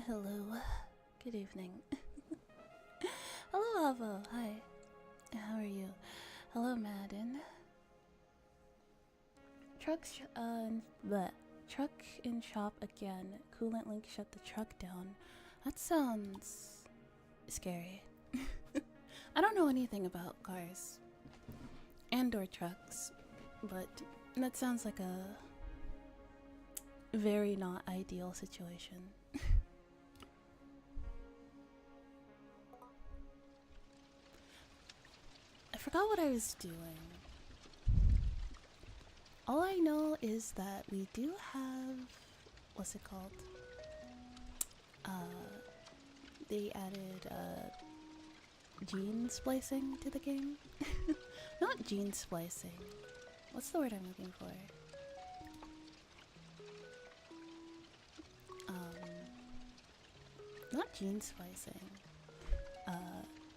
Hello. Good evening. Hello, Avo. Hi. How are you? Hello, Madden. Truck in shop again. Coolant leak shut the truck down. That sounds scary. I don't know anything about cars and/or trucks, but that sounds like a very not ideal situation. I forgot what I was doing. All I know is that we do have, what's it called? They added gene splicing to the game. Not gene splicing. What's the word I'm looking for? Not gene splicing.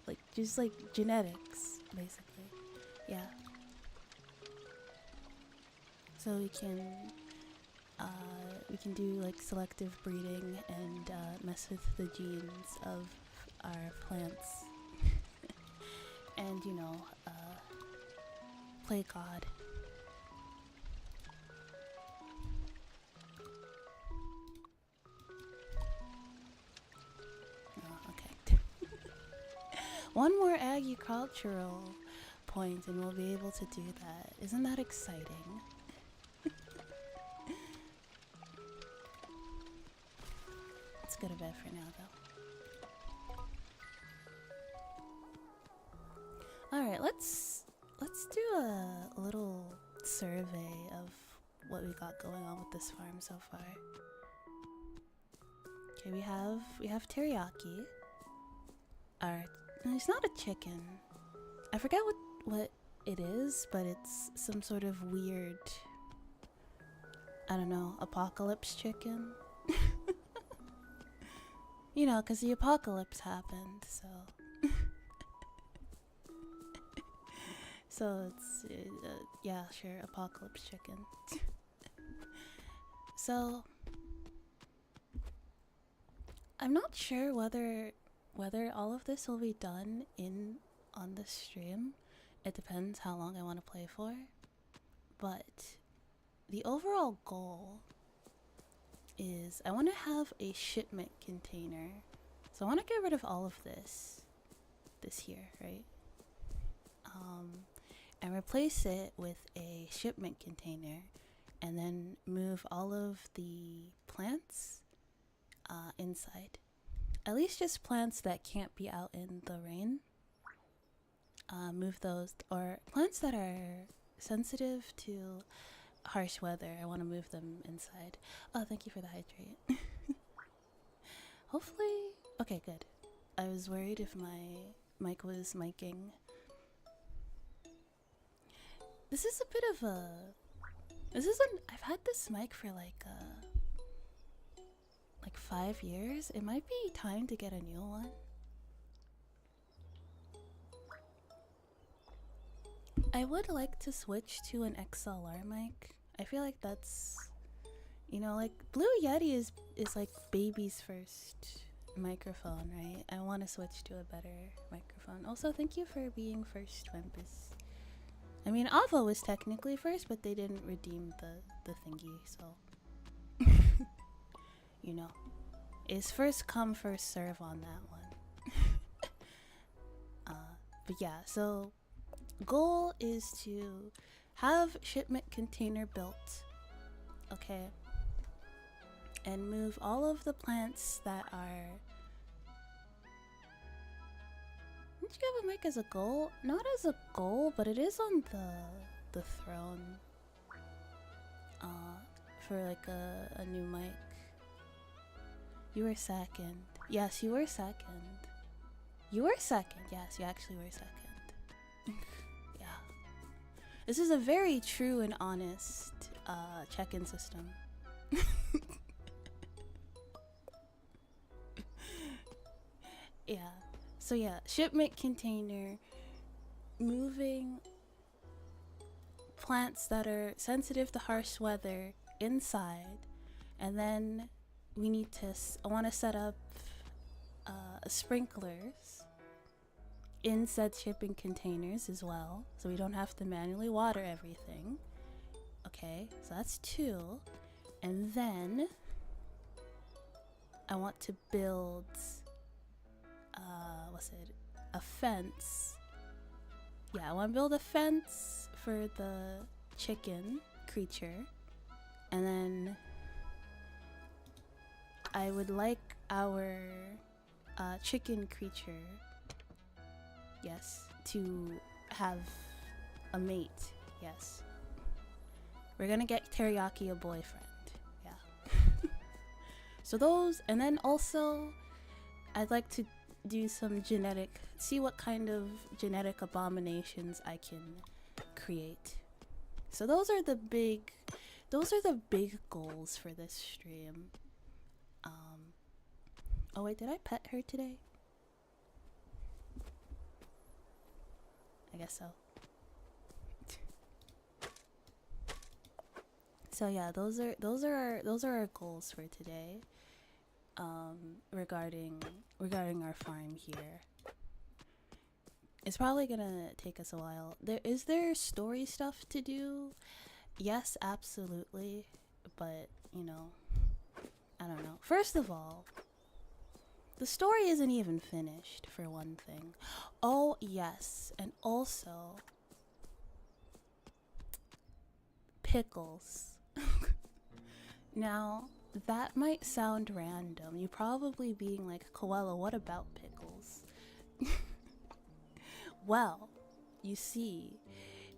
Like just like genetics, basically. Yeah. So we can do like selective breeding and mess with the genes of our plants. And you know, play God. Oh, okay. One more agricultural point and we'll be able to do that. Isn't that exciting? Let's go to bed for now though. Alright, let's do a little survey of what we got going on with this farm so far. Okay, we have teriyaki. It's not a chicken. I forget what it is, but it's some sort of weird, I don't know, apocalypse chicken. You know, because the apocalypse happened, so. So it's, yeah, sure, apocalypse chicken. So, I'm not sure whether all of this will be done on the stream. It depends how long I want to play for. But the overall goal is I want to have a shipment container. So I want to get rid of all of this here, right? And replace it with a shipment container and then move all of the plants inside. At least just plants that can't be out in the rain. Move those, or plants that are sensitive to harsh weather. I want to move them inside. Oh, thank you for the hydrate. Hopefully, okay, good. I was worried if my mic was miking. This is a bit of a. I've had this mic for like 5 years. It might be time to get a new one. I would like to switch to an XLR mic. I feel like that's, you know, like Blue Yeti is like baby's first microphone, right? I want to switch to a better microphone. Also, thank you for being first, Wempus. I mean, Avo was technically first, but they didn't redeem the thingy, so you know, it's first come first serve on that one. But yeah, so goal is to have shipment container built, okay, and move all of the plants that are. Didn't you have a mic as a goal? Not as a goal, but it is on the throne. For like a new mic. You were second. Yes, you were second. You were second. Yes, you actually were second. Yeah. This is a very true and honest check-in system. Yeah. So yeah, shipment container, moving plants that are sensitive to harsh weather inside, and then we need to. I want to set up sprinklers in said shipping containers as well, so we don't have to manually water everything. Okay, so that's 2, and then I want to build a fence. Yeah, I want to build a fence for the chicken creature, and then I would like our chicken creature, yes, to have a mate. Yes, we're gonna get Teriyaki a boyfriend. Yeah. So those, and then also I'd like to do some see what kind of genetic abominations I can create. So those are the big goals for this stream. Oh wait, did I pet her today? I guess so. So yeah, those are our goals for today. Regarding our farm here. It's probably gonna take us a while. Is there story stuff to do? Yes, absolutely. But, you know, I don't know. First of all, the story isn't even finished, for one thing. Oh, yes. And also, pickles. Now, that might sound random. You probably being like, Koala, what about pickles? Well, you see,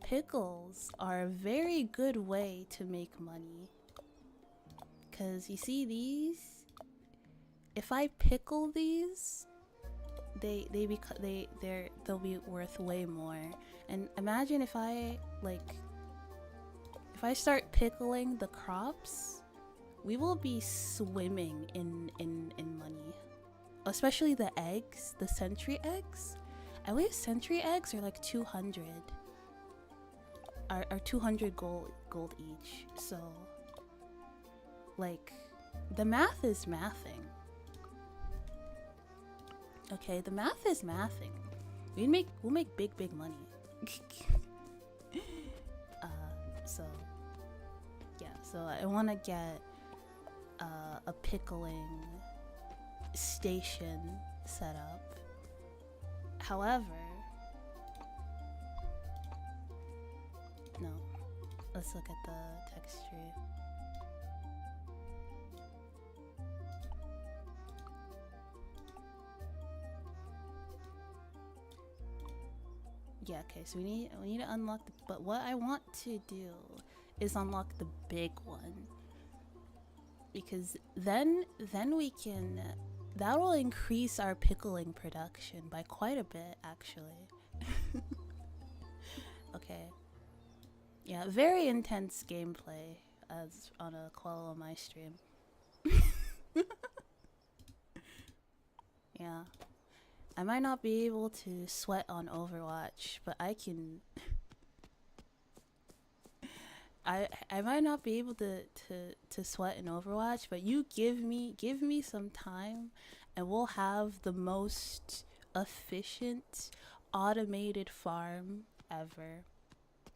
pickles are a very good way to make money. Cause you see these? If I pickle these, they'll be worth way more. And imagine if I start pickling the crops, we will be swimming in money. Especially the eggs, the sentry eggs. I believe sentry eggs are like 200. Are 200 gold each. So, like, the math is mathing. Okay, the math is mathing. We'll make big money. So yeah, so I want to get a pickling station set up. However, no, let's look at the text tree. Yeah, okay, so we need to unlock but what I want to do is unlock the big one. Because then we can, that will increase our pickling production by quite a bit, actually. Okay. Yeah, very intense gameplay as on a Koala on my stream. Yeah. I might not be able to sweat on Overwatch, but I can. I might not be able to sweat in Overwatch, but you give me some time, and we'll have the most efficient automated farm ever.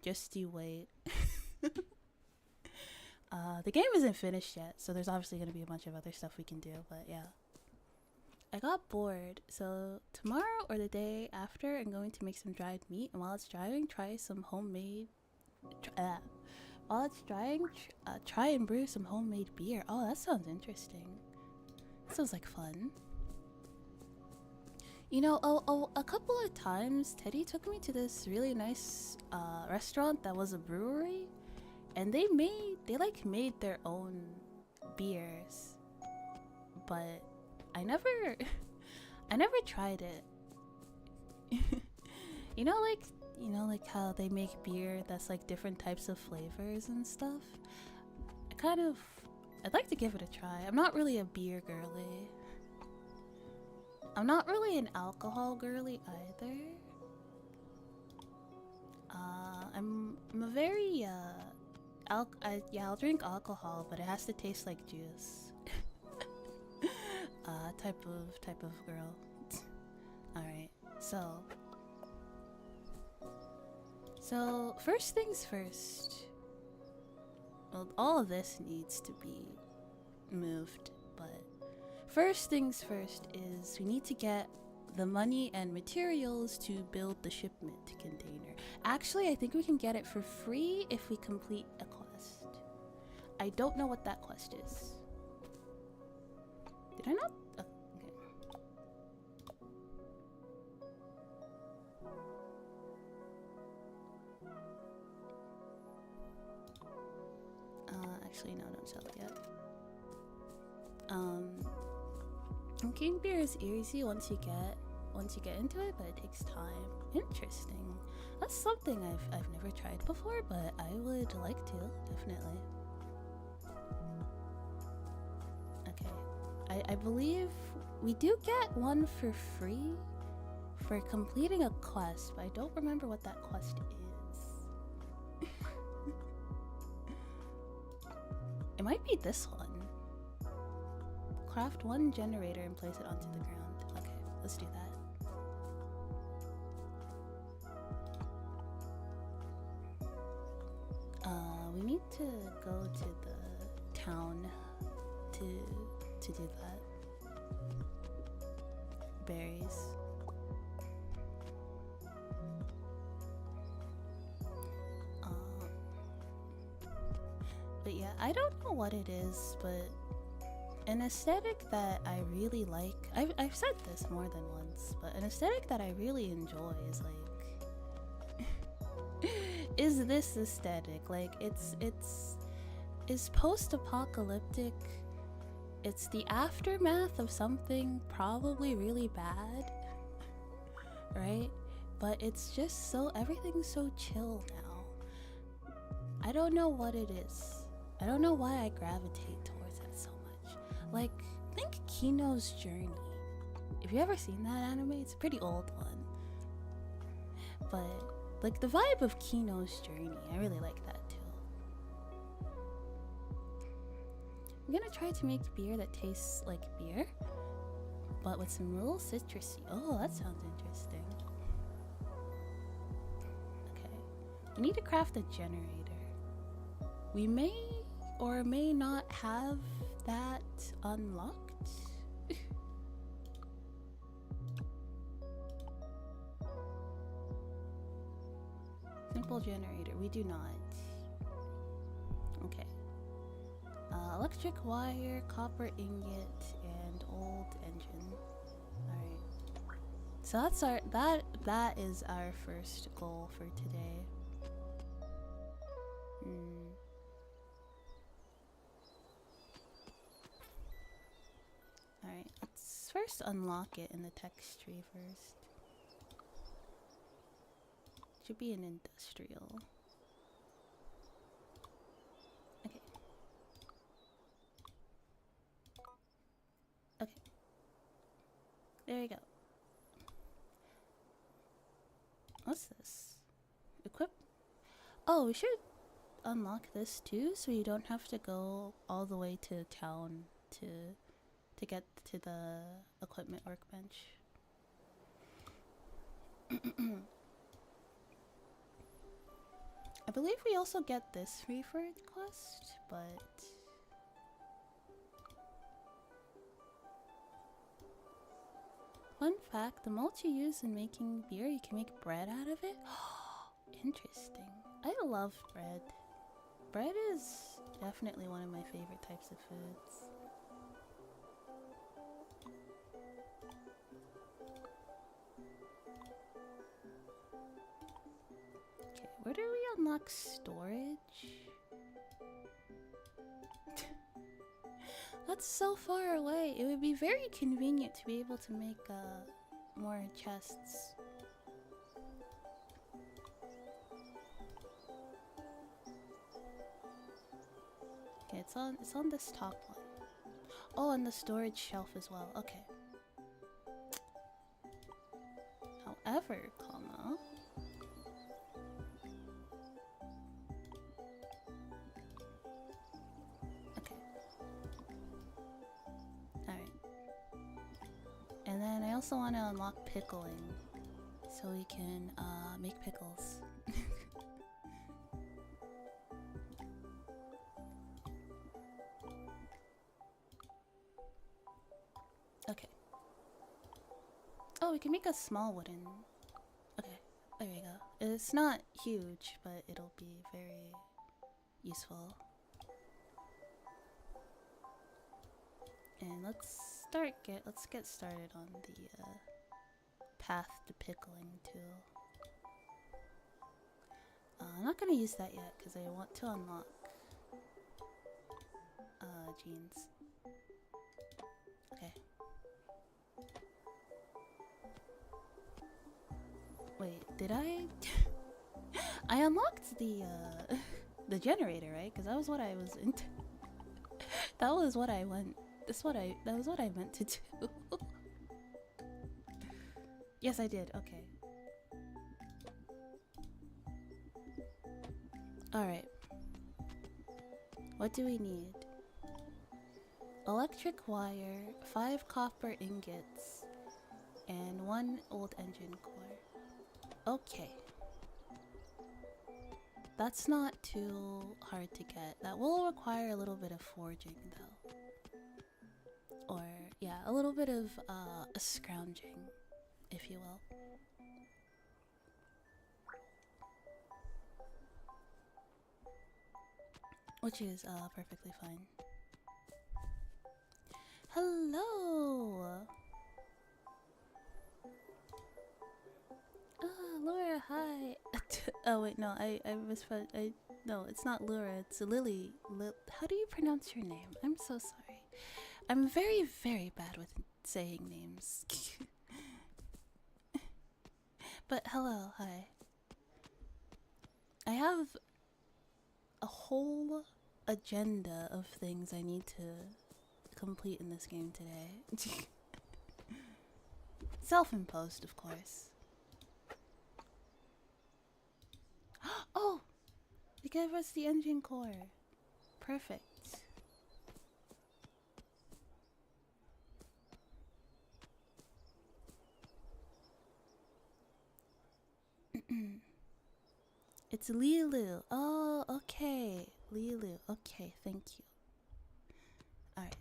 Just you wait. The game isn't finished yet, so there's obviously gonna be a bunch of other stuff we can do, but yeah. I got bored, so tomorrow or the day after, I'm going to make some dried meat, and while it's drying, try some homemade. While it's drying, try and brew some homemade beer. Oh, that sounds interesting. That sounds like fun. You know, a couple of times, Teddy took me to this really nice restaurant that was a brewery, and they made their own beers, but I never tried it. You know, like how they make beer that's like different types of flavors and stuff. I'd like to give it a try. I'm not really a beer girly. I'm not really an alcohol girly either. I'm a very I'll drink alcohol, but it has to taste like juice. type of girl. Alright, so first things first. Well, all of this needs to be moved, but first things first is we need to get the money and materials to build the shipment container. Actually, I think we can get it for free if we complete a quest. I don't know what that quest is. Did I not? Oh, okay. Actually, no, don't sell it yet. King beer is easy once you get into it, but it takes time. Interesting. That's something I've never tried before, but I would like to, definitely. Okay. I believe we do get one for free for completing a quest, but I don't remember what that quest is. It might be this one. Craft one generator and place it onto the ground. Okay, let's do that. We need to go to the town to do that. Berries. But yeah, I don't know what it is, but an aesthetic that I really like, I've said this more than once, but an aesthetic that I really enjoy is like is this aesthetic. Like it's post-apocalyptic. It's the aftermath of something probably really bad, right? But it's just so, everything's so chill now. I don't know what it is. I don't know why I gravitate towards it so much. Like, think Kino's Journey. If you ever seen that anime, it's a pretty old one. But like the vibe of Kino's Journey, I really like that too. I'm gonna try to make beer that tastes like beer, but with some real citrusy. Oh, that sounds interesting. Okay, we need to craft a generator. We may or may not have that unlocked. Simple generator, we do not. Okay. Electric wire, copper ingot, and old engine. Alright. So that's our that is our first goal for today. Alright, let's first unlock it in the text tree first. Should be an industrial. Okay. Okay. There you go. What's this? Equip? Oh, we should unlock this too, so you don't have to go all the way to town to get to the equipment workbench. I believe we also get this free for the quest, but fun fact, the malt you use in making beer, you can make bread out of it. Interesting. I love bread. Bread is definitely one of my favorite types of foods. Okay, where do we unlock storage? That's so far away. It would be very convenient to be able to make more chests. Okay, it's on this top one. Oh, and the storage shelf as well. Okay. However, comma. Okay. Alright. also want to unlock pickling so we can make pickles. Okay. Oh, we can make a small wooden. Okay, there we go. It's not huge, but it'll be very useful. And let's get started on the path to pickling too. I'm not gonna use that yet because I want to unlock genes. Okay. Wait, did I? I unlocked the the generator, right? Because that was what I was into. That was what I went. That was what I meant to do. Yes, I did. Okay. All right. What do we need? Electric wire, 5 copper ingots, and 1 old engine core. Okay. That's not too hard to get. That will require a little bit of forging though. Or, yeah, a little bit of a scrounging, if you will. Which is perfectly fine. Hello! Laura, hi! Oh wait, no, I misread. No, it's not Laura, it's Lily. How do you pronounce your name? I'm so sorry. I'm very, very bad with saying names. But hello, hi. I have a whole agenda of things I need to complete in this game today. Self-imposed, of course. Oh! They gave us the engine core. Perfect. It's Lilu. Oh, okay. Lilu. Okay, thank you. Alright.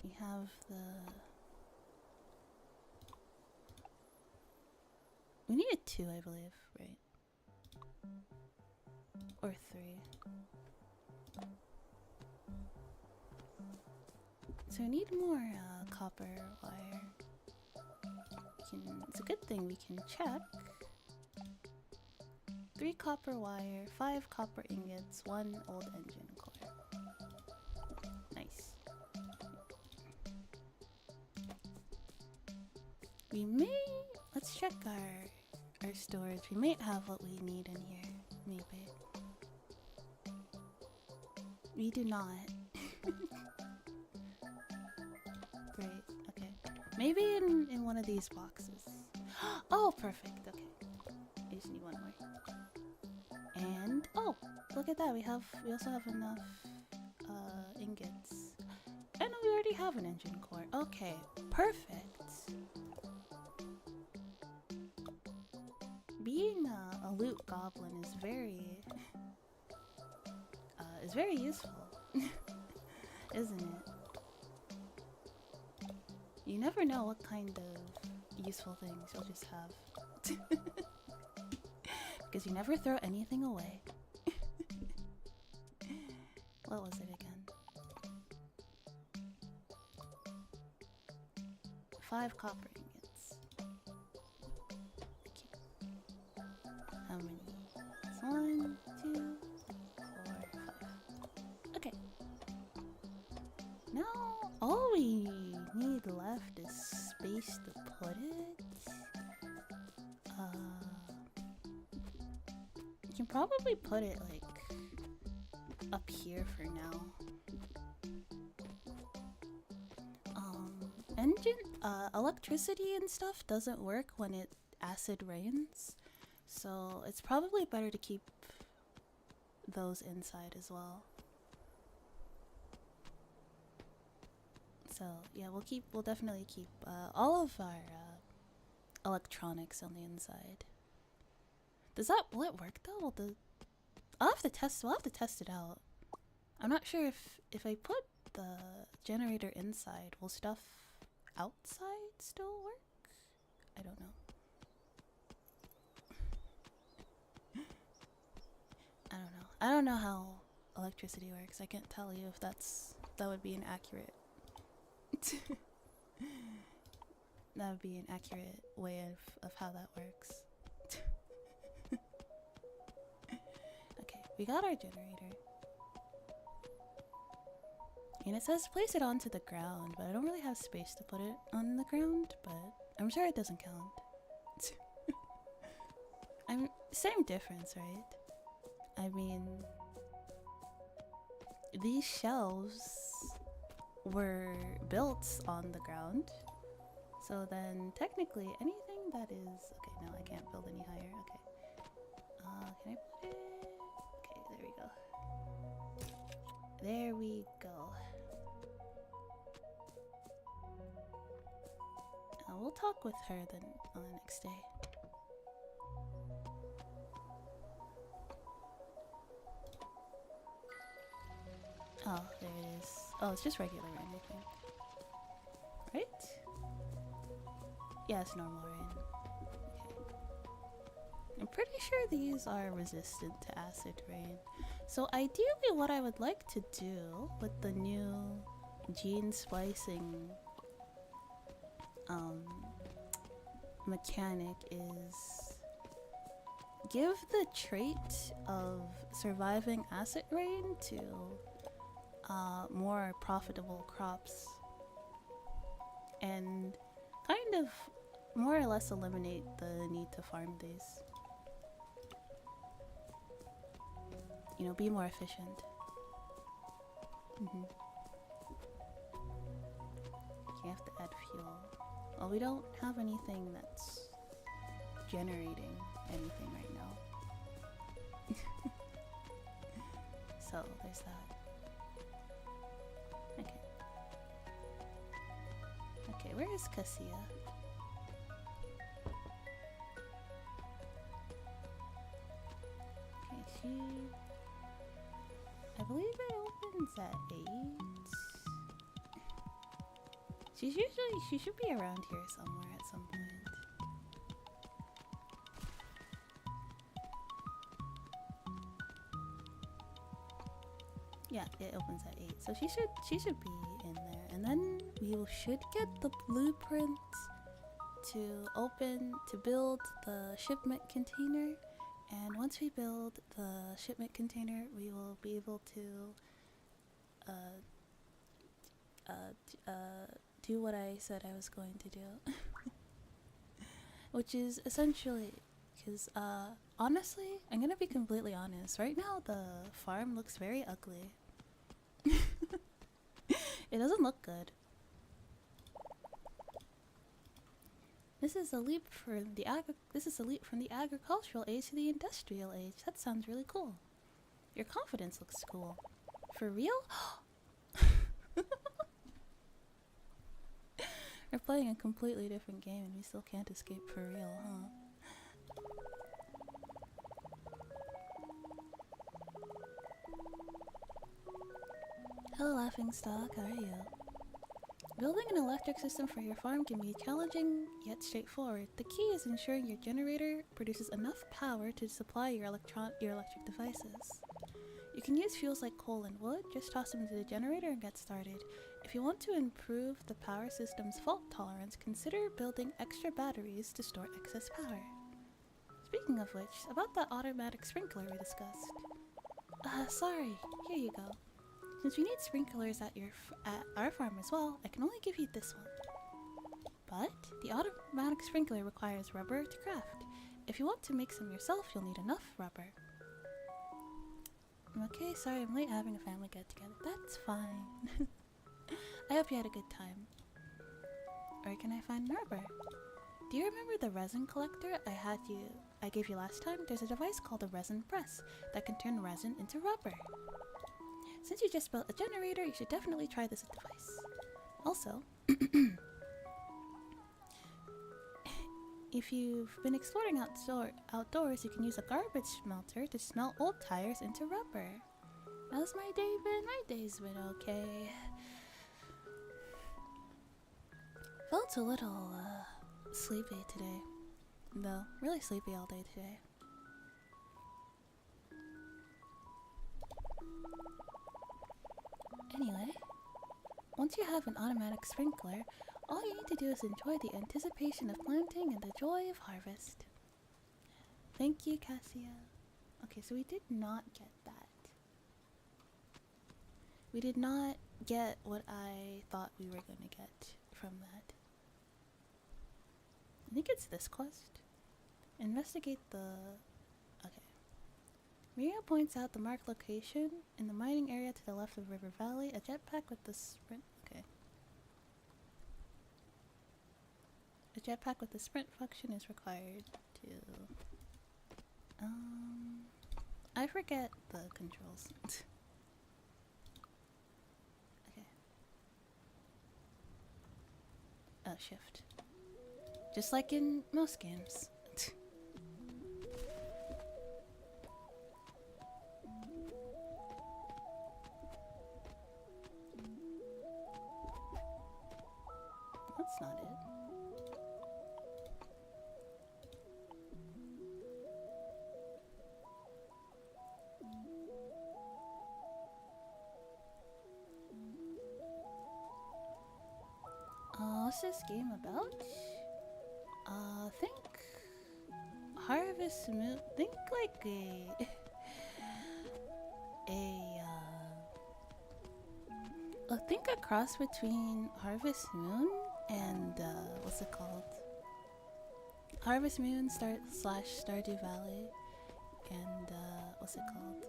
We have the... We needed 2, I believe, right? Or 3. So we need more copper wire. It's a good thing we can check. 3 copper wire, 5 copper ingots, 1 old engine core. Nice. We may... Let's check our storage. We might have what we need in here. Maybe. We do not. Great. Okay. Maybe in one of these boxes. Oh, perfect. Okay. I just need 1 more. And oh, look at that. We also have enough ingots. And we already have an engine core. Okay, perfect. Being a loot goblin is very useful, isn't it? You never know what kind of useful things you'll just have. Because you never throw anything away. What was it again? 5 copper ingots. Okay. How many? It's 1, 2, 4, 5. Okay. Now all we need left is space to put it. You can probably put it like up here for now. Electricity and stuff doesn't work when it acid rains, so it's probably better to keep those inside as well. So So yeah, we'll definitely keep all of our electronics on the inside. Will it work though? We'll have to test it out. I'm not sure if I put the generator inside, will stuff outside still work? I don't know. I don't know how electricity works. I can't tell you if that would be an accurate that would be an accurate way of how that works. Okay, we got our generator. And it says place it onto the ground, but I don't really have space to put it on the ground, but I'm sure it doesn't count. Same difference, right? I mean, these shelves were built on the ground, so then technically anything that is... Okay, no, I can't build any higher. Okay. Can I put it... Okay, there we go. There we go. We'll talk with her then on the next day. Oh, there it is. Oh, it's just regular rain, I think. Right? Yeah, it's normal rain. Okay. I'm pretty sure these are resistant to acid rain. So ideally what I would like to do with the new gene splicing mechanic is give the trait of surviving acid rain to more profitable crops and kind of more or less eliminate the need to farm these. You know, be more efficient. You have to add fuel. Well, we don't have anything that's generating anything right now. So there's that. Okay. Okay, where is Cassia? Okay, I believe it opens at 8. She should be around here somewhere at some point. Yeah, it opens at 8. So she should be in there. And then we should get the blueprint to build the shipment container. And once we build the shipment container, we will be able to do what I said I was going to do. Which is essentially, because honestly, I'm gonna be completely honest, right now the farm looks very ugly. It doesn't look good. This is a leap from the agricultural age to the industrial age. That sounds really cool. Your confidence looks cool. For real? We're playing a completely different game and we still can't escape for real, huh? Hello, Laughingstock. How are you? Building an electric system for your farm can be challenging yet straightforward. The key is ensuring your generator produces enough power to supply your electric devices. You can use fuels like coal and wood. Just toss them into the generator and get started. If you want to improve the power system's fault tolerance, consider building extra batteries to store excess power. Speaking of which, about that automatic sprinkler we discussed. Sorry. Here you go. Since we need sprinklers at our farm as well, I can only give you this one. But the automatic sprinkler requires rubber to craft. If you want to make some yourself, you'll need enough rubber. Okay, sorry I'm late having a family get-together. That's fine. I hope you had a good time. Where can I find rubber? Do you remember the resin collector I gave you last time? There's a device called a resin press that can turn resin into rubber. Since you just built a generator, you should definitely try this device. Also, if you've been exploring outdoors, you can use a garbage smelter to smelt old tires into rubber. How's my day been? My day's been okay. Felt a little sleepy today. Though, really sleepy all day today. Anyway, once you have an automatic sprinkler, all you need to do is enjoy the anticipation of planting and the joy of harvest. Thank you, Cassia. Okay, so we did not get that. We did not get what I thought we were gonna get from that. I think it's this quest. Investigate the... Okay. Maria points out the marked location in the mining area to the left of River Valley. A jetpack with the sprint... Okay. A jetpack with the sprint function is required to... I forget the controls. Okay. Oh, shift. Just like in most games. That's not it. What's this game about? Think Harvest Moon. Think like I think a cross between Harvest Moon and what's it called? Harvest Moon / Stardew Valley and what's it called?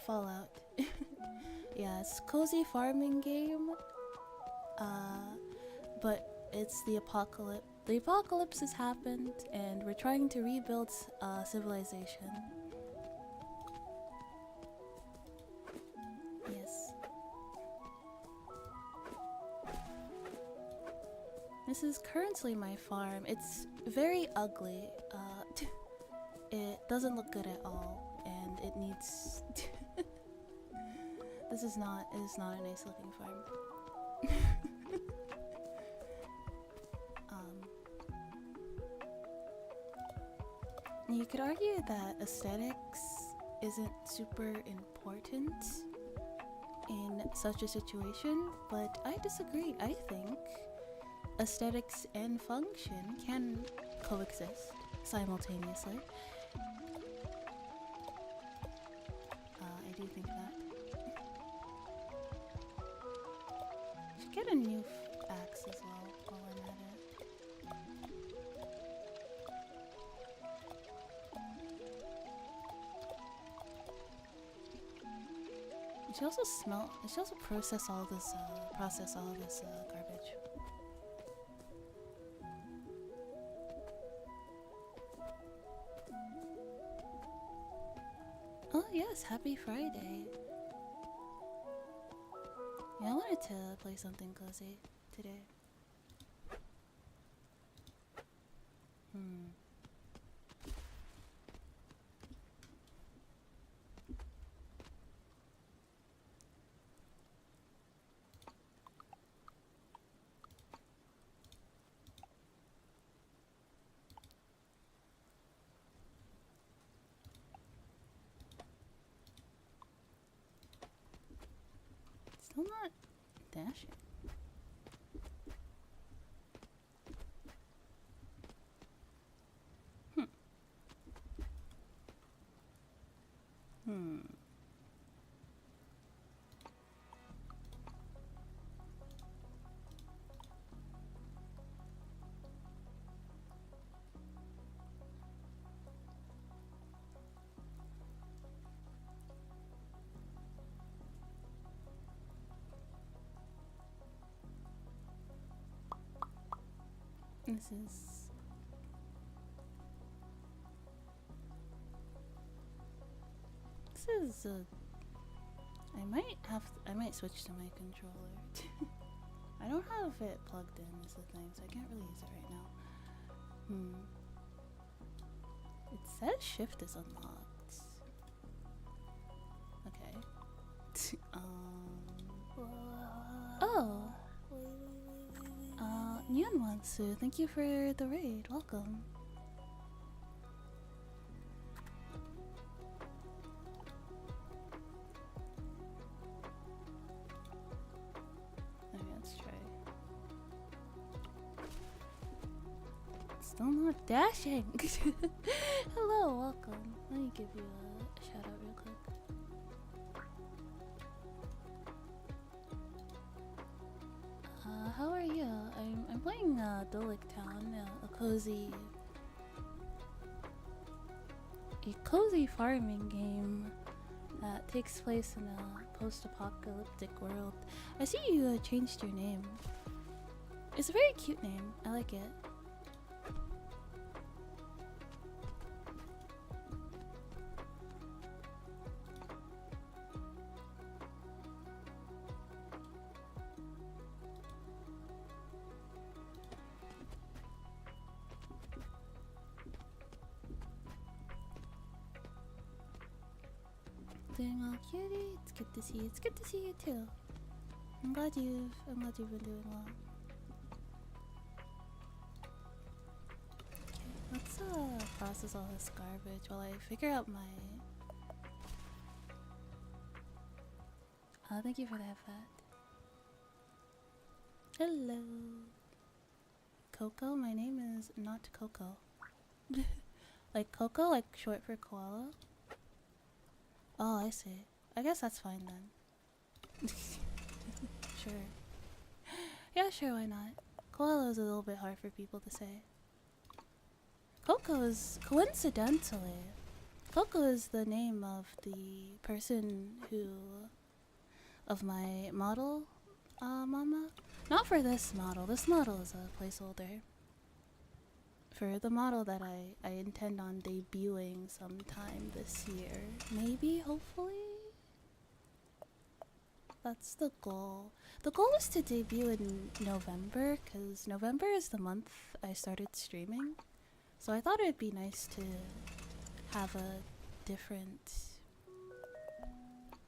Fallout. Yeah, it's a cozy farming game. But it's the apocalypse. The apocalypse has happened, and we're trying to rebuild civilization. Yes. This is currently my farm. It's very ugly. It doesn't look good at all, and it needs... It is not a nice looking farm. You could argue that aesthetics isn't super important in such a situation, but I disagree. I think aesthetics and function can coexist simultaneously. I do think that. Should get a new axe as well while I'm at it. You should also process all this garbage. Oh yes, happy Friday. Yeah, I wanted to play something cozy today. Still not dashing. This is I might switch to my controller. I don't have it plugged in is the thing, so I can't really use it right now. It says shift is unlocked. Okay. Oh. Nyanwansu, thank you for the raid. Welcome. Okay, let's try. Still not dashing. Hello, welcome. Let me give you a shout out real quick. How are you? I'm playing Doloc Town, a cozy farming game that takes place in a post-apocalyptic world. I see you changed your name. It's a very cute name. I like it. Doing all cutie. It's good to see you. It's good to see you too. I'm glad you've been doing well. Okay, let's process all this garbage while I figure out my. Thank you for that, Fat. Hello, Coco. My name is not Coco. Like Coco, like short for koala. Oh, I see. I guess that's fine then. Sure. Yeah, sure, why not? Koala is a little bit hard for people to say. Coco is, coincidentally, Coco is the name of the person who, of my model, mama? Not for this model. This model is a placeholder. For the model that I intend on debuting sometime this year. Maybe, hopefully? That's the goal. The goal is to debut in November, because November is the month I started streaming. So I thought it'd be nice to have a different...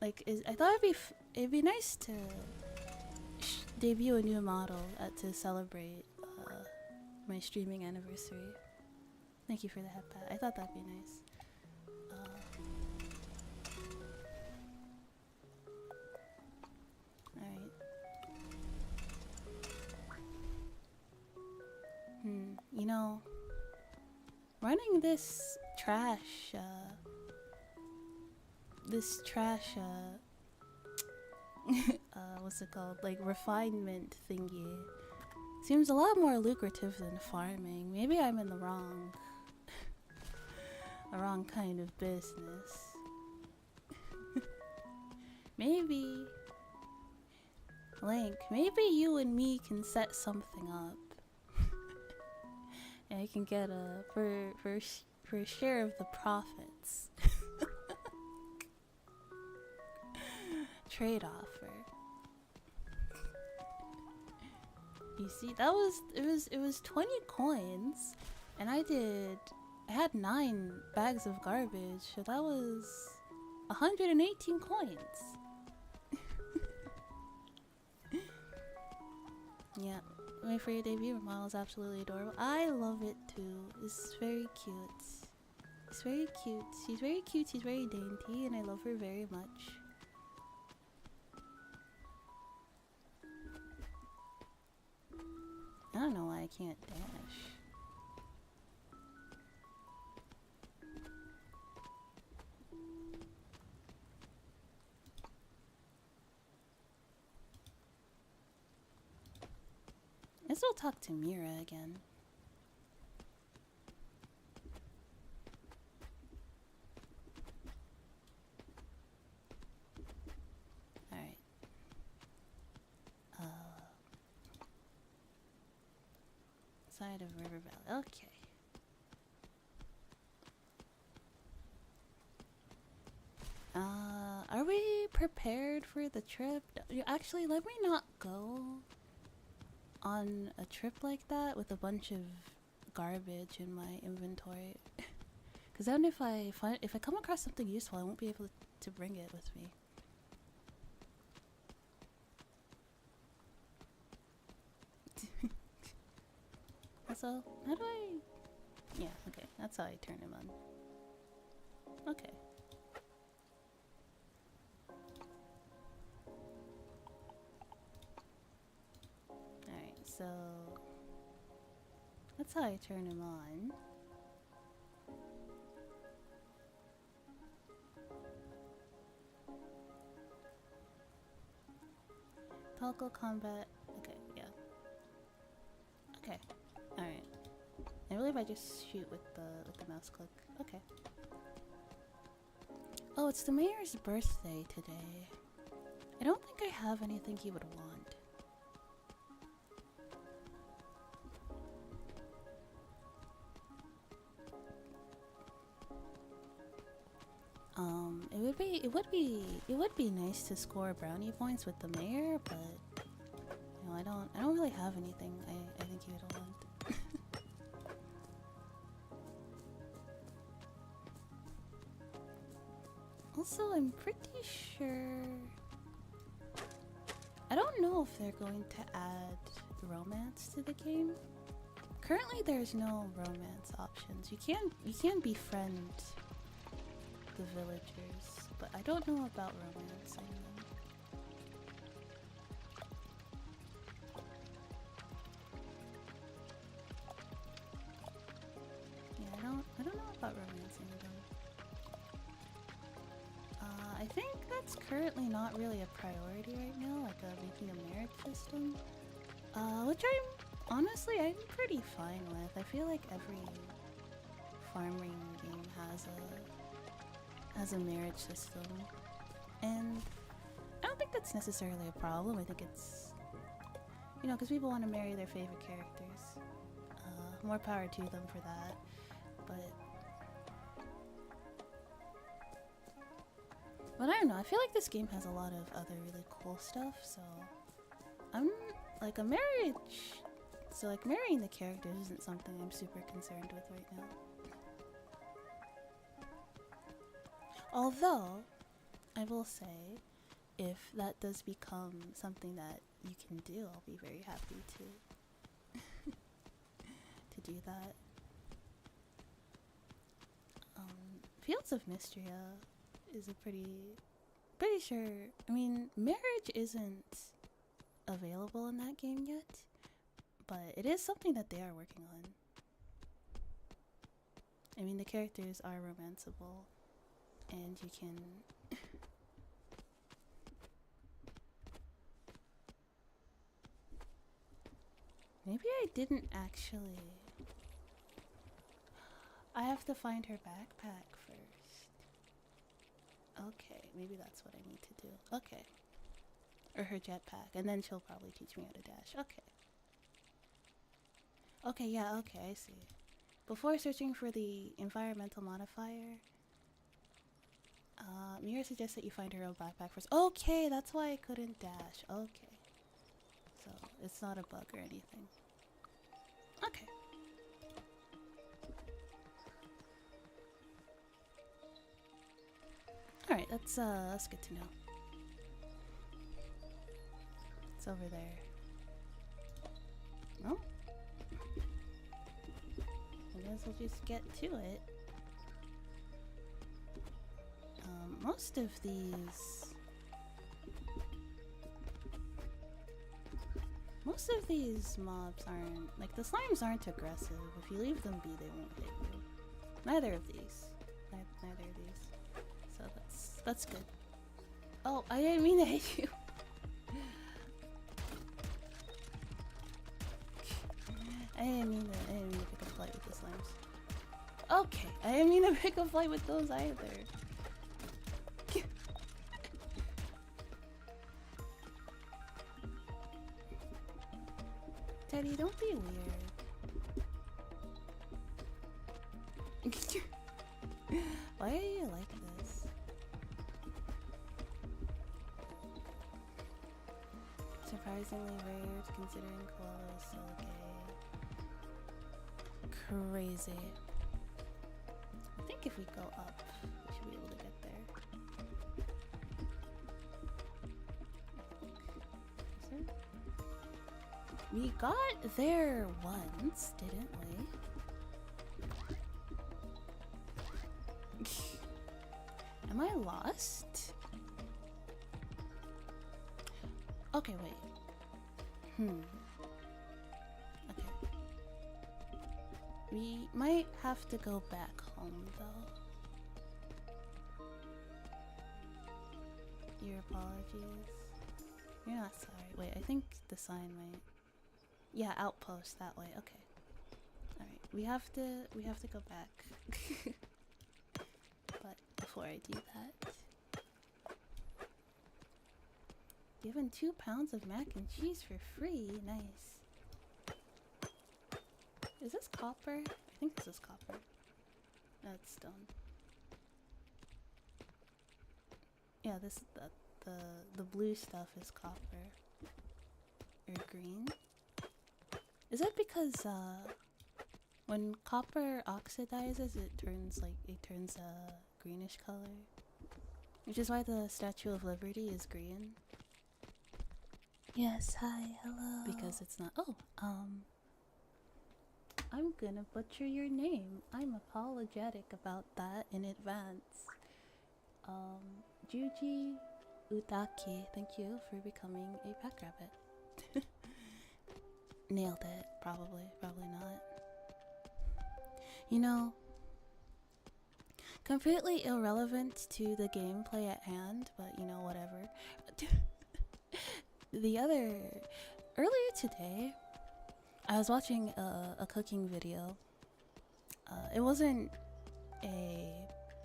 Like, I thought it'd be nice to debut a new model to celebrate my streaming anniversary. Thank you for the head pat. I thought that'd be nice. Alright. You know, running this trash, what's it called? Like, refinement thingy. Seems a lot more lucrative than farming. Maybe I'm in the wrong kind of business. Maybe Link, maybe you and me can set something up. And I can get a for a share of the profits. Trade offer. You see, it was 20 coins, and I had 9 bags of garbage, so that was 118 coins. Yeah, wait for your debut. Model is absolutely adorable. I love it too. It's very cute. It's very cute. She's very cute. She's very dainty, and I love her very much. I don't know why I can't dash. I guess I'll talk to Mira again. Alright. Side of River Valley. Okay. Are we prepared for the trip? Actually, let me not go on a trip like that with a bunch of garbage in my inventory. Because then if I come across something useful, I won't be able to bring it with me. Also, how do I... Yeah, okay, that's how I turn him on. Okay. Alright, so... That's how I turn him on. Toggle combat. Okay, yeah. Okay. Alright. I believe I just shoot with the mouse click. Okay. Oh, it's the mayor's birthday today. I don't think I have anything he would want. It would be nice to score brownie points with the mayor, but you know, I don't really have anything I think he would want. Also, I'm pretty sure... I don't know if they're going to add romance to the game. Currently, there's no romance options. You can befriend the villagers, but I don't know about romancing them. Yeah, I don't know about romancing them. I think that's currently not really a priority right now, like making a marriage system. Which I'm pretty fine with. I feel like every farming game has a marriage system, and I don't think that's necessarily a problem. I think it's, you know, because people want to marry their favorite characters. More power to them for that, but I don't know, I feel like this game has a lot of other really cool stuff, so I'm like marrying the characters isn't something I'm super concerned with right now. Although, I will say, if that does become something that you can do, I'll be very happy to do that. Fields of Mystria is a pretty sure, I mean, marriage isn't available in that game yet, but it is something that they are working on. I mean, the characters are romanceable, and you can maybe I didn't actually... I have to find her backpack first. Okay, maybe that's what I need to do. Okay. Or her jetpack, and then she'll probably teach me how to dash. Okay. Okay, yeah, okay, I see. Before searching for the environmental modifier, Mira suggests that you find her own backpack first. Okay, that's why I couldn't dash. Okay. So, it's not a bug or anything. Okay. Alright, that's good to know. It's over there. Well, I guess I'll just get to it. Most of these mobs aren't, like, the slimes aren't aggressive. If you leave them be, they won't hit you. Neither of these. Neither of these. So that's good. Oh, I didn't mean to hit you. I didn't mean to pick a fight with the slimes. Okay, I didn't mean to pick a fight with those either. Teddy, don't be weird. Why are you like this? surprisingly rare considering koala is so gay. Crazy. I think if we go up, we should be able to get there. We got there once, didn't we? Am I lost? Okay, wait. Okay. We might have to go back home, though. Your apologies. You're not sorry. Wait, I think the sign might... Yeah, outpost that way. Okay. Alright, we have to go back. But before I do that... Given 2 pounds of mac and cheese for free. Nice. Is this copper? I think this is copper. That's stone. Yeah, this the blue stuff is copper. Or green. Is that because when copper oxidizes it turns a greenish color? Which is why the Statue of Liberty is green. Yes, hi, hello. Because it's not... Oh, I'm gonna butcher your name. I'm apologetic about that in advance. Juji Utaki, thank you for becoming a pack rabbit. Nailed it, probably not. You know, completely irrelevant to the gameplay at hand, but you know, whatever. Earlier today, I was watching a cooking video. It wasn't a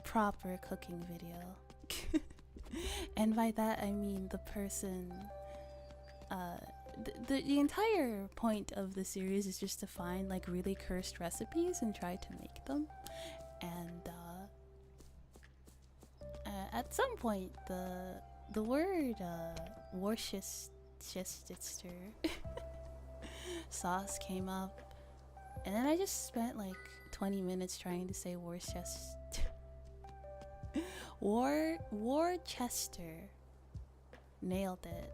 proper cooking video. And by that I mean the person, the entire point of the series is just to find like really cursed recipes and try to make them. And at some point the word Worcestershire sauce came up, and then I just spent like 20 minutes trying to say Worcester. Worcester. Nailed it.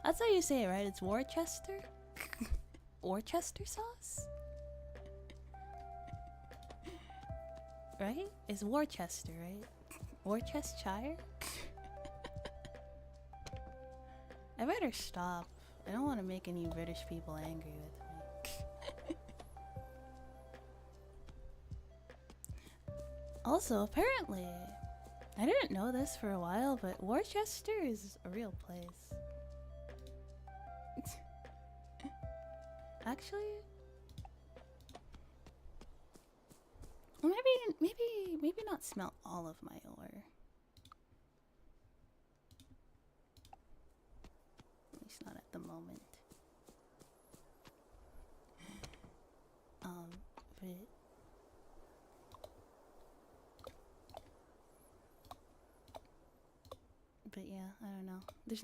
That's how you say it, right? It's Worcester? Worcester sauce? Right? It's Worcester, right? Worcestershire? I better stop. I don't want to make any British people angry with me. Also, apparently, I didn't know this for a while, but Worcester is a real place. Actually, maybe not smelt all of my ore. At least not at the moment. But yeah, I don't know. There's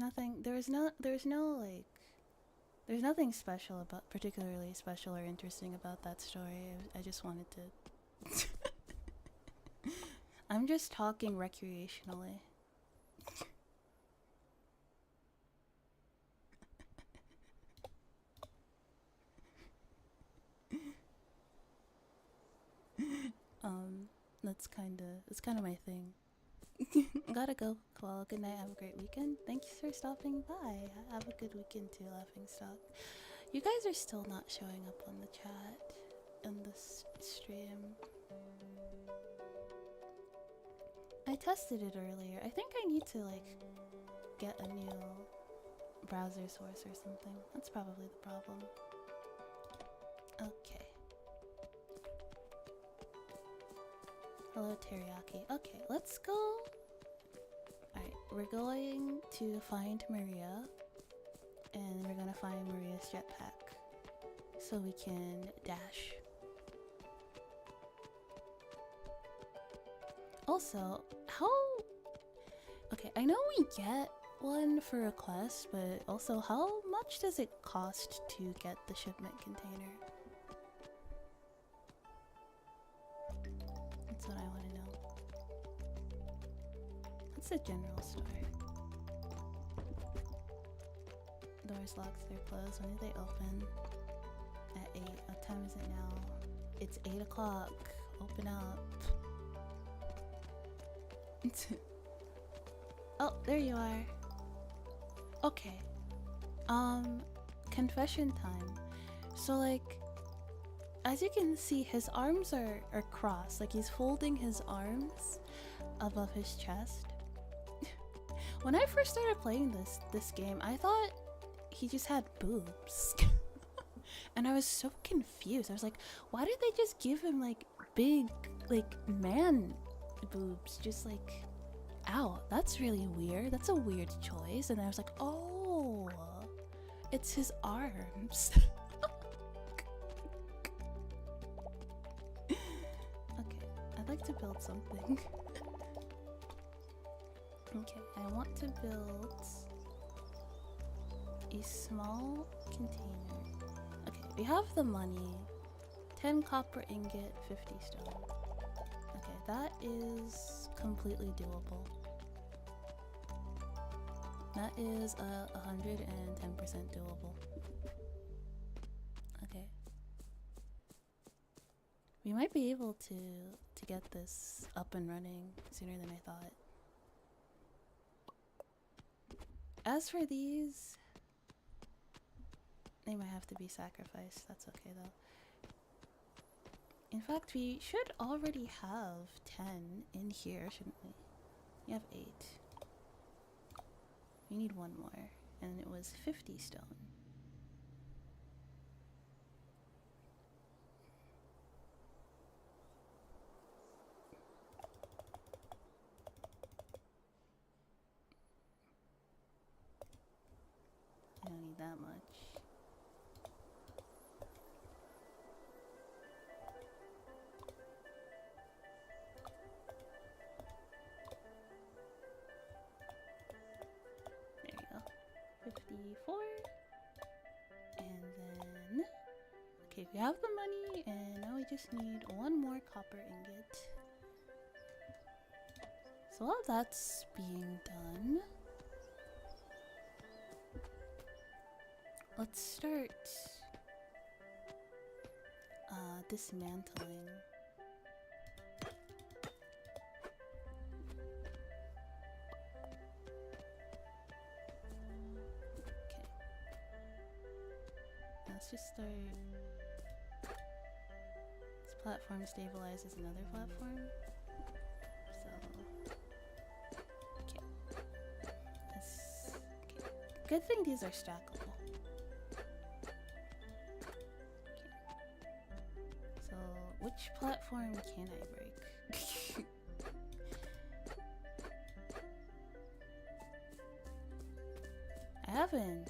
nothing special about, particularly special or interesting about that story. I just wanted to. I'm just talking recreationally. That's kinda my thing. Gotta go. Well, good night. Have a great weekend. Thanks for stopping by. Have a good weekend too, Laughingstock. You guys are still not showing up on the chat in this stream. I tested it earlier. I think I need to like get a new browser source or something. That's probably the problem. Okay. Hello, Teriyaki. Okay, let's go. Alright, we're going to find Maria. And we're gonna find Maria's jetpack. So we can dash. Also, how... Okay, I know we get one for request, but also how much does it cost to get the shipment container? That's what I want to know. What's the general store? Doors locked, they're closed. When do they open? At 8. What time is it now? It's 8 o'clock. Open up. Oh, there you are. Okay. Confession time. So like, as you can see, his arms are crossed. Like he's folding his arms above his chest. When I first started playing this game, I thought he just had boobs. And I was so confused. I was like, why did they just give him like big, like man boobs? Just like, ow, that's really weird. That's a weird choice. And I was like, oh, it's his arms. Okay, I'd like to build something. Okay, I want to build a small container. Okay, we have the money. 10 copper ingot, 50 stone. Okay, that is completely doable. That is 110% doable. Okay. We might be able to get this up and running sooner than I thought. As for these, they might have to be sacrificed. That's okay though. In fact, we should already have 10 in here, shouldn't we? We have 8. We need one more, and it was 50 stone. I don't need that much. There we go. 54. And then... Okay, we have the money, and now we just need one more copper ingot. So while that's being done, let's start dismantling. Okay. Let's just start. This platform stabilizes another platform. So okay. Okay. Good thing these are stackable. Which platform can I break? I haven't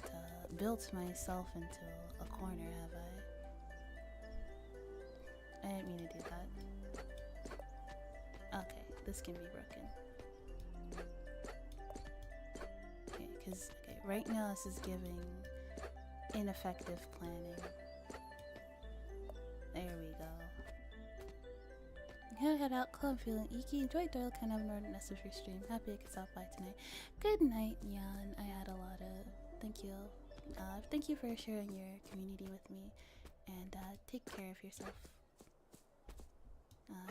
built myself into a corner, have I? I didn't mean to do that. Okay, this can be broken. Okay, because right now this is giving ineffective planning. There we go. I'm gonna head out, I'm feeling icky. Enjoy Doloc, kind of an ordinance of your stream. Happy I could stop by tonight. Good night, Yan. I had a lot of... Thank you. Thank you for sharing your community with me. And take care of yourself.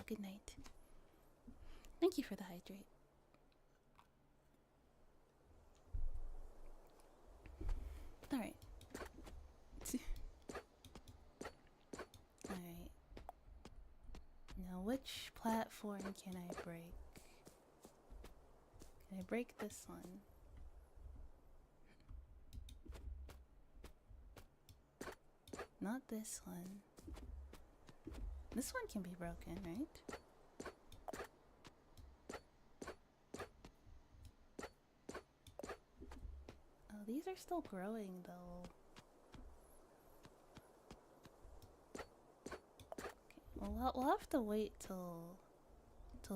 Good night. Thank you for the hydrate. Alright. Alright. Now, which platform can I break? Can I break this one? Not this one. This one can be broken, right? Oh, these are still growing though. Well, we'll have to wait till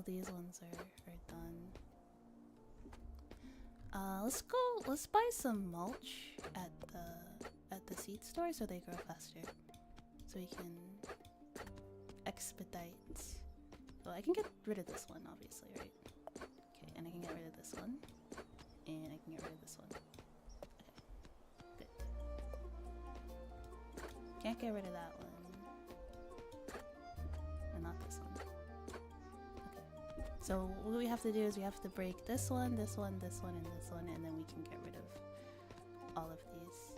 these ones are done. Let's buy some mulch at the seed store so they grow faster. So we can expedite. Well, I can get rid of this one, obviously, right? Okay, and I can get rid of this one. And I can get rid of this one. Okay, good. Can't get rid of that one. And not this one. Okay. So what we have to do is we have to break this one, this one, this one, and this one, and then we can get rid of all of these.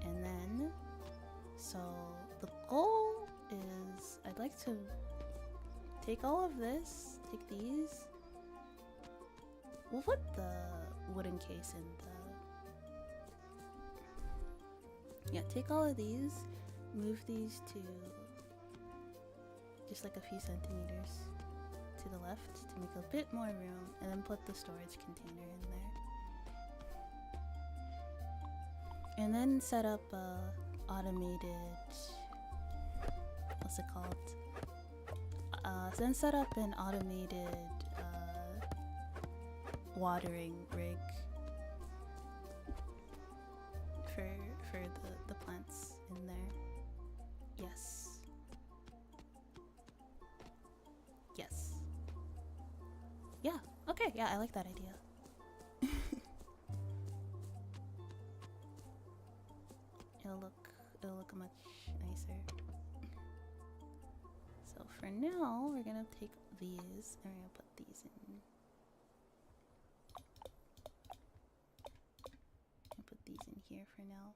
And then, so the goal is I'd like to take all of this, take these. We'll put the wooden case in the... Yeah, take all of these, move these to just like a few centimeters to the left to make a bit more room, and then put the storage container in there. And then set up a automated... what's it called? Then set up an automated watering rig for the plants in there. Yes. Yes. Yeah. Okay. Yeah, I like that idea. It'll look much nicer. So for now, we're gonna take these and we're gonna put these in. Put these in here for now.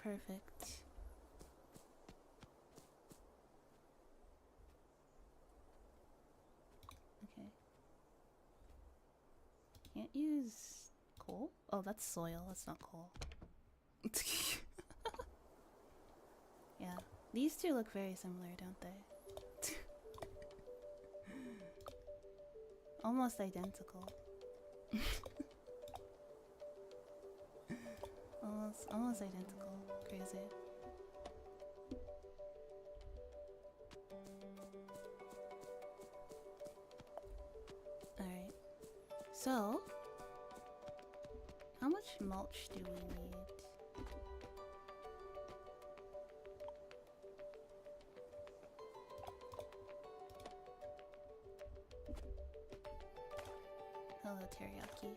Perfect. Okay. Can't use coal? Oh, that's soil. That's not coal. Yeah. These two look very similar, don't they? Almost identical. Almost identical. Crazy. Alright. So, how much mulch do we need? Hello, teriyaki.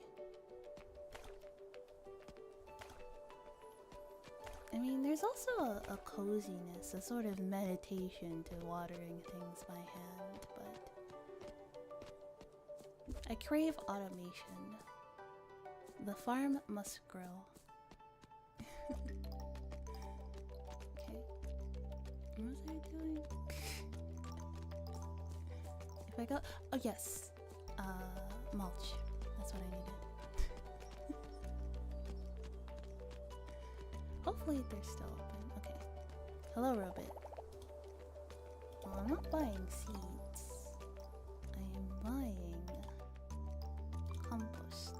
I mean, there's also a coziness, a sort of meditation to watering things by hand, but I crave automation. The farm must grow. Okay. What was I doing? If I go... Oh, yes. Mulch. That's what I needed. Hopefully they're still open. Okay. Hello, Robot. Well, I'm not buying seeds. I am buying compost.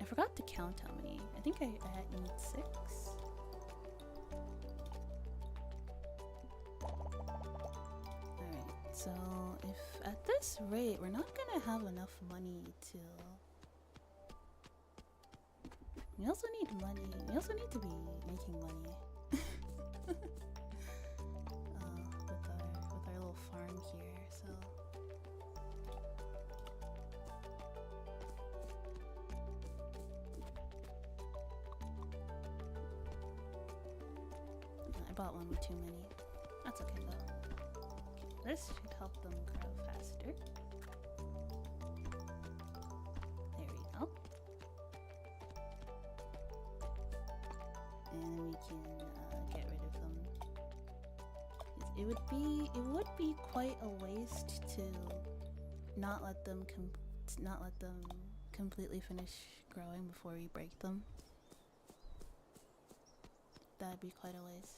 I forgot to count how many. I think I need 6. Alright, so if at this rate, we're not gonna have enough money to... We also need money. We also need to be making money. With our little farm here, so... I bought one with too many. That's okay though. Okay, this should help them grow faster. There we go. And we can get rid of them. It would be quite a waste to not let them completely finish growing before we break them. That'd be quite a waste.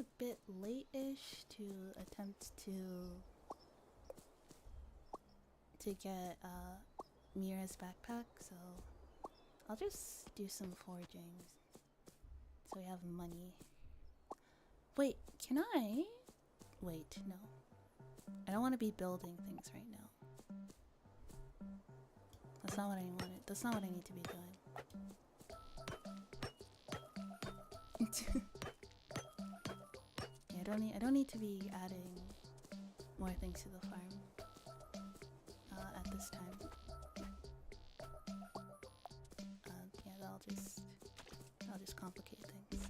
a bit late-ish to attempt to get Mira's backpack, so I'll just do some forging so we have money. Wait, can I? Wait, no. I don't want to be building things right now. That's not what I wanted. That's not what I need to be doing. Yeah, I don't need to be adding more things to the farm at this time. Yeah, that'll just complicate things.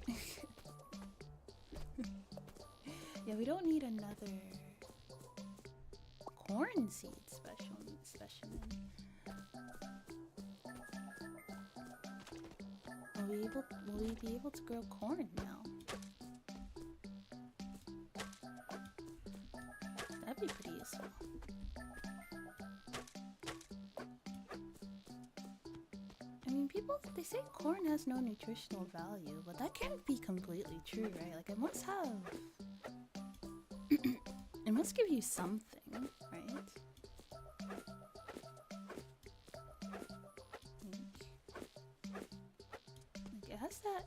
Yeah, we don't need another corn seed specimen. Will we be able to grow corn now? That'd be pretty useful. I mean, they say corn has no nutritional value, but that can't be completely true, right? Like, it must have... it must give you something, right? Like, it has that...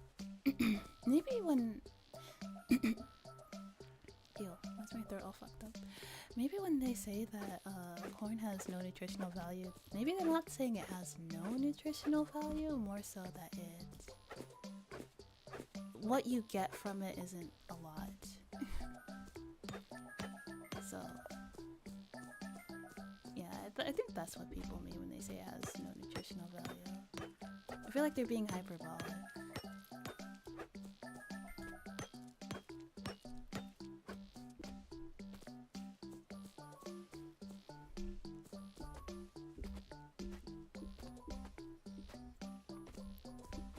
maybe when... Ew, why's my throat all fucked up? Maybe when they say that corn has no nutritional value, maybe they're not saying it has no nutritional value, more so that what you get from it isn't a lot. So, yeah, I think that's what people mean when they say it has no nutritional value. I feel like they're being hyperbolic.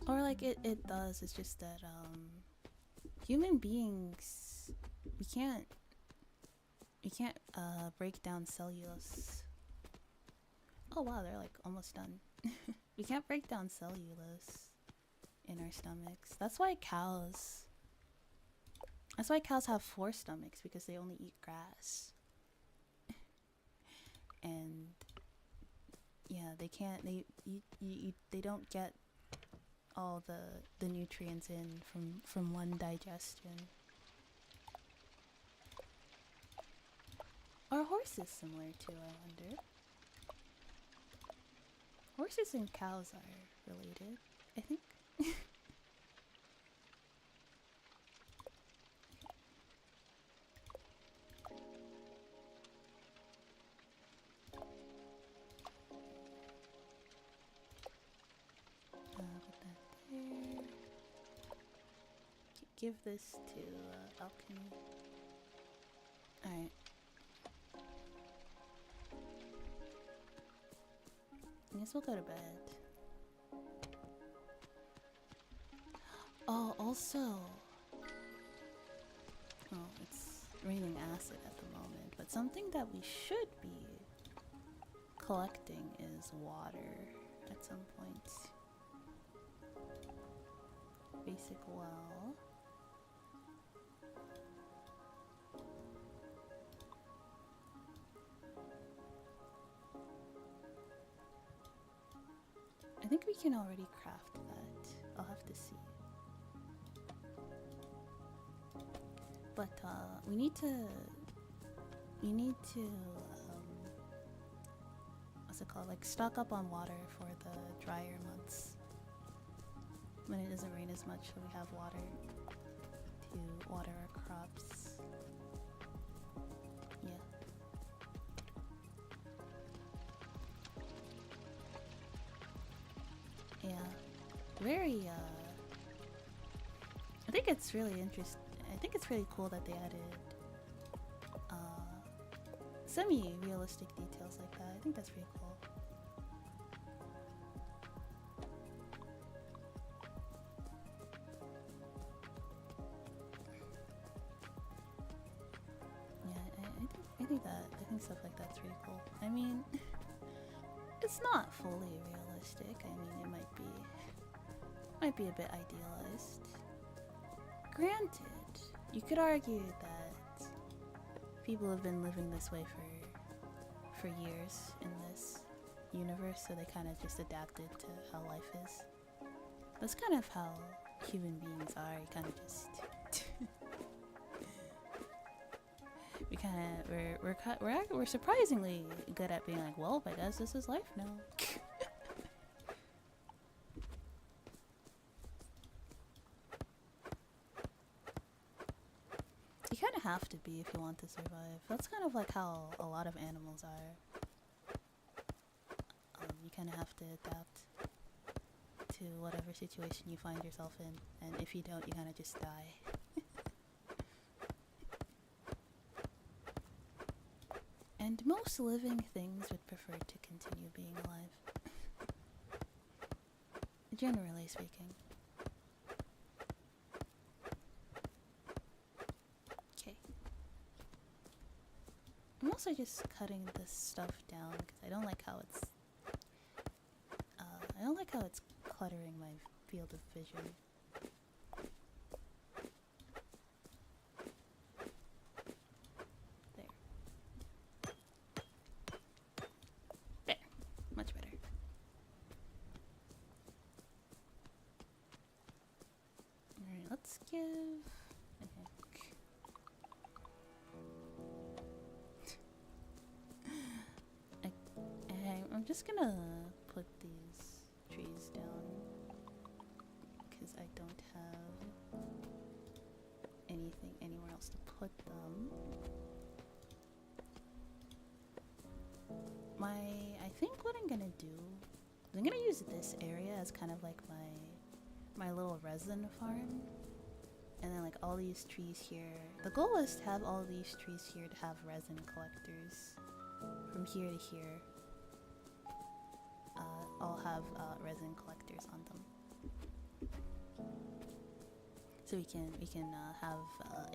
Or like it does, it's just that human beings, we can't break down cellulose. Oh wow, they're like almost done. We can't break down cellulose in our stomachs. That's why cows have 4 stomachs, because they only eat grass. And yeah, they don't get all the nutrients in from one digestion. Are horses similar too, I wonder? Horses and cows are related, I think. Put that there. Give this to alchemy. Alright. I guess we'll go to bed. Oh, also... oh, it's raining acid at the moment, but something that we should be collecting is water at some point. Basic well. I think we can already craft that. I'll have to see. But we need to what's it called? Like stock up on water for the drier months. When it doesn't rain as much, so we have water to water our crops. Yeah. Yeah. Very, I think it's really interesting. I think it's really cool that they added semi-realistic details like that. I think that's pretty cool. I think stuff like that's pretty cool. I mean, it's not fully realistic. I mean, it might be a bit idealized. Granted, You could argue that people have been living this way for years in this universe, so they kind of just adapted to how life is. That's kind of how human beings are. You kind of just we're surprisingly good at being like, well, I guess this is life now. You kind of have to be if you want to survive. That's kind of like how a lot of animals are. You kind of have to adapt to whatever situation you find yourself in, and if you don't, you kind of just die. And most living things would prefer to continue being alive. Generally speaking. Okay. I'm also just cutting this stuff down because I don't like how it's cluttering my field of vision. There, much better. Alright, let's give... I'm just gonna put these trees down because I don't have anything anywhere else to put them. I think what I'm gonna do is I'm gonna use this area as kind of like my little resin farm, and then like all these trees here. The goal is to have all these trees here to have resin collectors from here to here. All have resin collectors on them, so we can have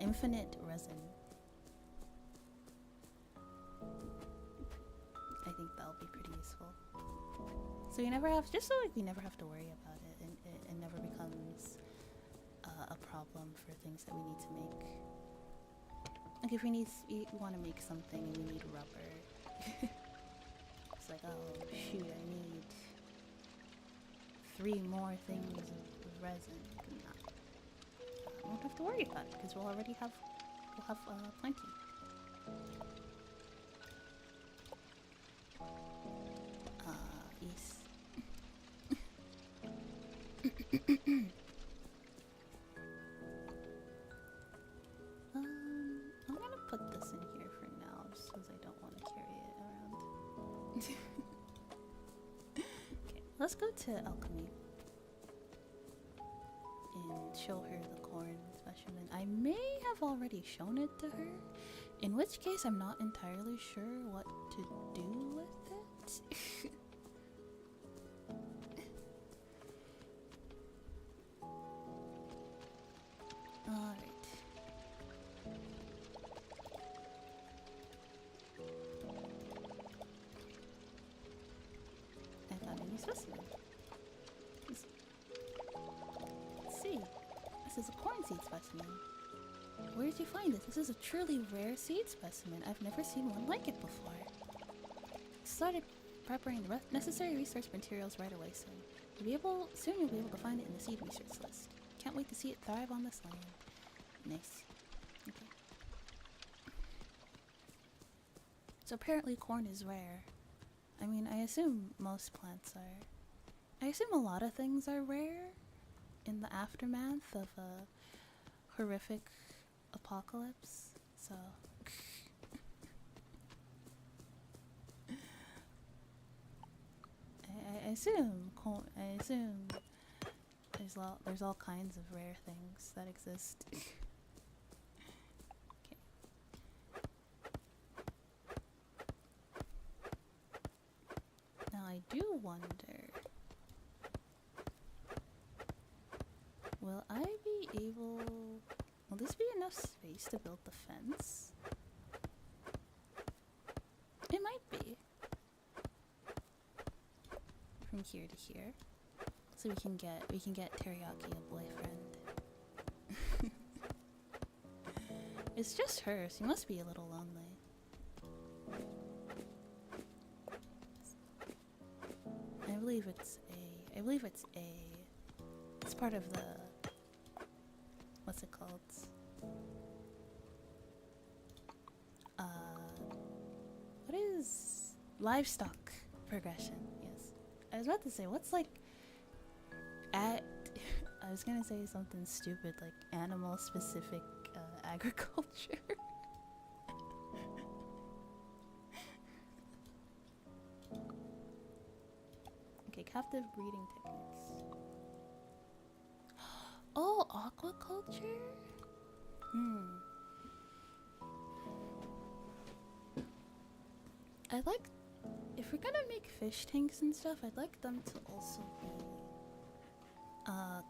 infinite resin. I think that'll be pretty useful. So we never have, just so like we never have to worry about it, and it never becomes a problem for things that we need to make. Like if we want to make something and we need rubber. It's like, oh shoot, I need 3 more things of resin. Nah. We won't have to worry about it because we'll have plenty. Yes. I'm gonna put this in here for now just because I don't want to carry it around. Okay, let's go to alchemy and show her the corn specimen. I may have already shown it to her, in which case I'm not entirely sure what to do with it. Alright. I found a new specimen. Let's see. This is a corn seed specimen. Where did you find this? This is a truly rare seed specimen. I've never seen one like it before. Started preparing the necessary research materials right away soon. Soon you'll be able to find it in the seed research list. Can't wait to see it thrive on this land. Nice. Okay. So apparently corn is rare. I mean, I assume most plants are. I assume a lot of things are rare in the aftermath of a horrific apocalypse. So I assume there's all kinds of rare things that exist. Okay. Now I do wonder, will this be enough space to build the fence? It might be. From here to here. So we can get Teriyaki a boyfriend. It's just her. She must be a little lonely. I believe it's A. I believe it's A. It's part of the... What's it called? What is... Livestock progression, yes. I was about to say, what's like... I was gonna say something stupid, like animal-specific agriculture. Okay, captive breeding techniques. Oh, aquaculture? I'd like, if we're gonna make fish tanks and stuff, I'd like them to also be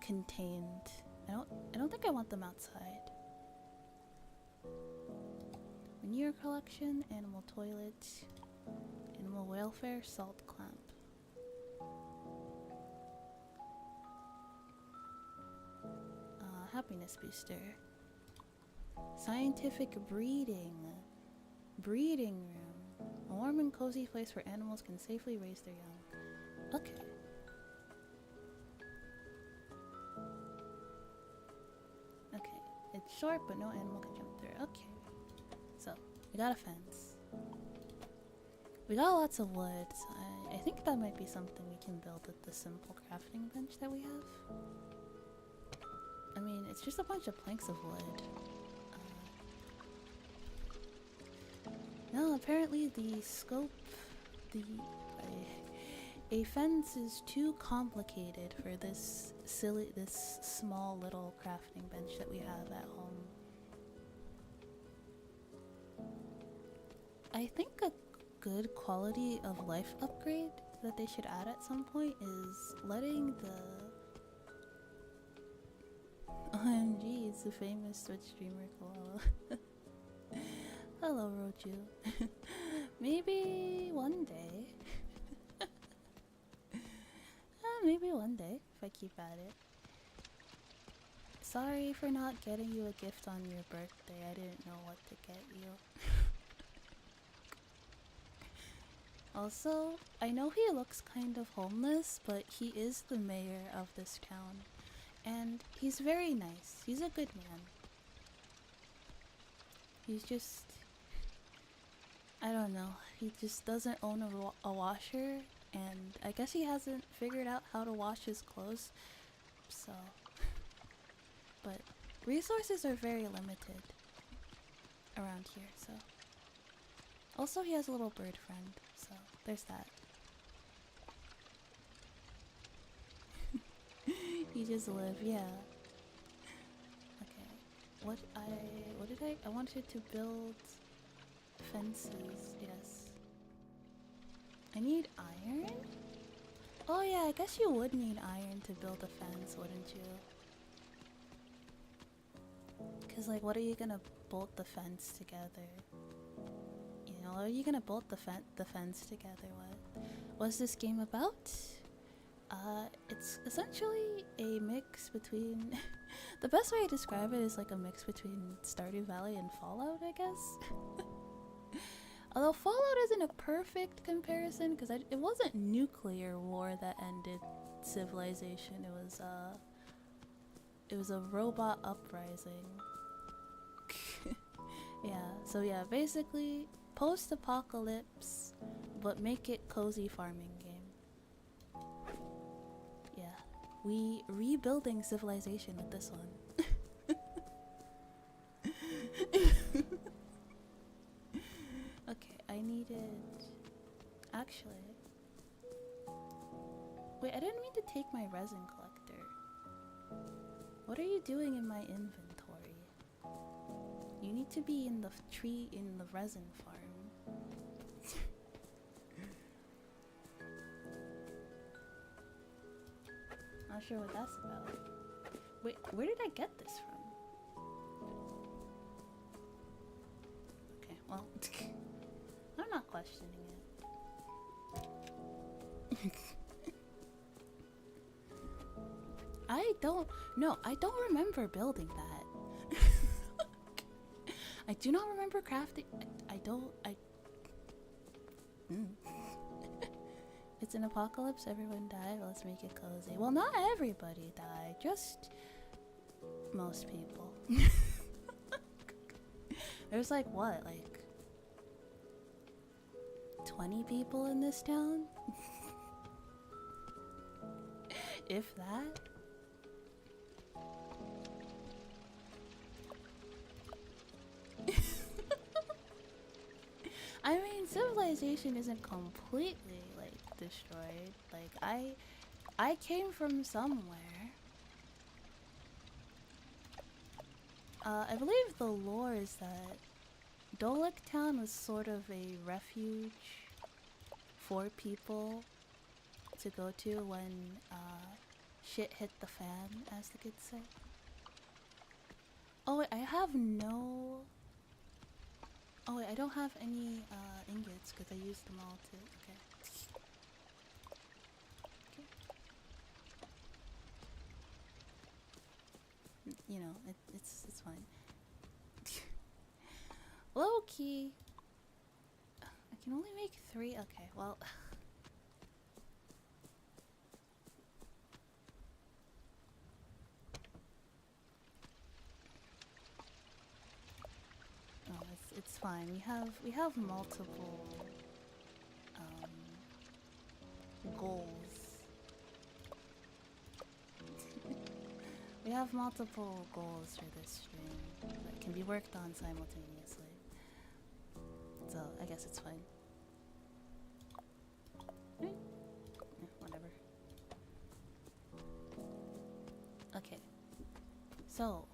contained. I don't think I want them outside. Manure collection, animal toilet, animal welfare, salt clamp. Happiness booster. Scientific breeding. Breeding room. A warm and cozy place where animals can safely raise their young. Okay. Okay. It's short, but no animal can jump through. Okay. So, we got a fence. We got lots of wood. So I think that might be something we can build with the simple crafting bench that we have. I mean, it's just a bunch of planks of wood. No, apparently the scope, a fence is too complicated for this small little crafting bench that we have at home. I think a good quality of life upgrade that they should add at some point is letting the OMG, it's the famous Twitch streamer Koala. Hello, Roju. Maybe one day. Maybe one day, if I keep at it. Sorry for not getting you a gift on your birthday. I didn't know what to get you. Also, I know he looks kind of homeless, but he is the mayor of this town. And he's very nice. He's a good man. He's just... I don't know. He just doesn't own a washer. And I guess he hasn't figured out how to wash his clothes. So... But resources are very limited around here, so... Also, he has a little bird friend, so there's that. You just live, yeah. Okay. What did I wanted to build fences, yes. I need iron? Oh yeah, I guess you would need iron to build a fence, wouldn't you? Cause like, what are you gonna bolt the fence together? You know, are you gonna bolt the fence together? What's this game about? It's essentially a mix between... The best way to describe it is like a mix between Stardew Valley and Fallout, I guess. Although Fallout isn't a perfect comparison, because it wasn't nuclear war that ended civilization. It was a robot uprising. Yeah, so yeah, basically post-apocalypse, but make it cozy farming game. Yeah, we rebuilding civilization with this one. Okay, I needed... Actually... Wait, I didn't mean to take my resin collector. What are you doing in my inventory? You need to be in the tree in the resin farm. Not sure what that's about. Wait, where did I get this from? Okay, well, I'm not questioning it. I don't remember building that. I do not remember crafting. I don't. Mm. It's an apocalypse. Everyone died. Let's make it cozy. Well, not everybody died. Just most people. There's like what, like 20 people in this town, if that. I mean, civilization isn't completely like destroyed. Like I came from somewhere. I believe the lore is that Doloc town was sort of a refuge for people to go to when shit hit the fan, as the kids say. Oh wait, I have no... Oh wait, I don't have any ingots because I used them all to... Okay. You know, it's fine. Low key. I can only make 3. Okay, well. Oh, it's fine. We have multiple goals. We have multiple goals for this stream that can be worked on simultaneously. So, I guess it's fine. Yeah, whatever. Okay. So.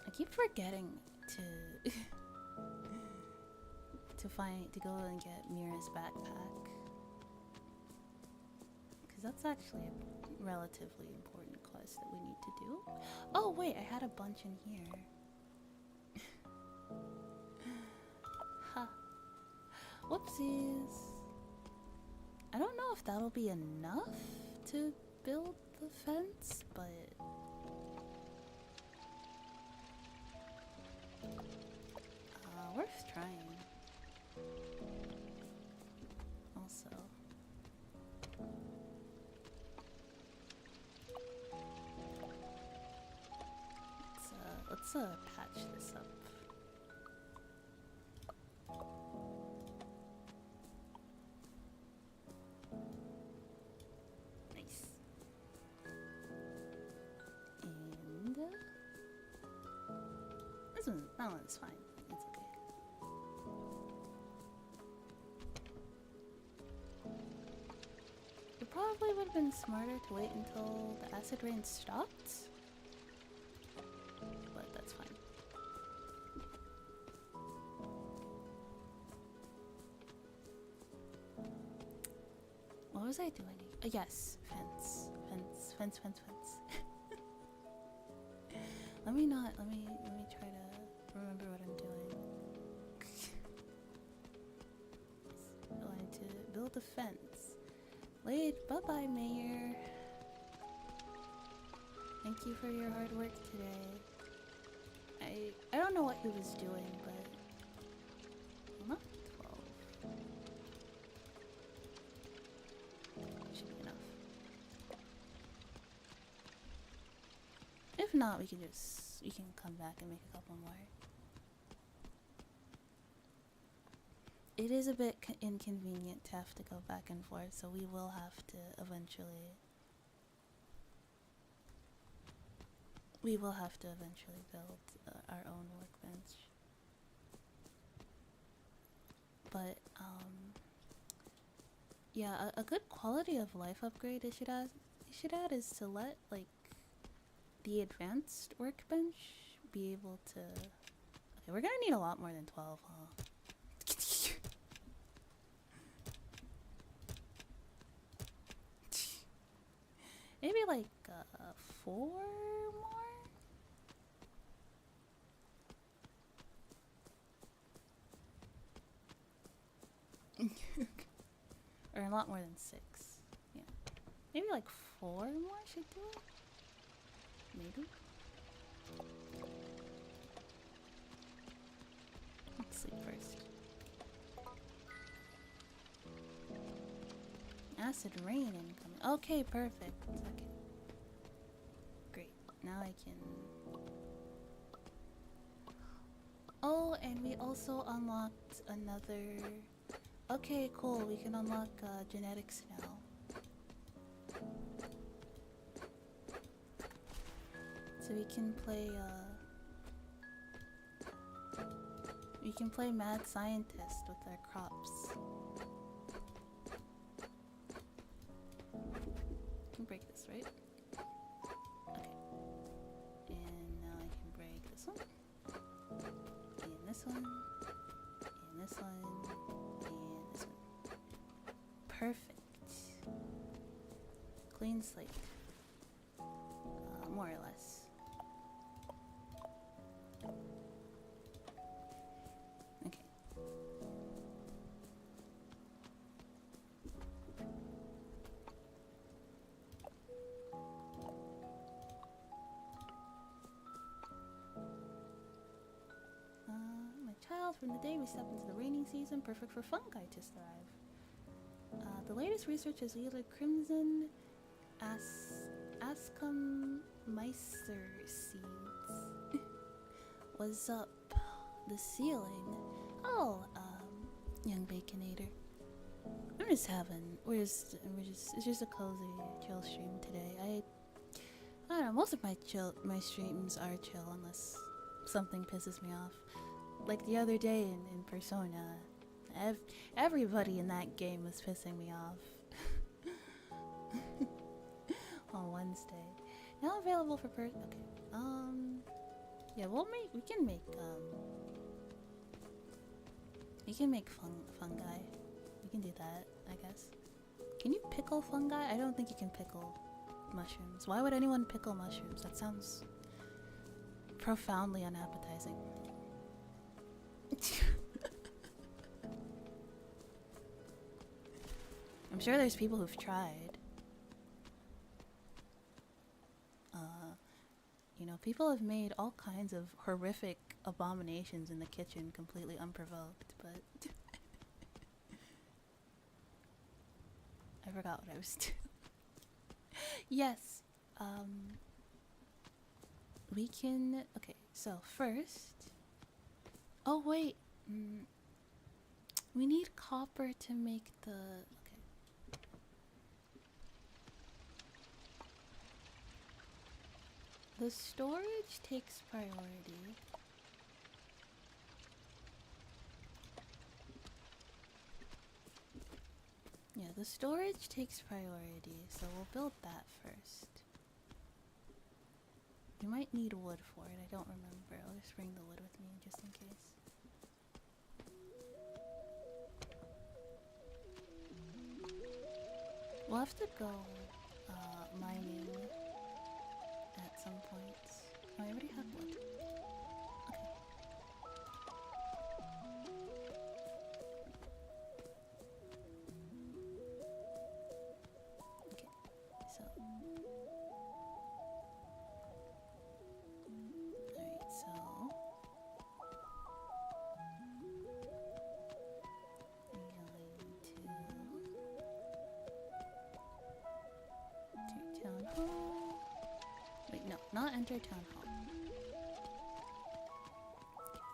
I keep forgetting to to go and get Mira's backpack. That's actually a relatively important quest that we need to do. Oh wait, I had a bunch in here. Ha. Whoopsies. I don't know if that'll be enough to build the fence, but... worth trying. Also... Let's patch this up. Nice. And that one's fine. It's okay. It probably would have been smarter to wait until the acid rain stopped. What was I doing? Yes, fence. Let me try to remember what I'm doing. Going to build a fence. Bye-bye, Mayor. Thank you for your hard work today. I don't know what he was doing, but not 12. Should be enough. If not, we can come back and make a couple more. It is a bit inconvenient to have to go back and forth, so we will have to eventually build our own workbench. But yeah, a good quality of life upgrade it should add is to let like the advanced workbench be able to... Okay, we're gonna need a lot more than 12, huh? Maybe like 4 more? Or a lot more than 6. Yeah. Maybe like 4 more should do it? Maybe? Let's sleep first. Acid rain incoming. Okay, perfect. Okay. Great. Now I can... Oh, and we also unlocked another... Okay, cool. We can unlock genetics now. So we can play mad scientist with our crops. Can break this, right? Okay. And now I can break this one. And this one. And this one. And this one. Perfect. Clean slate. More or less. Okay. My child, from the day we step into the raining season, perfect for fungi to thrive. The latest research has yielded crimson Ascomycer seeds. What's up? The ceiling. Oh, young Baconator. I'm just having. It's just a cozy, chill stream today. I don't know. Most of my streams are chill unless something pisses me off. Like the other day in Persona, everybody in that game was pissing me off. On Wednesday. Now available for okay. Yeah, we can make fungi. We can do that, I guess. Can you pickle fungi? I don't think you can pickle mushrooms. Why would anyone pickle mushrooms? That sounds profoundly unappetizing. I'm sure there's people who've tried. You know, people have made all kinds of horrific abominations in the kitchen completely unprovoked, but... I forgot what I was doing. Yes, we can... Okay, so first... Oh, wait! We need copper to make the... The storage takes priority. Yeah, the storage takes priority, so we'll build that first. You might need wood for it, I don't remember. I'll just bring the wood with me just in case. We'll have to go mining at some point. Oh, I already have wood. Okay. Okay, so... Alright, so... I'm going to... Town Hall... Wait, no, not enter Town Hall.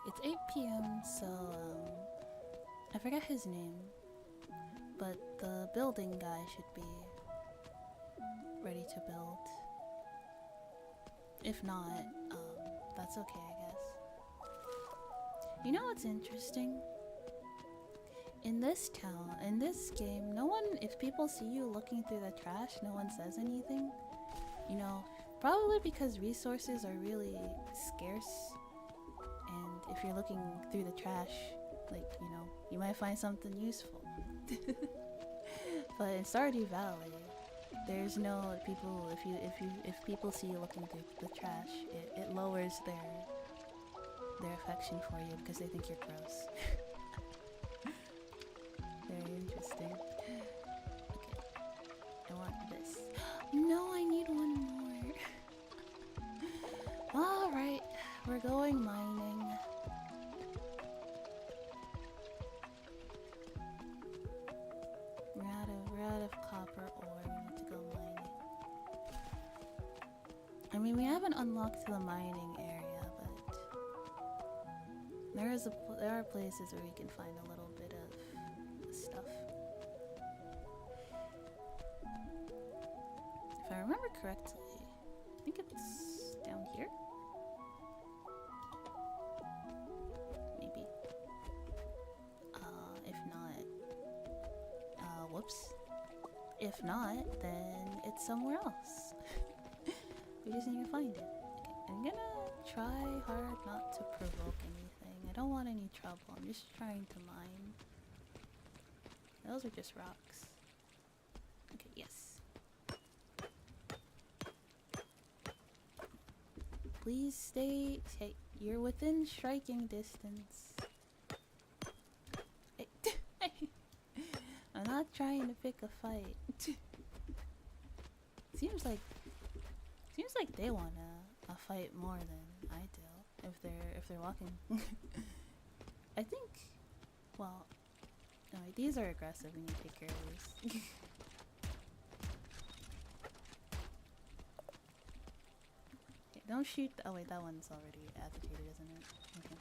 It's 8 p.m, so, I forgot his name, but the building guy should be ready to build. If not, that's okay, I guess. You know what's interesting? In this town, in this game, no one, if people see you looking through the trash, no one says anything. You know, probably because resources are really scarce. And if you're looking through the trash, like, you know, you might find something useful. But in Stardew Valley, there's no people, if people see you looking through the trash, it lowers their affection for you because they think you're gross. Very interesting. Okay. I want this. No, I need one more. unlocked the mining area, but there are places where we can find a little bit of stuff. If I remember correctly, I think it's down here? Maybe. If not... whoops. If not, then it's somewhere else. We just need to find it. Okay, I'm gonna try hard not to provoke anything. I don't want any trouble. I'm just trying to mine. Those are just rocks. Okay, yes. Please stay... Hey, you're within striking distance. Hey, I'm not trying to pick a fight. Seems like they want a fight more than I do if they're walking. I think, well, no, these are aggressive. We need to take care of these. Okay, don't shoot. Oh wait, that one's already agitated, isn't it? Okay.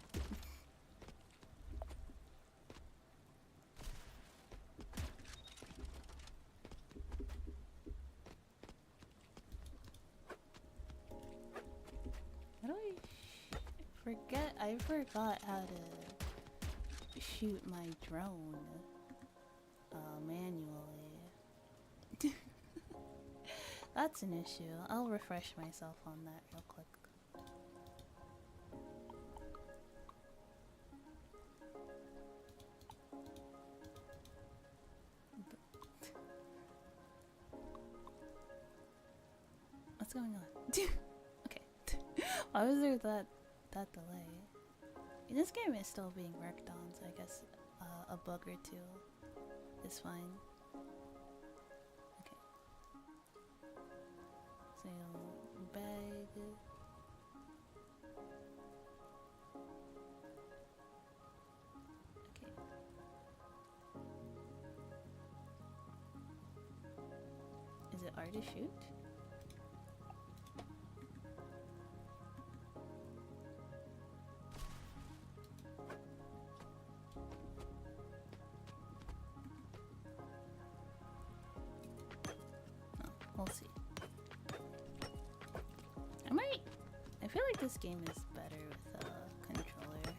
How do I forgot how to shoot my drone manually. That's an issue. I'll refresh myself on that real quick. What's going on? Okay. Why was there that delay? This game is still being worked on, so I guess a bug or two is fine. Okay. So bag. Okay. Is it R to shoot? We'll see. I feel like this game is better with a controller.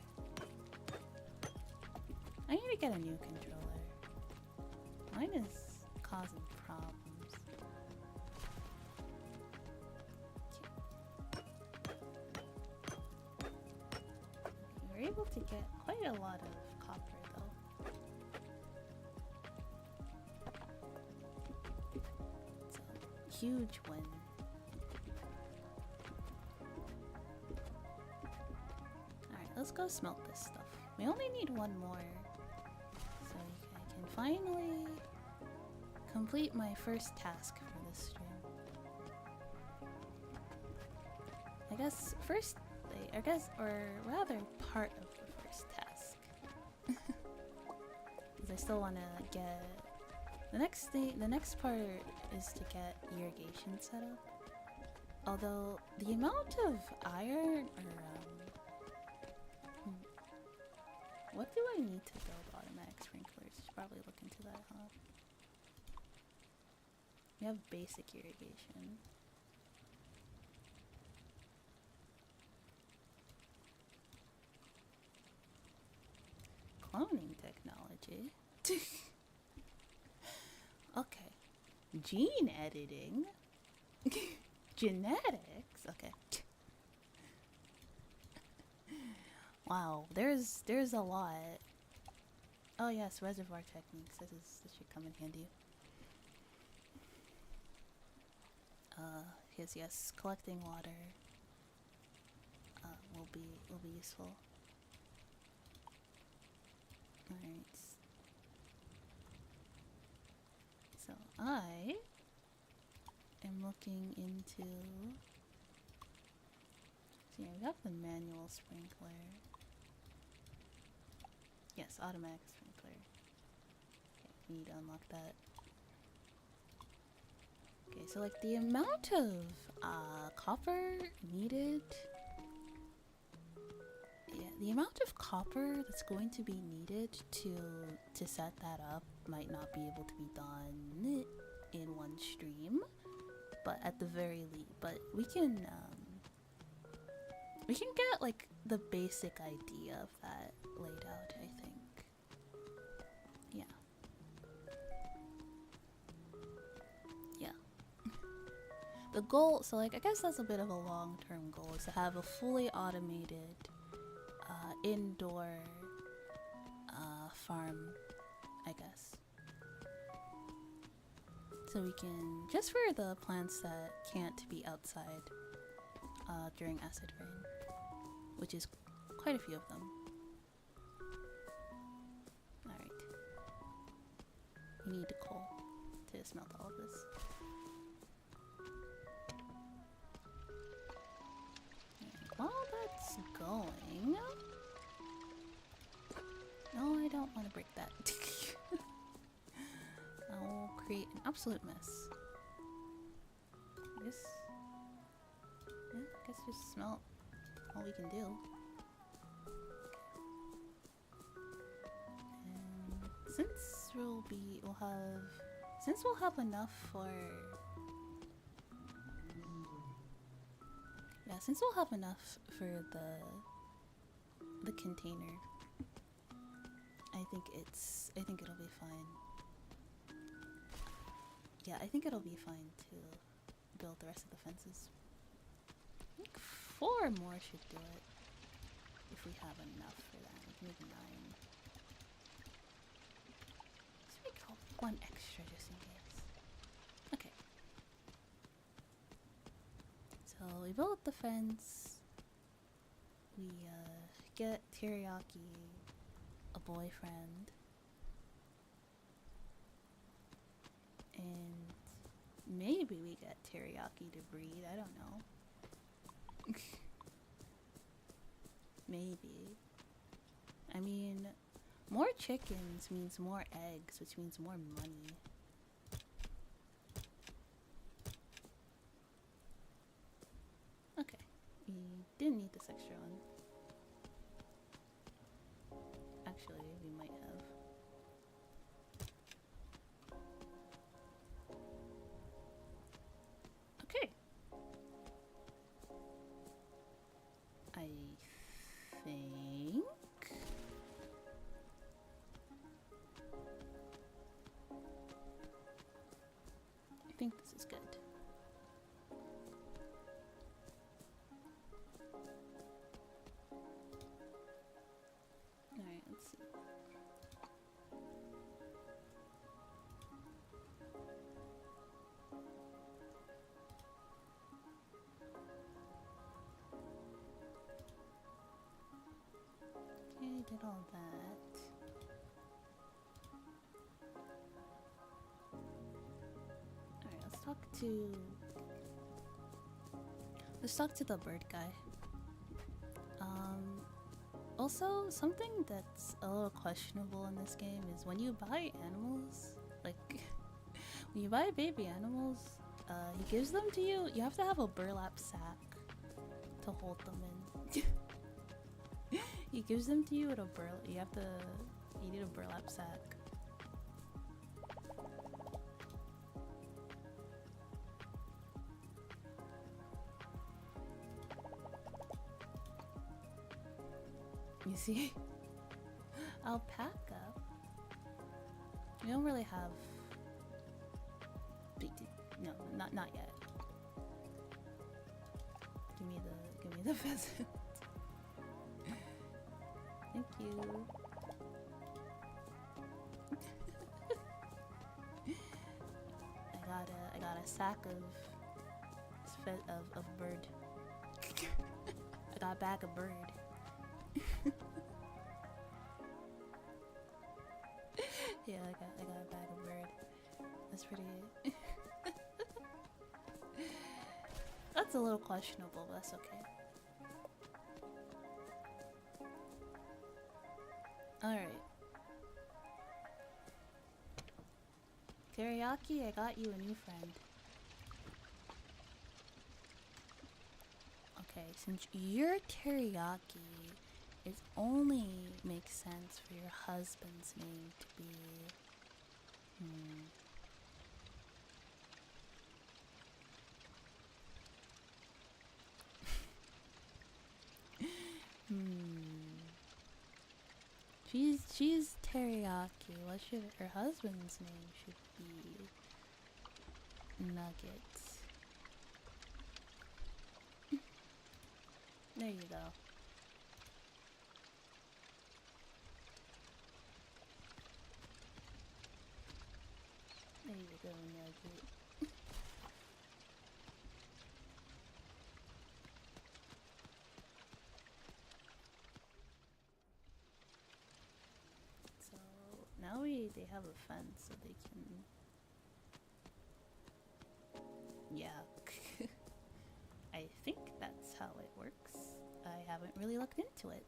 I need to get a new controller. Mine is causing problems. We were able to get quite a lot of copper though. Huge win. Alright, let's go smelt this stuff. We only need one more. So I can finally complete my first task for this stream. Or rather part of the first task. Because I still want to get... The next part is to get irrigation set up. Although the amount of iron or what do I need to build automatic sprinklers? Should probably look into that, huh? We have basic irrigation. Cloning technology. Okay. Gene editing. Genetics. Okay. Wow, there's a lot. Oh yes, reservoir techniques. This should come in handy. Yes, collecting water will be useful. Alright. So I am looking into... See, we got the manual sprinkler. Yes, automatic sprinkler. Okay, we need to unlock that. Okay, so like the amount of copper needed. Yeah, the amount of copper that's going to be needed to set that up might not be able to be done in one stream, but at the very least, but we can get like the basic idea of that laid out, I think. Yeah. Yeah. The goal, so like I guess that's a bit of a long-term goal, is to have a fully automated indoor farm, I guess. So we can, just for the plants that can't be outside during acid rain, which is quite a few of them. Alright. We need the coal to smelt all of this. And while that's going... No, I don't want to break that. I'll create an absolute mess. I guess just smelt all we can do. And since we'll have enough for since we'll have enough for the container, I think it'll be fine. Yeah, I think it'll be fine to build the rest of the fences. I think 4 more should do it. If we have enough for that. Maybe 9. Let's make 1 extra just in case. Okay. So we built the fence. We get Teriyaki a boyfriend. And maybe we get Teriyaki to breed, I don't know. Maybe. I mean, more chickens means more eggs, which means more money. Okay, we didn't need this extra one. Actually, we might have. Okay. I think this is good. Alright, let's see. Okay, did all that. Alright, let's talk to the bird guy. Also, something that's a little questionable in this game is when you buy animals, like when you buy baby animals, he gives them to you. You have to have a burlap sack to hold them in. He gives them to you with a you need a burlap sack. You see? Alpaca? We don't really have... No, not yet. Give me the pheasant. Thank you. I got a sack of bird. I got a bag of bird. Yeah, I got a bag of bird. That's pretty good. That's a little questionable, but that's okay. Alright. Teriyaki, I got you a new friend. Okay, since you're teriyaki, it only makes sense for your husband's name to be. She's teriyaki. What should her husband's name should be? Nuggets. There you go. There you go, Nugget. So now they have a fence so they can. Yeah. I think that's how it works. I haven't really looked into it.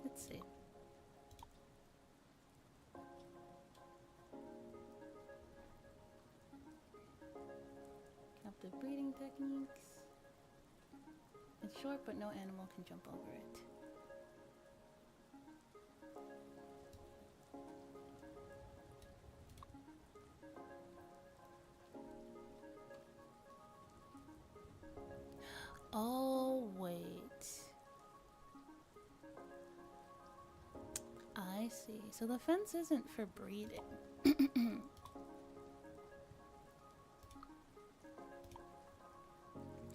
Let's see. Captive breeding techniques. It's short, but no animal can jump over it. Oh, wait. I see. So the fence isn't for breeding.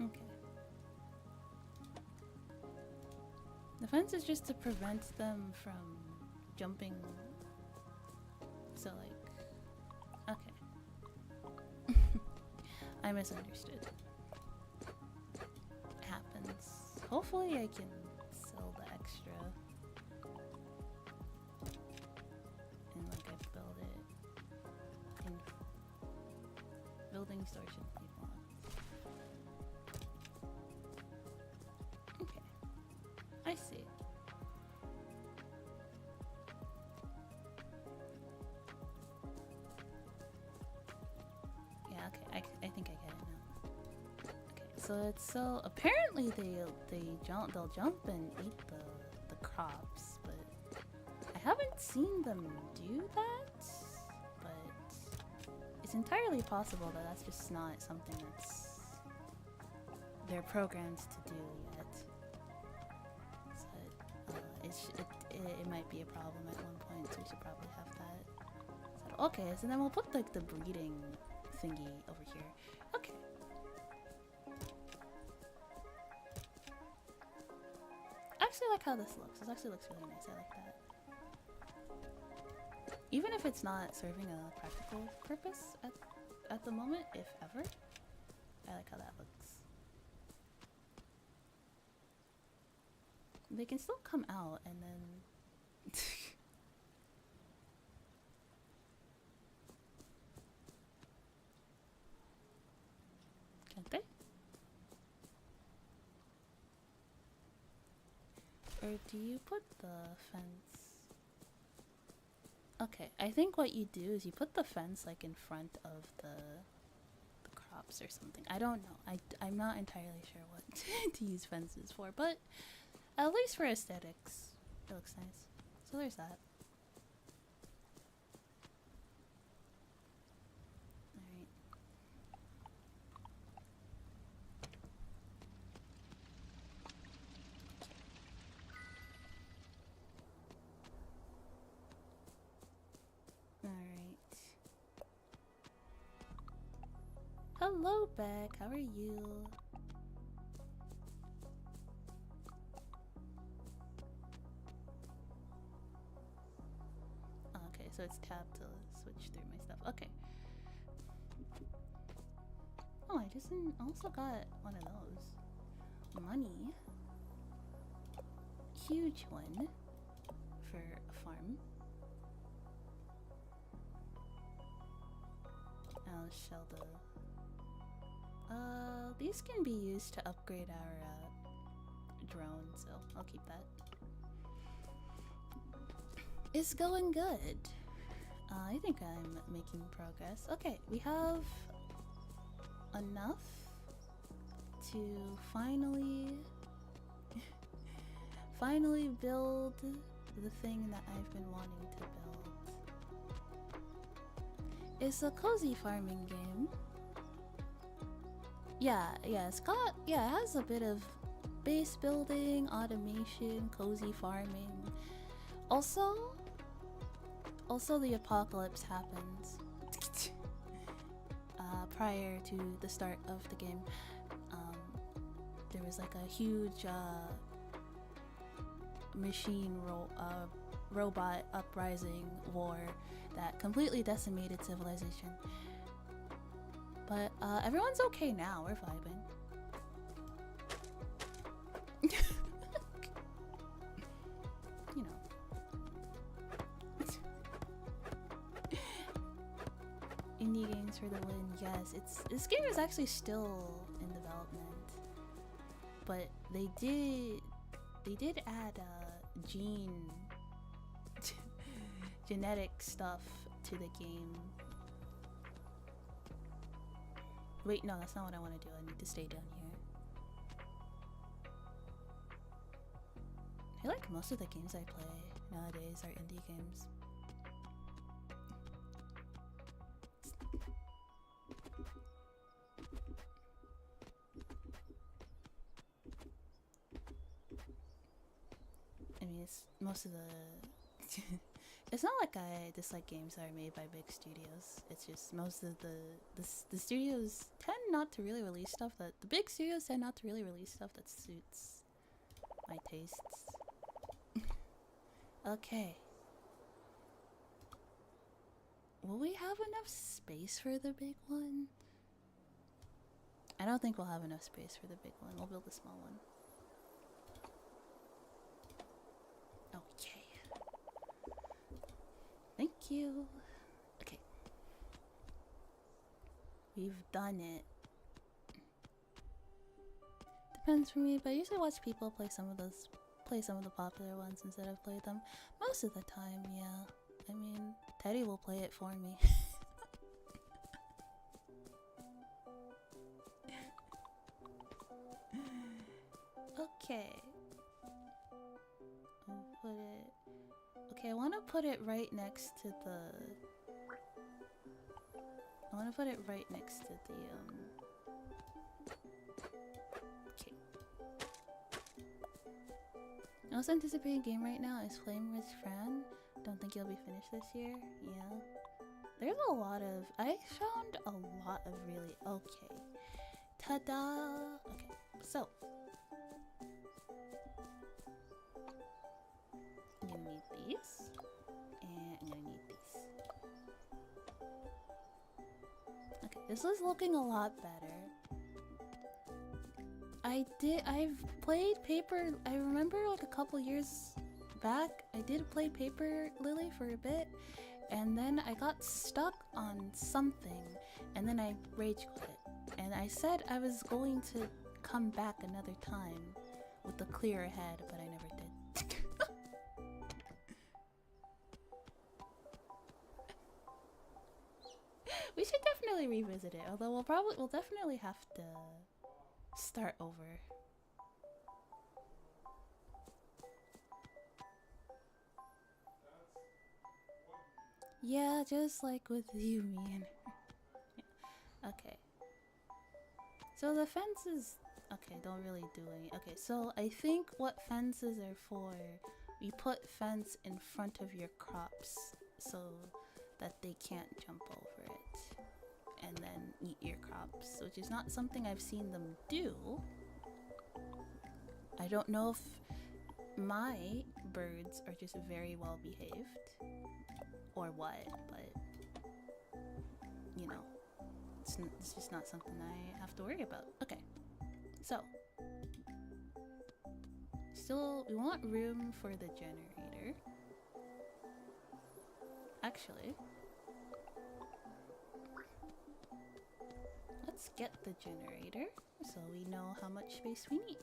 Okay. The fence is just to prevent them from jumping. So, like, okay. I misunderstood. Happens. Hopefully I can sell the extra. And like I build it. And building store shouldn't be long. Okay. I see. Yeah, okay. I think I get it now. Okay, so it's so apparently they'll jump and eat the crops, but I haven't seen them do that. But it's entirely possible that that's just not something they're programmed to do yet. It might be a problem at one point, so we should probably have that. So, okay, so then we'll put like the breeding thingy over here. Okay. I actually like how this looks. This actually looks really nice. I like that. Even if it's not serving a practical purpose at the moment, if ever, I like how that looks. They can still come out and then can't they? Or do you put the fence? Okay, I think what you do is you put the fence like in front of the crops or something. I don't know. I'm not entirely sure what to use fences for, but at least for aesthetics, it looks nice. So there's that. Alright. Alright. Hello, Beck. How are you? So it's tab to switch through my stuff. Okay. Oh, I just also got one of those. Money. Huge one for a farm. I'll shell the... these can be used to upgrade our drone, so I'll keep that. It's going good. I think I'm making progress. Okay, we have enough to finally build the thing that I've been wanting to build. It's a cozy farming game. Yeah, it has a bit of base building, automation, cozy farming. Also the apocalypse happens prior to the start of the game. There was like a huge robot uprising war that completely decimated civilization. But everyone's okay now. We're vibing. You know. Indie games for the win. Yes, this game is actually still in development, but they did add genetic stuff to the game. Wait, no, that's not what I want to do. I need to stay down here. I feel like most of the games I play nowadays are indie games. I mean, it's most of the... It's not like I dislike games that are made by big studios. It's just most of the studios tend not to really release stuff that... The big studios tend not to really release stuff that suits my tastes. Okay. Will we have enough space for the big one? I don't think we'll have enough space for the big one. We'll build a small one. Okay. Thank you. Okay. We've done it. Depends for me, but I usually watch people play some of the popular ones instead of play them. Most of the time, yeah. I mean, Teddy will play it for me. Okay. I'll put it... Okay, I want to put it right next to the... Okay. The most anticipated game right now is Flame Rich Fran. Don't think you'll be finished this year. Yeah. There's a lot of... I found a lot of really... Okay. Ta-da! Okay, so... I'm gonna need these. And I'm gonna need these. Okay, this is looking a lot better. I've played Paper... I remember like a couple years back, I did play Paper Lily for a bit. And then I got stuck on something. And then I rage quit. And I said I was going to come back another time with a clearer head, but I never did. We should definitely revisit it, although we'll definitely have to start over. Yeah, just like with you, me and her. Yeah. Okay. So the fences... Okay, don't really do any... Okay, so I think what fences are for... We put fence in front of your crops so that they can't jump over it and then eat your crops, which is not something I've seen them do. I don't know if my birds are just very well behaved or what, but you know, it's just not something I have to worry about. Okay, so still we want room for the generator. Actually, let's get the generator so we know how much space we need.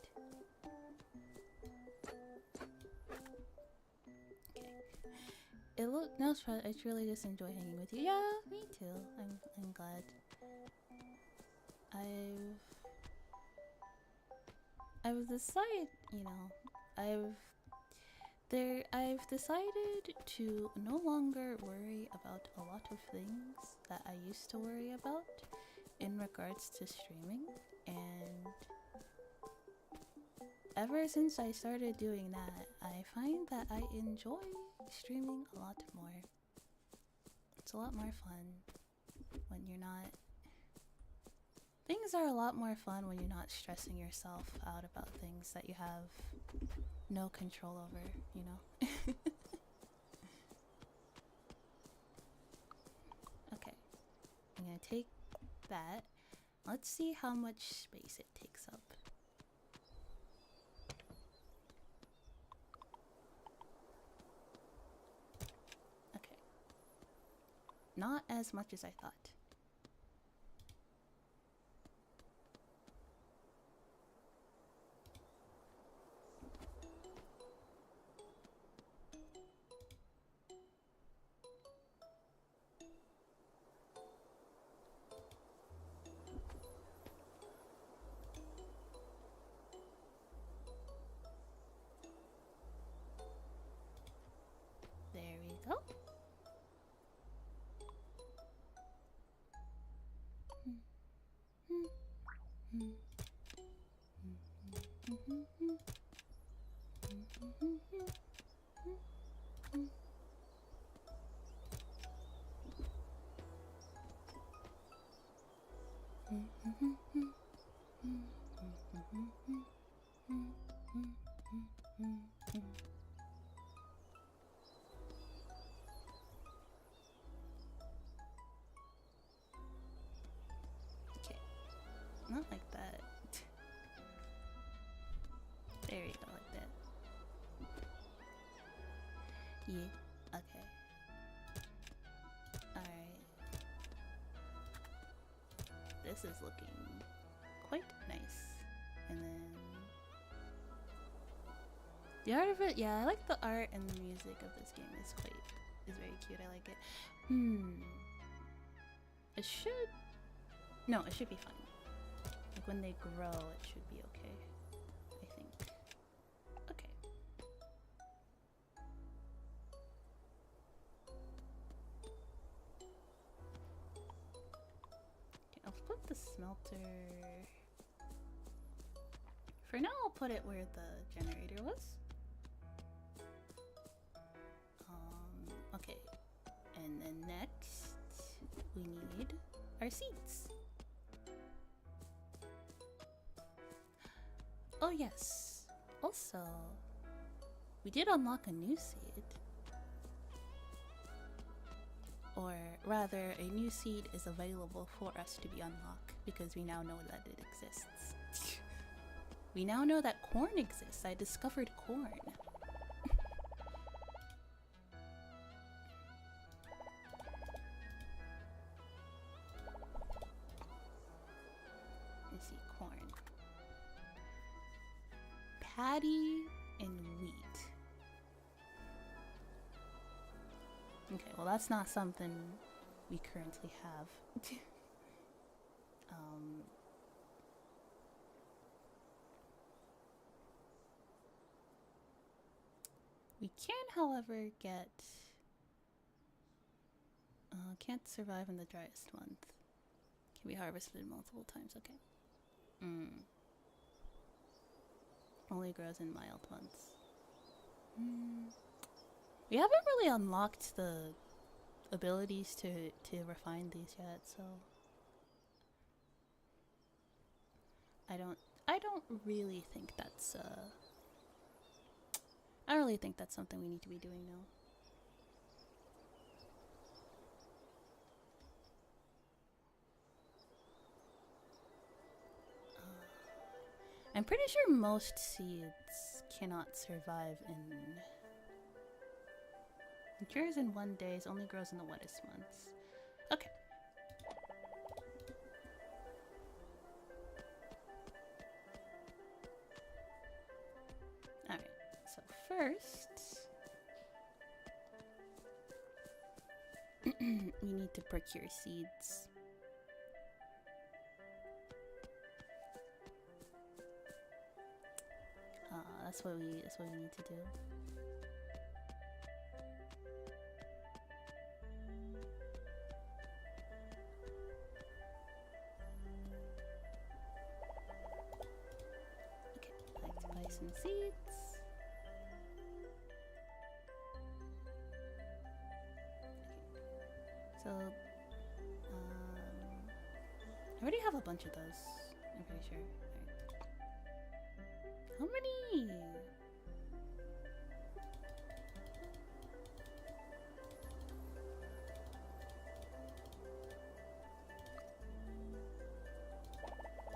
Okay. no, I truly just enjoy hanging with you. Yeah, me too. I'm glad. I've decided, you know, I've decided to no longer worry about a lot of things that I used to worry about in regards to streaming, and ever since I started doing that, I find that I enjoy streaming a lot more. It's a lot more fun when you're not. Things are a lot more fun when you're not stressing yourself out about things that you have no control over, you know? Okay, I'm gonna take that. Let's see how much space it takes up. Okay. Not as much as I thought. There we go. Okay, not like that. There you go, like that. Yeah, okay. Alright. This is looking quite nice. And then the art of it, yeah, I like the art and the music of this game is very cute. I like it. It should, no, it should be fine. Like when they grow, it should be okay, I think. Okay. Okay, I'll put the smelter. For now, I'll put it where the generator was. Okay. And then next, we need our seeds. Oh yes. Also, we did unlock a new seed. Or rather, a new seed is available for us to be unlocked because we now know that it exists. We now know that corn exists. I discovered corn. Let's see, corn. Paddy and wheat. Okay, well that's not something we currently have. We can, however, get... can't survive in the driest month. Can be harvested multiple times, okay. Only grows in mild months. We haven't really unlocked the abilities to refine these yet, so... I don't really think that's, I don't really think that's something we need to be doing now. I'm pretty sure most seeds cannot survive in... Matures in 1 day, only grows in the wettest months. Okay. Alright, so first... we need to procure seeds. That's what we need to do. Okay, I'd like to buy some seeds. So, I already have a bunch of those, I'm pretty sure. Right. How many?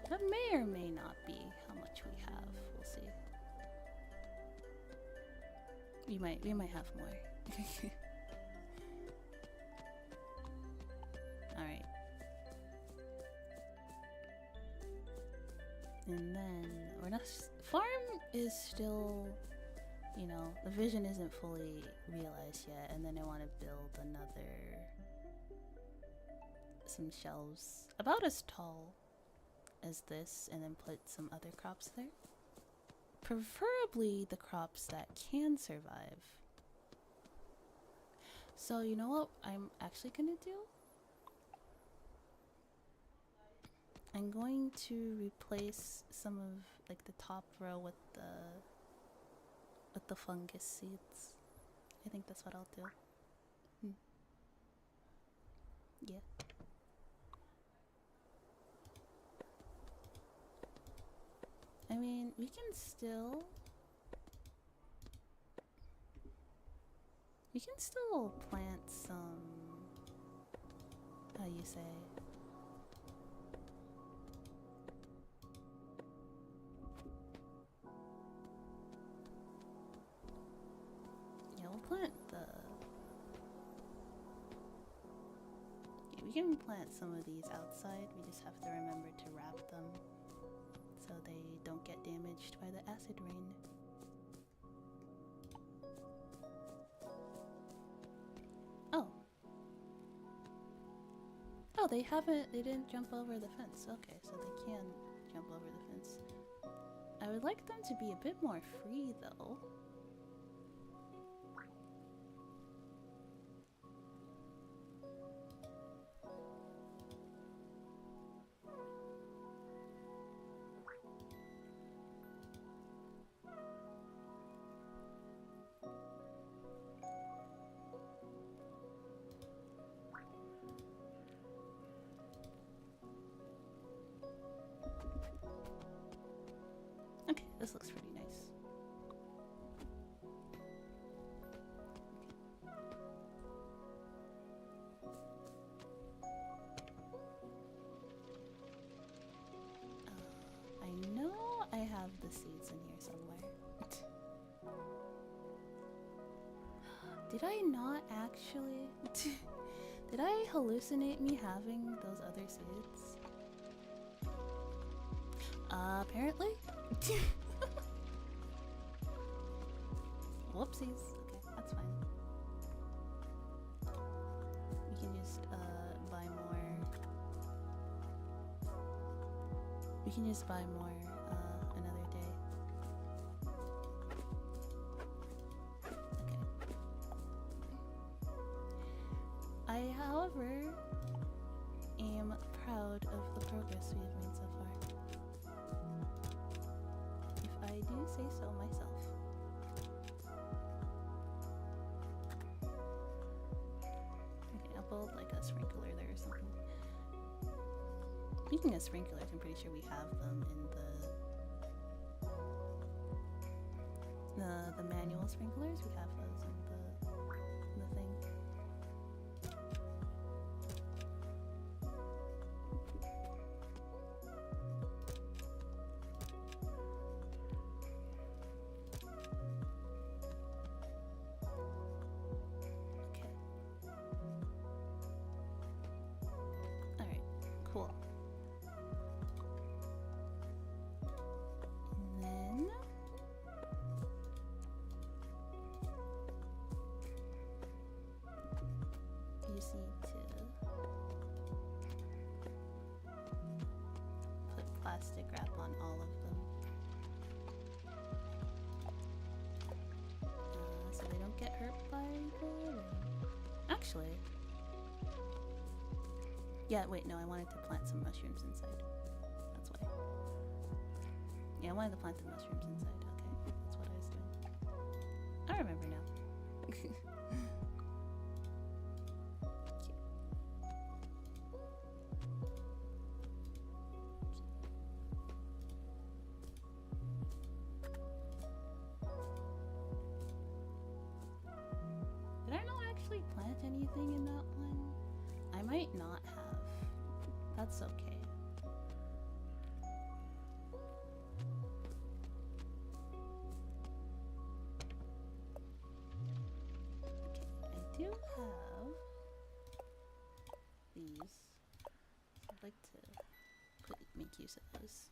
That may or may not be how much we have. We'll see. We might have more. Alright. And then we're not farm is still, you know, the vision isn't fully realized yet, and then I want to build some shelves about as tall as this, and then put some other crops there. Preferably the crops that can survive. So you know what I'm actually gonna do? I'm going to replace some of like the top row with the fungus seeds. I think that's what I'll do. Yeah. I mean, we can still plant some, how you say, yeah, we'll plant we can plant some of these outside. We just have to remember to wrap them so they don't get damaged by the acid rain. Oh, they didn't jump over the fence. Okay, so they can jump over the fence. I would like them to be a bit more free though. Okay, this looks pretty nice. I know I have the seeds in here somewhere. Did I not actually? Did I hallucinate me having those other seeds? Apparently. Whoopsies. Okay, that's fine. We can just buy more. We can just buy more another day. Okay. I, however, am proud of the progress we have made so far. If I do say so myself. Okay, I'll build like a sprinkler there or something. Speaking of sprinklers, I'm pretty sure we have them in the manual sprinklers. We have those in the thing. Cool. And then plastic wrap on all of them. So they don't get hurt by the rain. Actually. Yeah, wait, no, I wanted to plant some mushrooms inside. That's why. Yeah, I wanted to plant the mushrooms inside. Okay, that's what I was doing. I remember now. Did I not actually plant anything in that one? I might not have. That's okay. Okay, I do have these. I'd like to make use of those.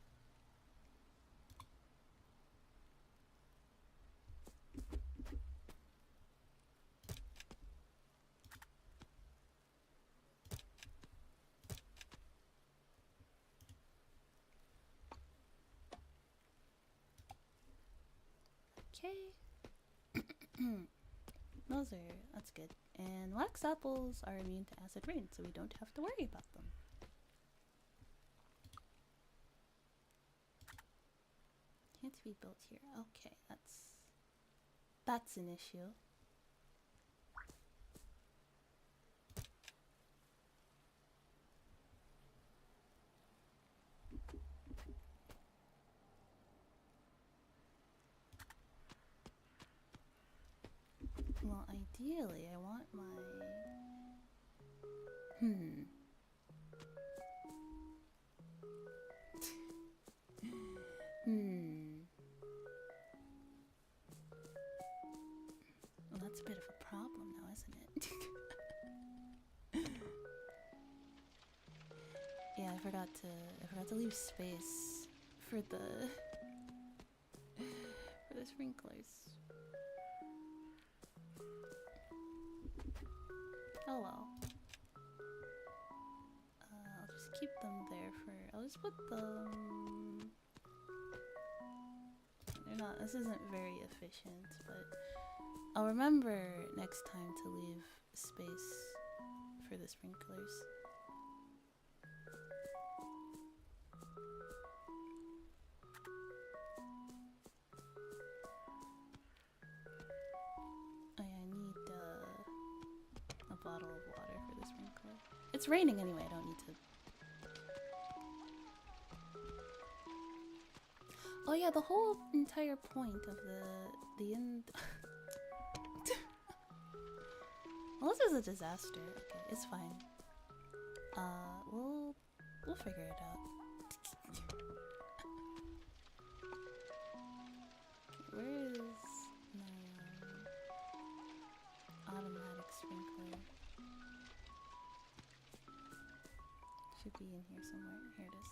Okay. That's good. And wax apples are immune to acid rain, so we don't have to worry about them. Can't be built here. Okay, that's an issue. Well, ideally, I want my... Well, that's a bit of a problem now, isn't it? Yeah, I forgot to leave space for the sprinklers. Oh well. I'll just keep them there for... I'll just put them... They're not... This isn't very efficient, but... I'll remember next time to leave space for the sprinklers. Oh yeah, I need a bottle of water for the sprinkler. It's raining anyway, I don't need to. Oh yeah, the whole entire point of the end. Well, this is a disaster. Okay, it's fine. We'll figure it out. Okay, where is my automatic sprinkler? Should be in here somewhere. Here it is.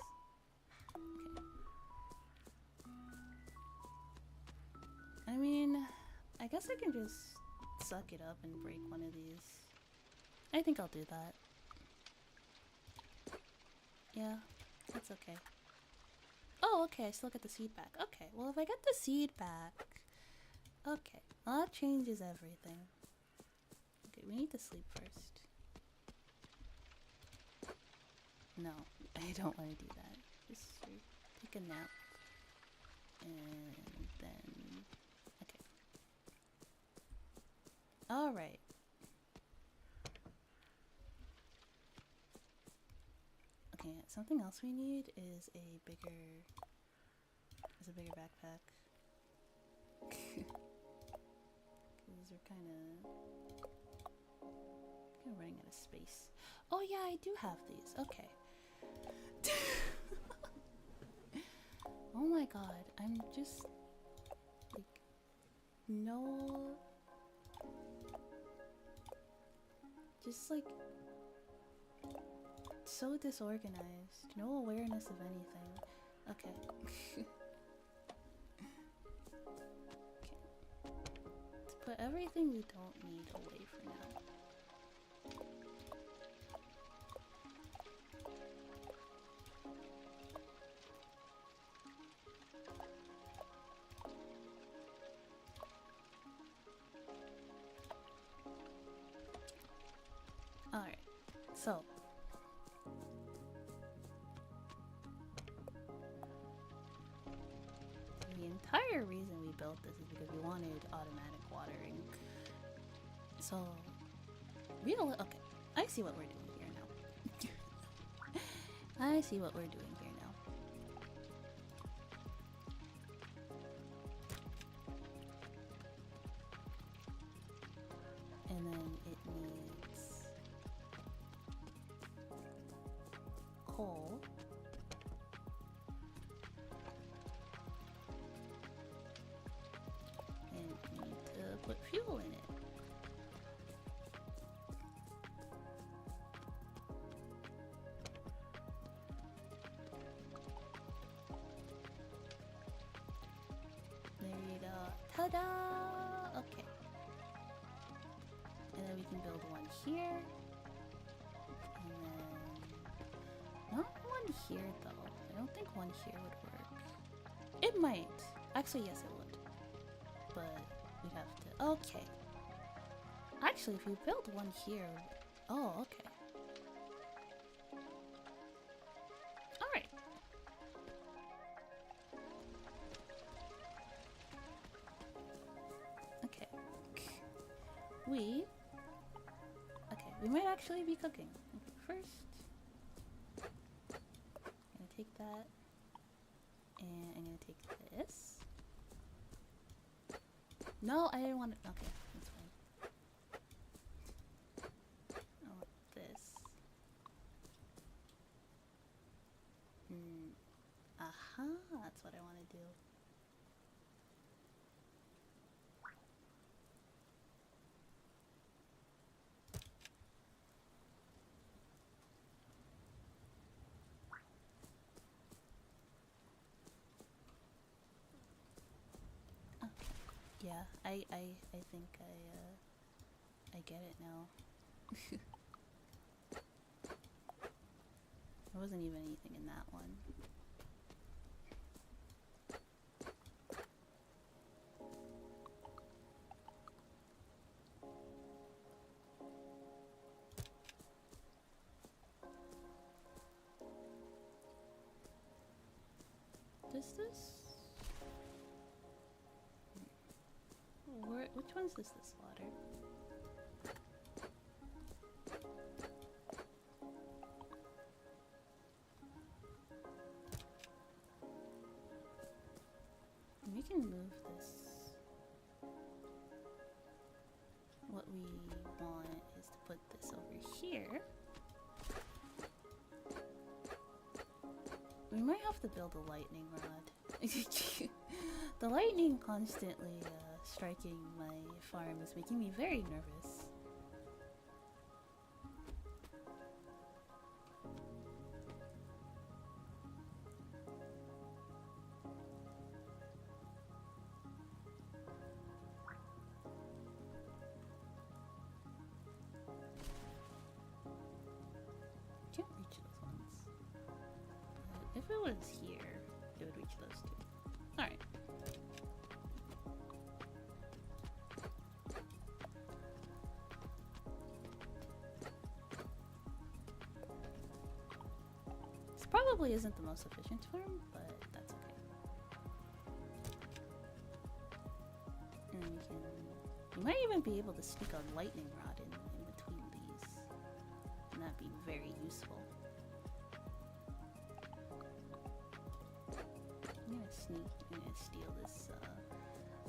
Okay. I mean, I guess I can just suck it up and break one of these. I think I'll do that. Yeah, that's okay. Oh, okay, I still get the seed back. Okay, well if I get the seed back... Okay, well that changes everything. Okay, we need to sleep first. No, I don't want to do that. Just take a nap. And then... Okay. Alright. Okay, something else we need is a bigger backpack. Because we're kind of running out of space. Oh yeah, I do have these. Okay. Oh my god, I'm just like just like so disorganized. No awareness of anything. Okay. Let's put everything we don't need away for now. entire reason we built this is because we wanted automatic watering. So, okay, I see what we're doing here now. I see what we're doing here now. And then it needs coal. And we need to put fuel in it. There you go. Ta-da! Okay. And then we can build one here. And then... not one here, though. I don't think one here would work. It might. Actually, yes, it would. But we'd have to... okay. Actually, if we build one here... oh, okay. Alright. Okay. We might actually be cooking. Okay, first, I'm gonna take that, and I'm gonna take this. No, I didn't want it. Okay, that's fine. I want this. Aha, that's what I want to do. Yeah, I think I get it now. There wasn't even anything in that one. Does this? Which one's this water? We can move this. What we want is to put this over here. We might have to build a lightning rod. The lightning constantly striking my farm is making me very nervous. Can't reach those ones. If it was here, it would reach those two. Alright. This probably isn't the most efficient farm, but that's okay. And we might even be able to sneak a lightning rod in between these. And that'd be very useful. I'm gonna steal this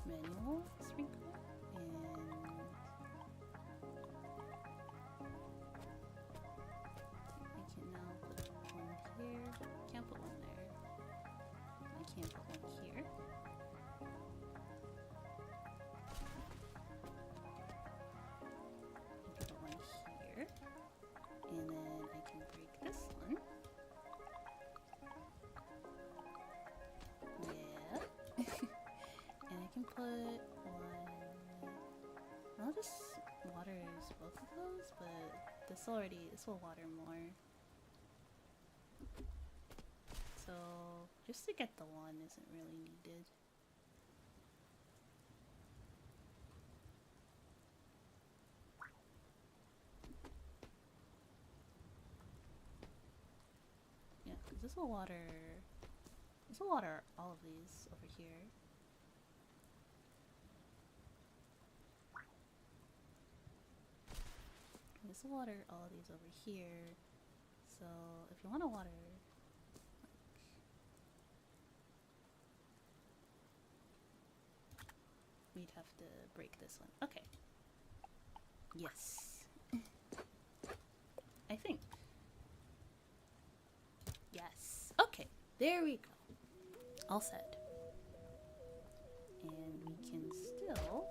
manual sprinkler, and I can now put one here. Can't put one there. I can't put one here. I can put one here, and then I can break this one. And I can put one... I'll just water both of those, but this will water more. So just to get the one isn't really needed. Yeah, because this will water all of these over here. Let's water all these over here. So if you want to water, we'd have to break this one. Okay. Yes. I think. Yes. Okay. There we go. All set. And we can still...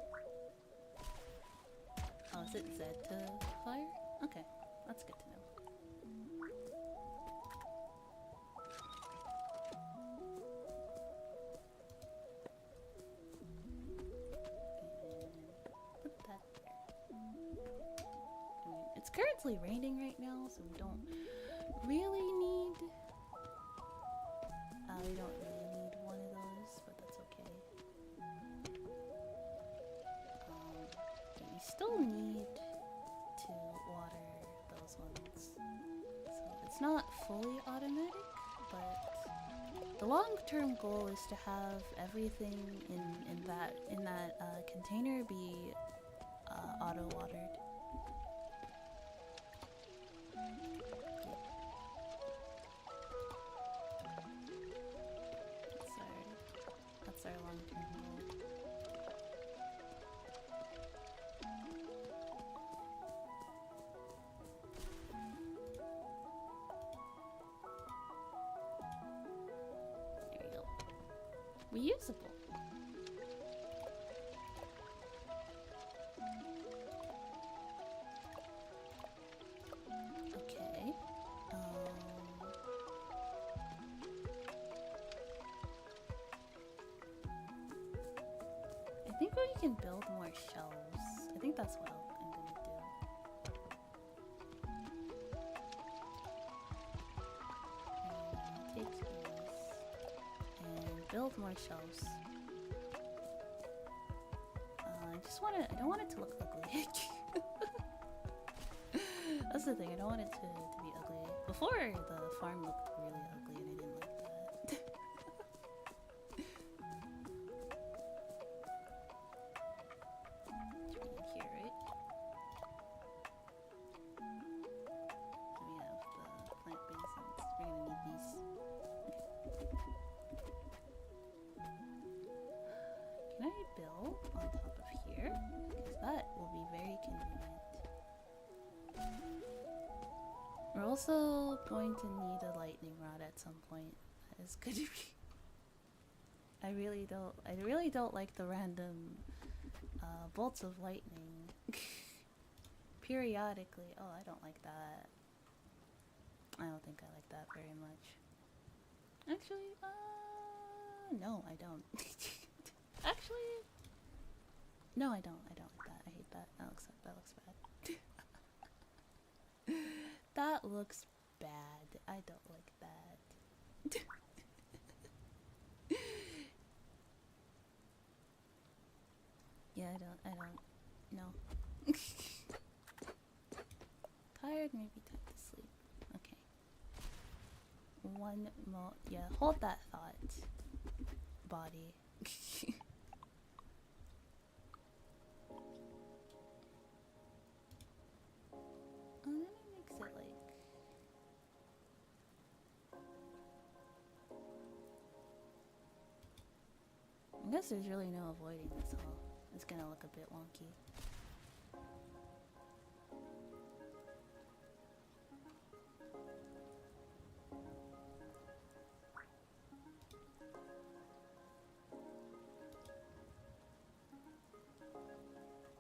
Oh, is it Z to fire? Okay. That's good to know. Put that there. I mean, it's currently raining right now, so we don't really need... we don't really need one of those, but that's okay. We still need to water those ones. So it's not fully automatic, but the long-term goal is to have everything in that container be auto-watered. That's our long-term goal. There we go. Reusable. Okay. I think we can build more shelves. I think that's what I'm gonna do. Take these and build more shelves. I don't want it to look ugly. That's the thing, I don't want it to be ugly. Before, the farm looked really ugly and I didn't like that. Should be here, right? So we have the plant basins. We're gonna need these. Can I build on top of here? Because that will be very convenient. We're also going to need a lightning rod at some point. That is going to be... I really don't like the random bolts of lightning. Periodically. Oh, I don't like that. I don't think I like that very much. Actually, no, I don't. Actually, no, I don't. I don't like that. I hate that. That looks bad. That looks bad. I don't like that. Yeah, I don't, no. Tired, maybe time to sleep. Okay. One more, yeah, hold that thought, body. And then it makes it like... I guess there's really no avoiding this all. It's gonna look a bit wonky.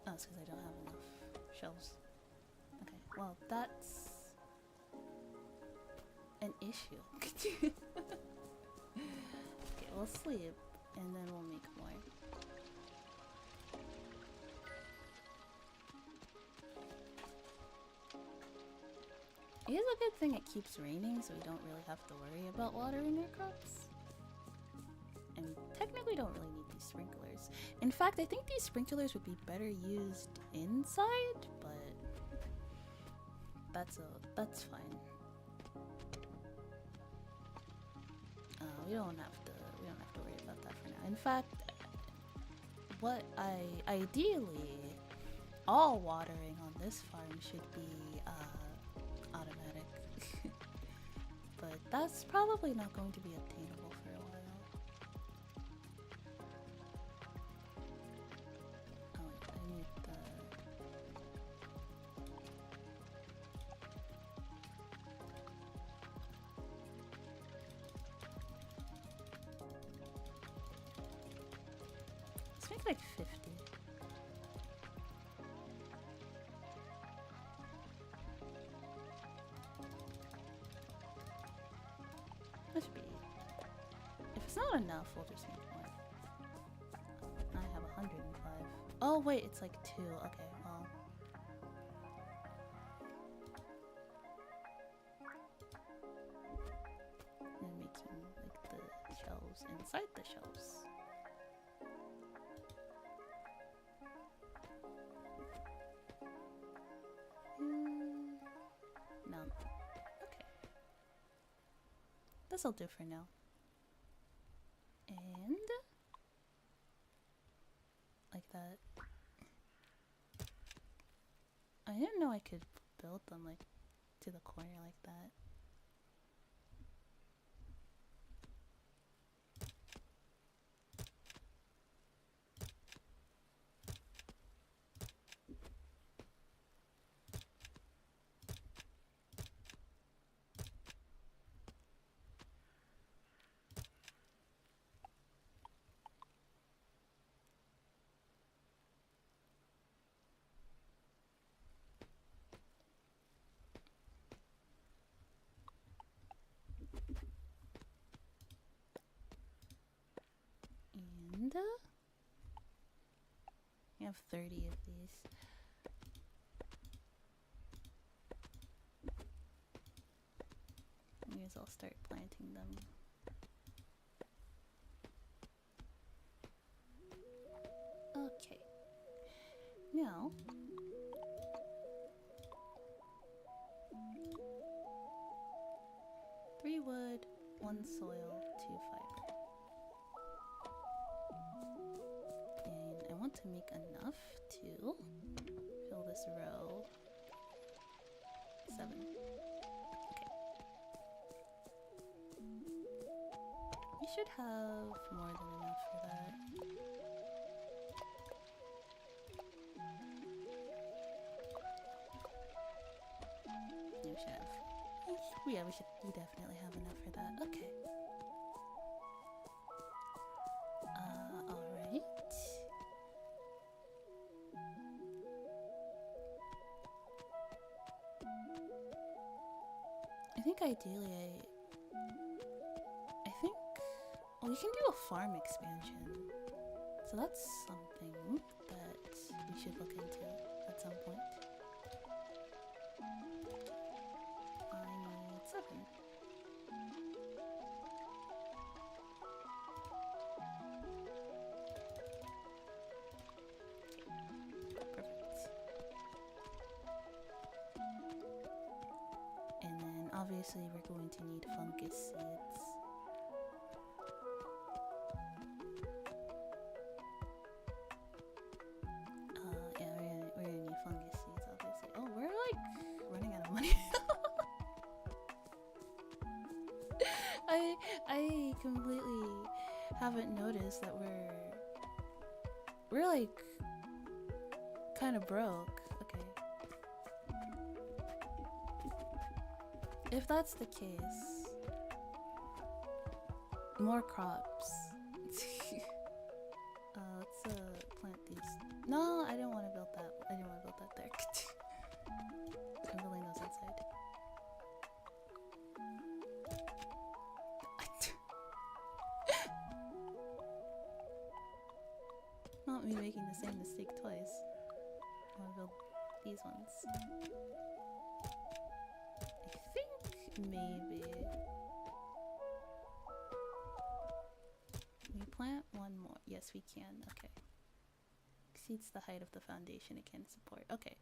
Oh, it's because I don't have enough shelves. Okay, well, that's an issue. Okay, we'll sleep, and then we'll make more. It is a good thing it keeps raining, so we don't really have to worry about watering our crops. And we technically don't really need these sprinklers. In fact, I think these sprinklers would be better used inside, but that's fine. We don't have to worry about that for now. In fact, what I ideally all watering on this farm should be automatic. But that's probably not going to be obtainable for a while. Oh wait, I need the... Let's make like 50. That should be... If it's not enough, we'll just make more. I have 105. Oh wait, it's like 2. Okay, well... And making like the shelves inside the shelves. No. Okay. This'll do for now. And like that. I didn't know I could build them like to the corner like that. And I have 30 of these. I guess I'll start planting them. Okay. Now, three wood, 1 soil, 2 fiber. And I want to make enough to fill this row. 7. Okay. We should have more than enough for that. Yeah, we should have. Yeah, we definitely have enough for that. Okay. Alright. I think ideally I think, well, we can do a farm expansion. So that's something that we should look into at some point. I need 7. Perfect. And then obviously we're going to need fungus seeds. Yeah, we're gonna need fungus seeds, obviously. Oh, we're like running out of money. I completely haven't noticed that we're like kind of broke. Okay. If that's the case, more crops. Let's plant these. No, I don't want to build that. I didn't want to build that there. I'm building those inside. Not me making the same mistake twice. I want to build these ones. I think maybe we plant one more. Yes, we can. Okay. Exceeds the height of the foundation it can support. Okay.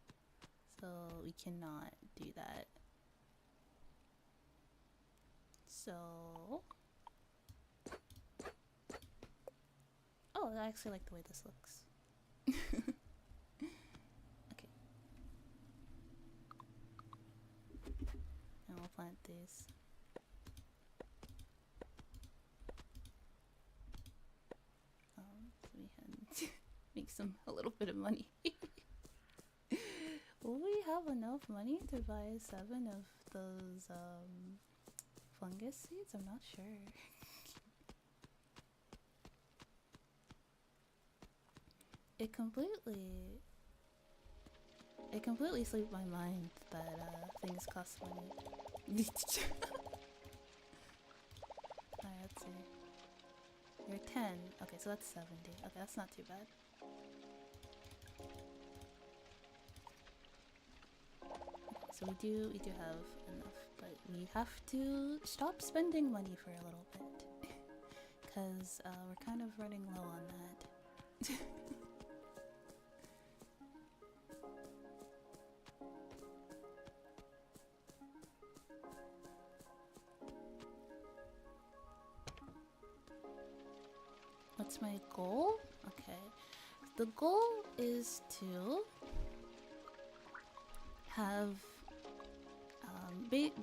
So we cannot do that. So oh, I actually like the way this looks. Okay, days. So we can make a little bit of money. Will we have enough money to buy 7 of those fungus seeds? I'm not sure. It completely slipped my mind that things cost money. Alright, let's see. You're 10. Okay, so that's 70. Okay, that's not too bad. So we do have enough, but we have to stop spending money for a little bit. Because we're kind of running low on that. What's my goal? Okay. The goal is to have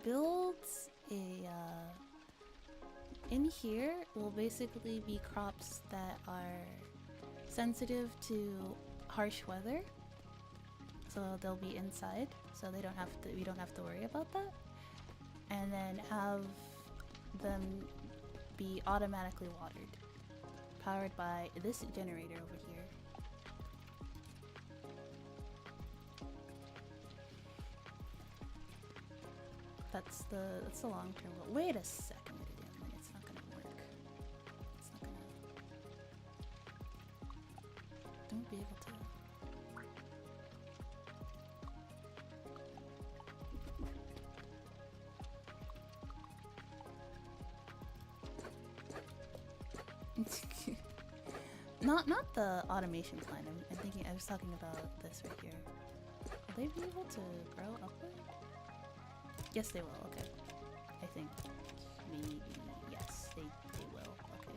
build a in here will basically be crops that are sensitive to harsh weather, so they'll be inside, so we don't have to worry about that, and then have them be automatically watered, powered by this generator over here. That's the long term goal. Wait a second, it's not gonna work. It's not gonna. Don't be able to. Not the automation plan. I'm thinking. I was talking about this right here. Will they be able to grow upward? Yes, they will. Okay. I think. Maybe. Yes, they will. Okay.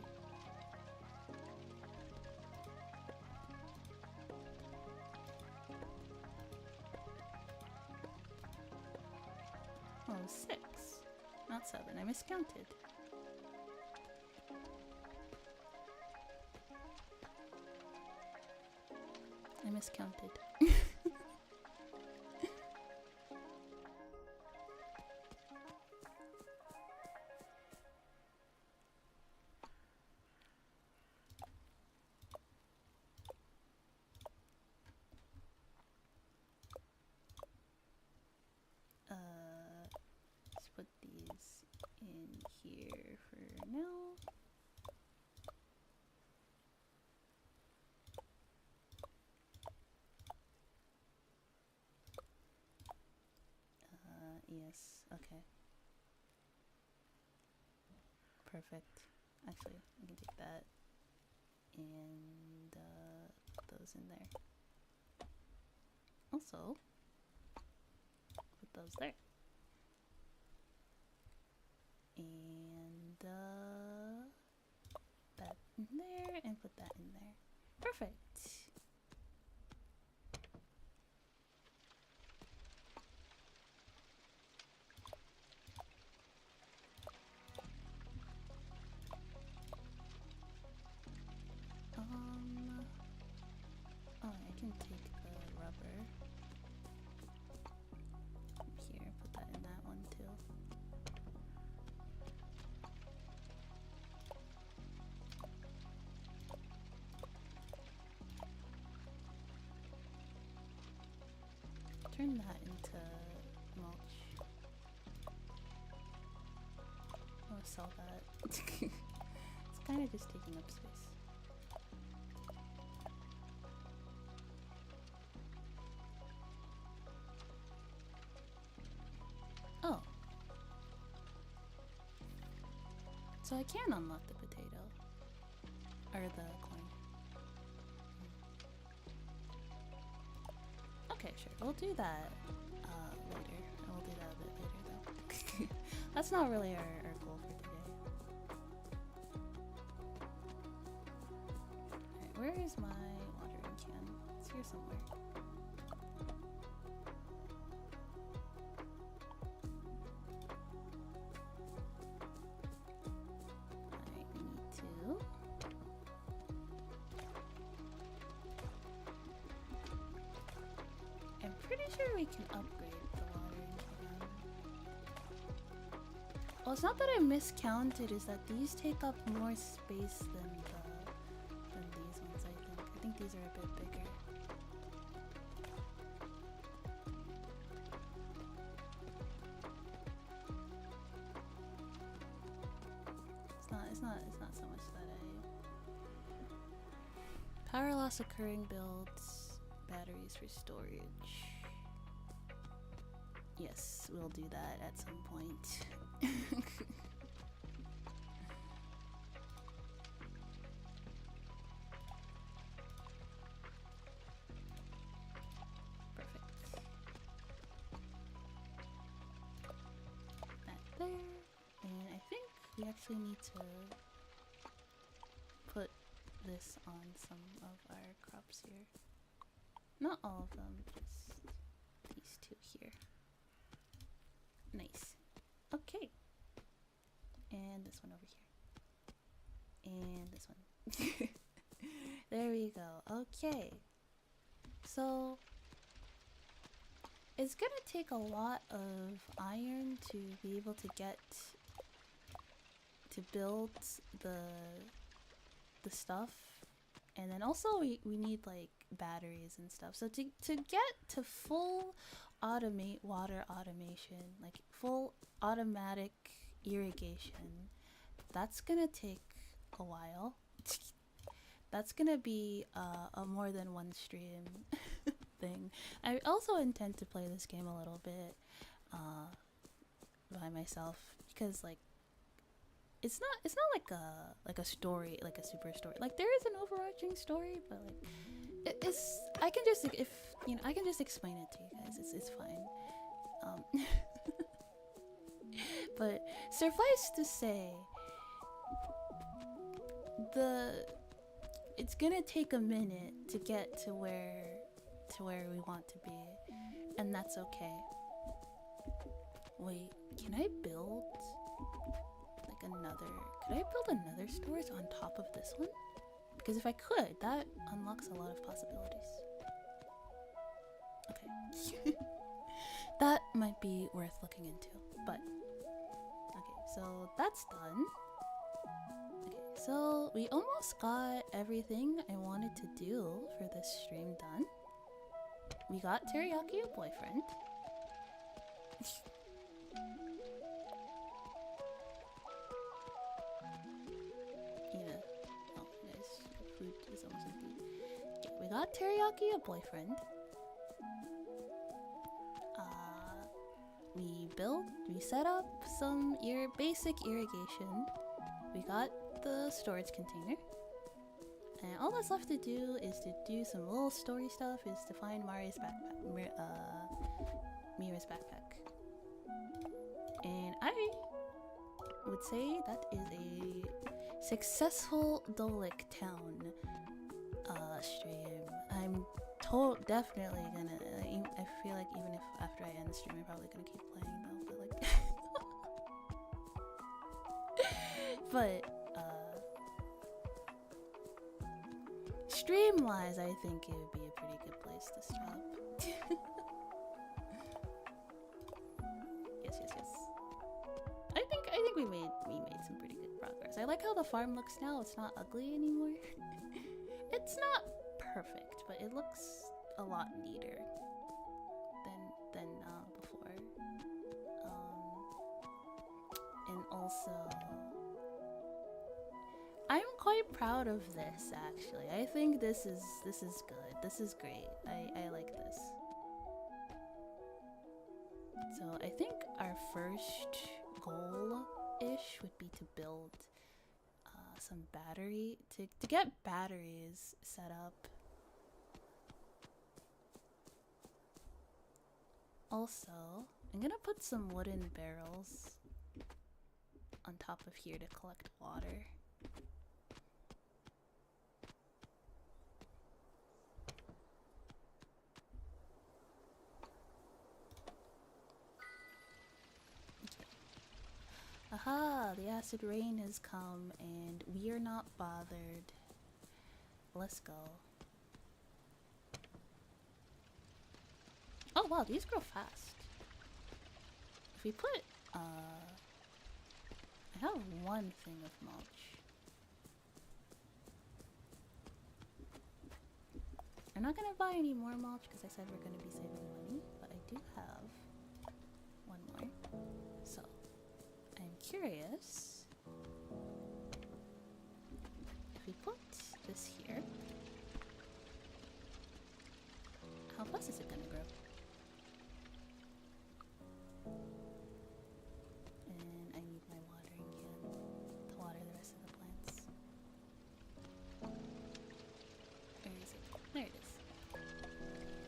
Oh, 6. Not 7. I miscounted. I miscounted. Let's put these in here for now. Yes, okay. Perfect. Actually, I can take that and put those in there. Also, put those there. And that in there, and put that in there. Perfect. Oh, I can take the rubber. Here, put that in that one too. Turn that into mulch. I'll sell that. It's kind of just taking up space. Oh. So I can unlock the potato. Or the corn. Okay, sure. We'll do that later. We'll do that a bit later though. That's not really our goal for today. Alright, where is my watering can? It's here somewhere. sure we can upgrade the watering can. Well, it's not that I miscounted, is that these take up more space than these ones, I think. I think these are a bit bigger. It's not so much that power loss occurring builds batteries for storage. Yes, we'll do that at some point. Perfect. That there. And I think we actually need to put this on some of our crops here. Not all of them, just these two here. Nice. Okay. And this one over here. And this one. There we go. Okay. So it's gonna take a lot of iron to be able to get to build the stuff, and then also we need like batteries and stuff. So to get to full water automation, like full automatic irrigation, that's gonna take a while. That's gonna be a more than one stream thing. I also intend to play this game a little bit by myself, because like it's not like a story, like a super story. Like there is an overarching story, but like it's I can just I can just explain it to you guys. It's fine. But suffice to say, it's gonna take a minute to get to where we want to be, and that's okay. Wait, can I build like could I build another storage on top of this one? Because if I could, that unlocks a lot of possibilities. Okay. That might be worth looking into, but okay, so that's done. Okay, so we almost got everything I wanted to do for this stream done. We got Teriyaki a boyfriend. Yeah. Oh, nice. Food is almost empty. Okay, we got Teriyaki a boyfriend. We set up some basic irrigation. We got the storage container. And all that's left to do is to do some little story stuff, is to find Mira's backpack. And I would say that is a successful Doloc town stream. I'm definitely gonna, I feel like even if after I end the stream, I'm probably gonna keep playing though, but like but stream wise, I think it would be a pretty good place to stop. Yes. I think we made some pretty good progress. I like how the farm looks now. It's not ugly anymore. It's not perfect, but it looks a lot neater than before. And also, I'm quite proud of this actually. I think this is good. This is great. I like this. So I think our first goal-ish would be to build some battery to get batteries set up. Also, I'm gonna put some wooden barrels on top of here to collect water. Aha, the acid rain has come and we are not bothered. Let's go. Oh, Oh wow, these grow fast. If we put, I have one thing of mulch. I'm not gonna buy any more mulch because I said we're gonna be saving money, but I do have one more. So, I'm curious if we put this here, how fast is it gonna grow? And I need my watering can to water the rest of the plants. Where is it? There it is.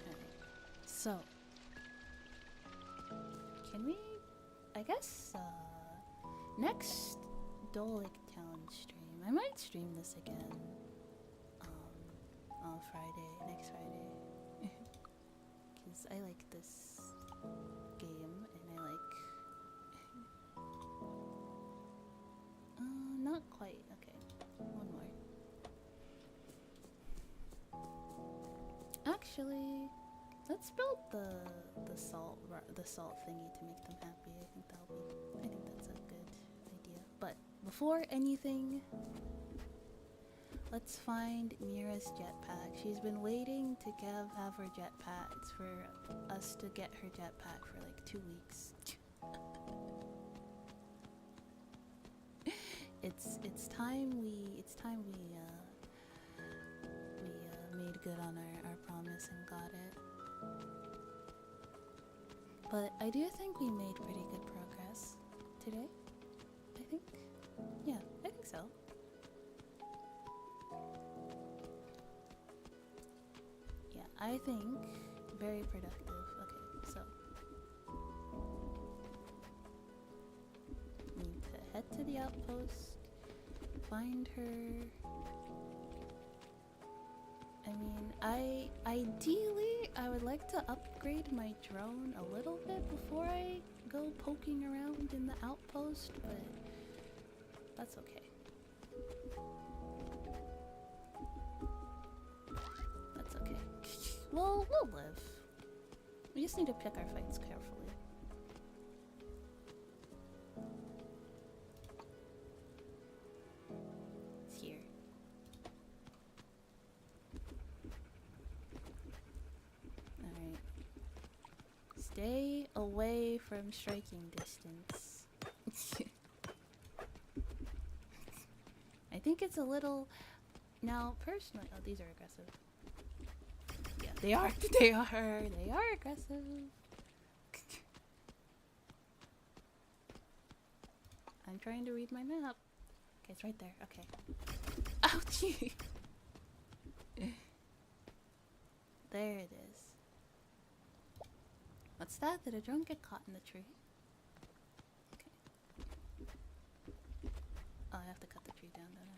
Alright. So, can we, I guess, next Doloc town stream, I might stream this again, on Friday, next Friday. Because I like this game, and I like... not quite. Okay, one more. Actually, let's build the salt thingy to make them happy. I think that's a good idea. But before anything, let's find Mira's jetpack. She's been waiting to have her jetpack. It's for us to get her jetpack for like 2 weeks. It's time we made good on our promise and got it. But I do think we made pretty good progress today. I think. Yeah, I think so. Yeah, I think very productive. Okay, so need to head to the outpost, find her. I mean, ideally I would like to upgrade my drone a little bit before I go poking around in the outpost, but that's okay. That's okay. We'll live. We just need to pick our fights carefully. It's here. Alright. Stay away from striking distance. I think it's a little... Now, personally... Oh, these are aggressive. Yeah, they are. They are aggressive. I'm trying to read my map. Okay, it's right there. Okay. Ouchie! There it is. What's that? Did a drone get caught in the tree? Okay. Oh, I have to cut the tree down, don't I?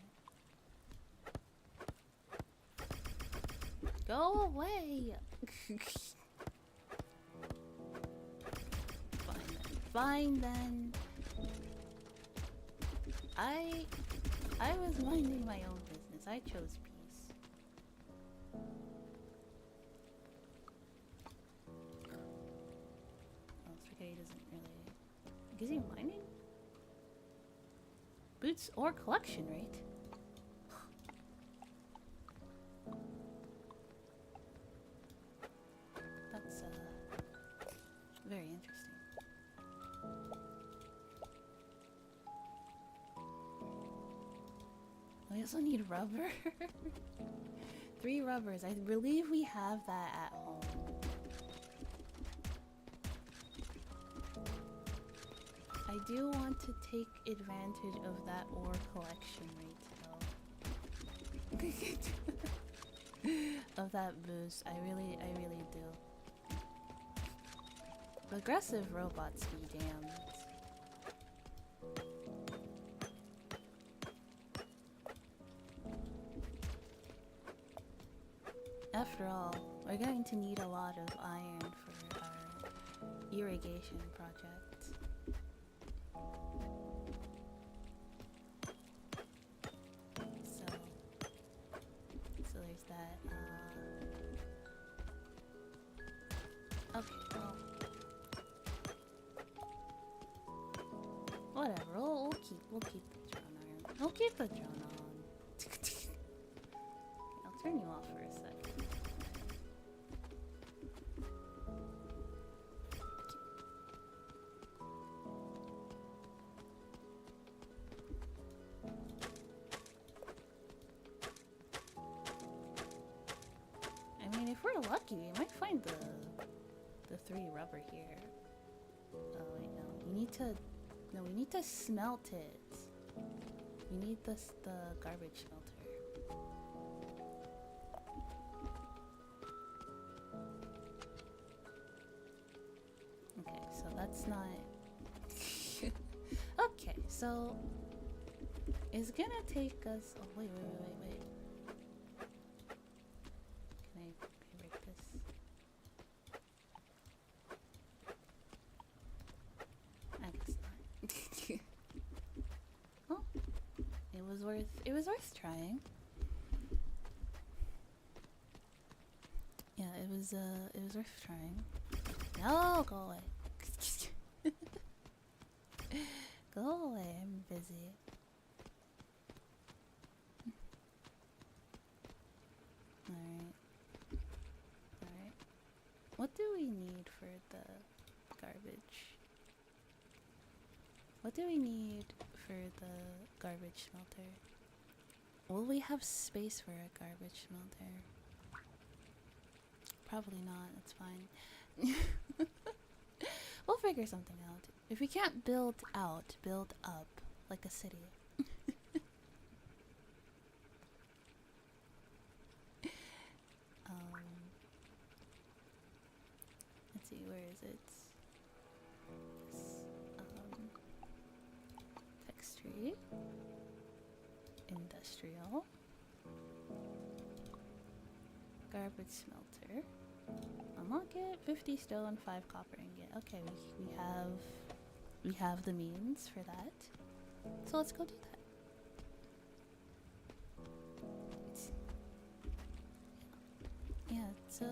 Go away! Fine then. I was minding my own business. I chose peace. Oh, Spaghetti doesn't really... Is he mining? Boots or collection rate? That's very interesting. We also need rubber. 3 rubbers. I believe we have that at home. I do want to take advantage of that ore collection rate though. Of that boost. I really do. Aggressive robots be damned. After all, we're going to need a lot of iron for our irrigation project. So there's that. Okay, well, whatever. We'll keep the drone on. We'll keep the drone on. I'll turn you off for a sec. I mean, if we're lucky, we might find the 3 rubber here. Oh wait, no. We need to. No, we need to smelt it. We need the garbage smelter. Okay, so that's not. Okay, so it's gonna take us. Oh wait. Can I break this? I guess not. Oh, it was worth trying. Yeah, it was worth trying. No, go away. Go away, I'm busy. Alright. What do we need for the garbage? What do we need for the garbage smelter? Will we have space for a garbage smelter? Probably not, that's fine. We'll figure something out. If we can't build out, build up, like a city. Let's see, where is it? Text tree. Industrial. Garbage smelter. Unlock it. 50 stone, 5 copper ingot. Okay, we have the means for that. So let's go do that. Yeah, so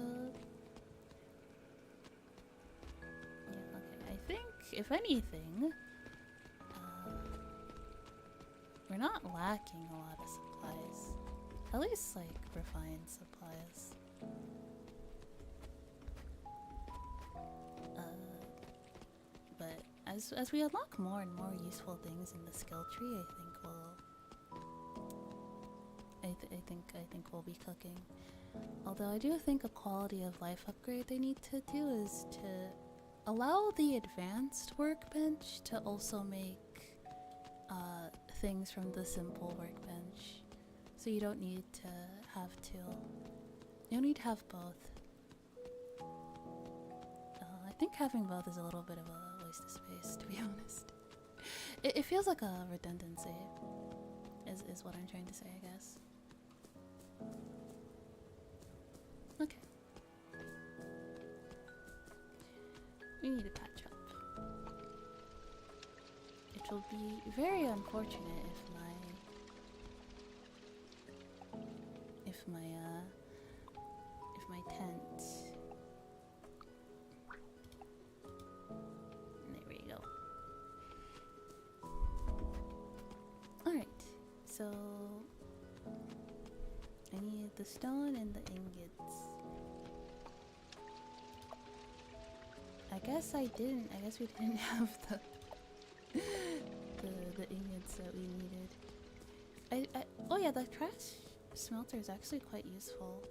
yeah, okay. I think if anything, we're not lacking a lot of supplies. At least like refined supplies. But as we unlock more and more useful things in the skill tree, I think we'll be cooking. Although I do think a quality of life upgrade they need to do is to allow the advanced workbench to also make things from the simple workbench. So you don't need to have both. I think having both is a little bit of a waste of space, to be honest. It feels like a redundancy, is what I'm trying to say, I guess. Okay. We need to patch up. It will be very unfortunate if my tent. There we go. Alright, so I need the stone and the ingots. I guess we didn't have the ingots that we needed. Oh yeah, the trash smelter is actually quite useful.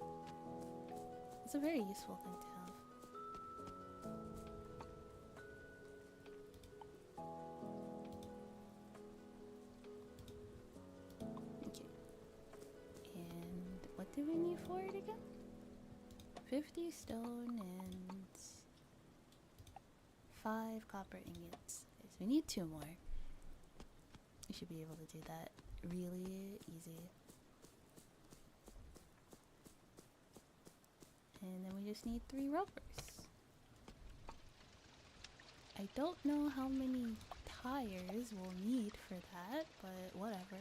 It's a very useful thing to have. Okay. And what do we need for it again? 50 stone and 5 copper ingots. Okay, so we need 2 more. We should be able to do that really easy. And then we just need 3 rubbers. I don't know how many tires we'll need for that, but whatever.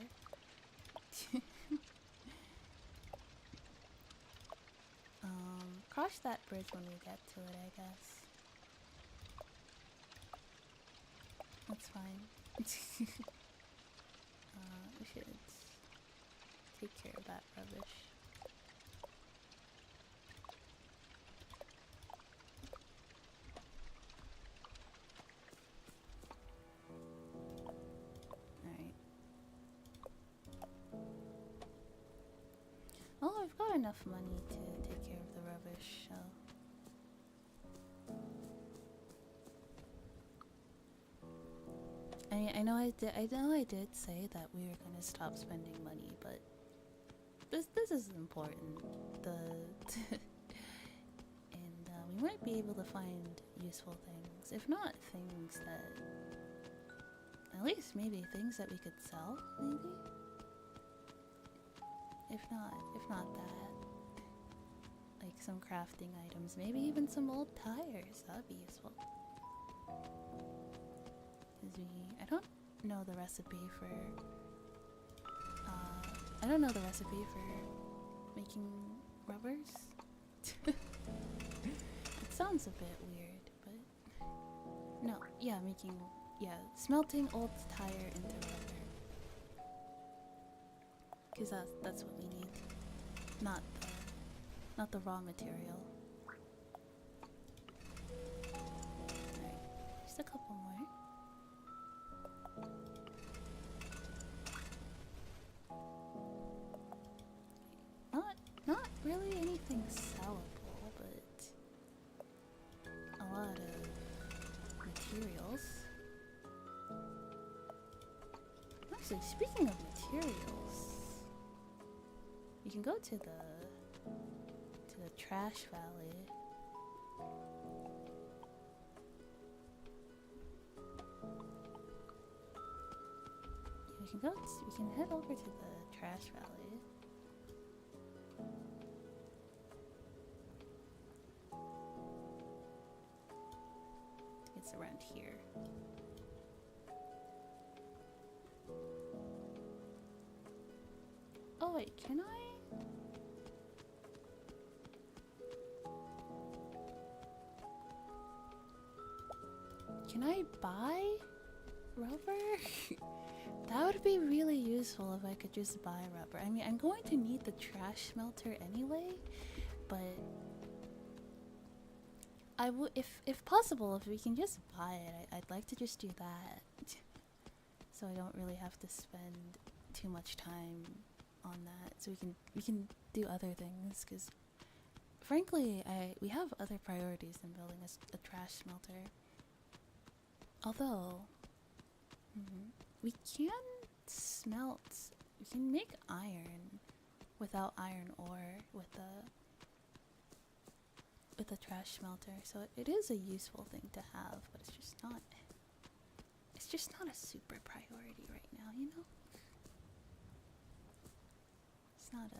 cross that bridge when we get to it, I guess. That's fine. We should take care of that rubbish. Alright. Well, I've got enough money to take care of the rubbish, so... I know I did say that we were gonna stop spending money, but this is important. And we might be able to find useful things, if not things that, at least maybe things that we could sell, maybe. If not that, like some crafting items, maybe even some old tires. That'd be useful. I don't know the recipe for making rubbers. It sounds a bit weird, but no, yeah, smelting old tire into rubber. Cause that's what we need, not the raw material. Alright, just a couple more. Not really anything sellable, but a lot of materials. Actually, speaking of materials, you can go to the trash valley. We can head over to the trash valley. It's around here. Oh wait, can I? Can I buy rubber? That would be really useful if I could just buy rubber. I mean, I'm going to need the trash smelter anyway, but I would, if possible, if we can just buy it, I'd like to just do that, so I don't really have to spend too much time on that. So we can do other things, because frankly, we have other priorities than building a trash smelter. Although, we can make iron without iron ore with the trash smelter, so it is a useful thing to have, but it's just not a super priority right now, you know? It's not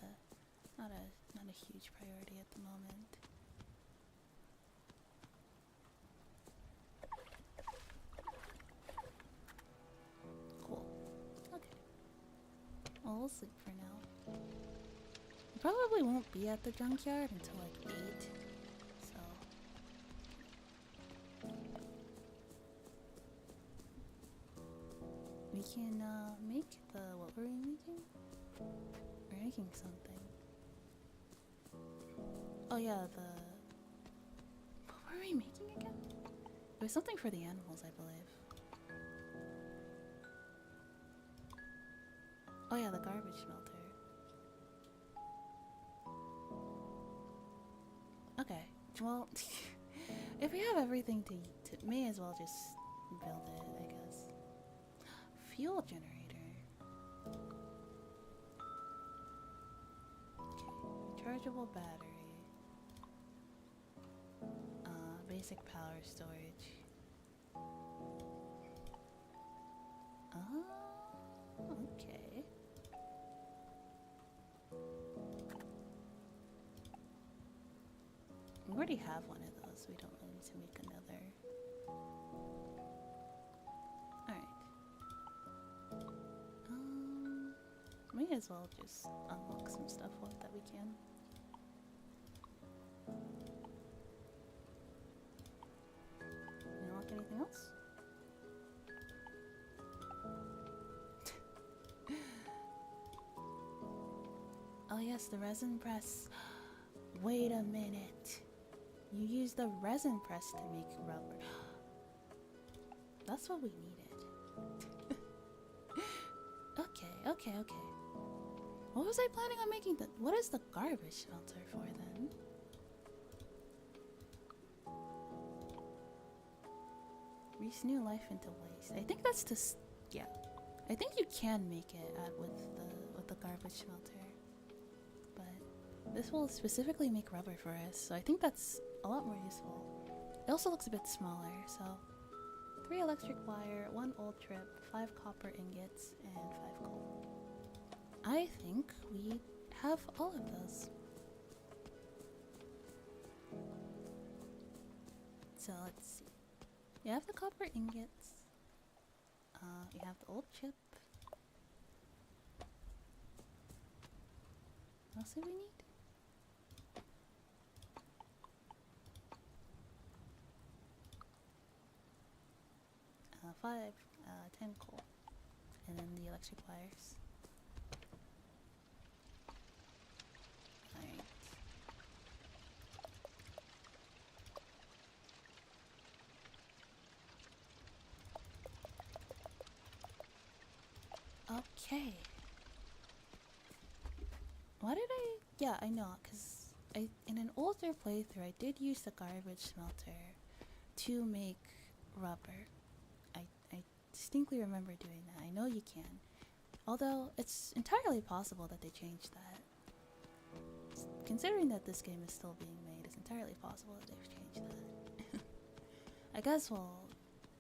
a huge priority at the moment. Cool. Okay. Well, we'll sleep for now. We probably won't be at the junkyard until like 8. So we can make what were we making? We're making something. Oh yeah, what were we making again? It was something for the animals, I believe. Oh yeah, the garbage smelter. Okay, well, if we have everything to may as well just build it, I guess. Fuel generator. Okay, rechargeable battery. Basic power storage. Okay. We already have one of those, we don't need to make another. Alright. May as well just unlock some stuff that we can. Oh yes, the resin press. Wait a minute. You use the resin press to make rubber. That's what we needed. Okay. What was I planning on making the— what is the garbage smelter for then? Breathe new life into waste. I think that's just— yeah. I think you can make it with the garbage smelter. But this will specifically make rubber for us, so I think that's a lot more useful. It also looks a bit smaller, so 3 electric wire, 1 old trip, 5 copper ingots, and 5 coal. I think we have all of those. So let's see. You have the copper ingots. You have the old chip. What else do we need? 10 coal. And then the electric wires. Alright. Okay. Why did I— yeah, I know, because in an older playthrough I did use the garbage smelter to make rubber. I distinctly remember doing that. I know you can. Although it's entirely possible that they changed that. Considering that this game is still being made, it's entirely possible that they've changed that. I guess we'll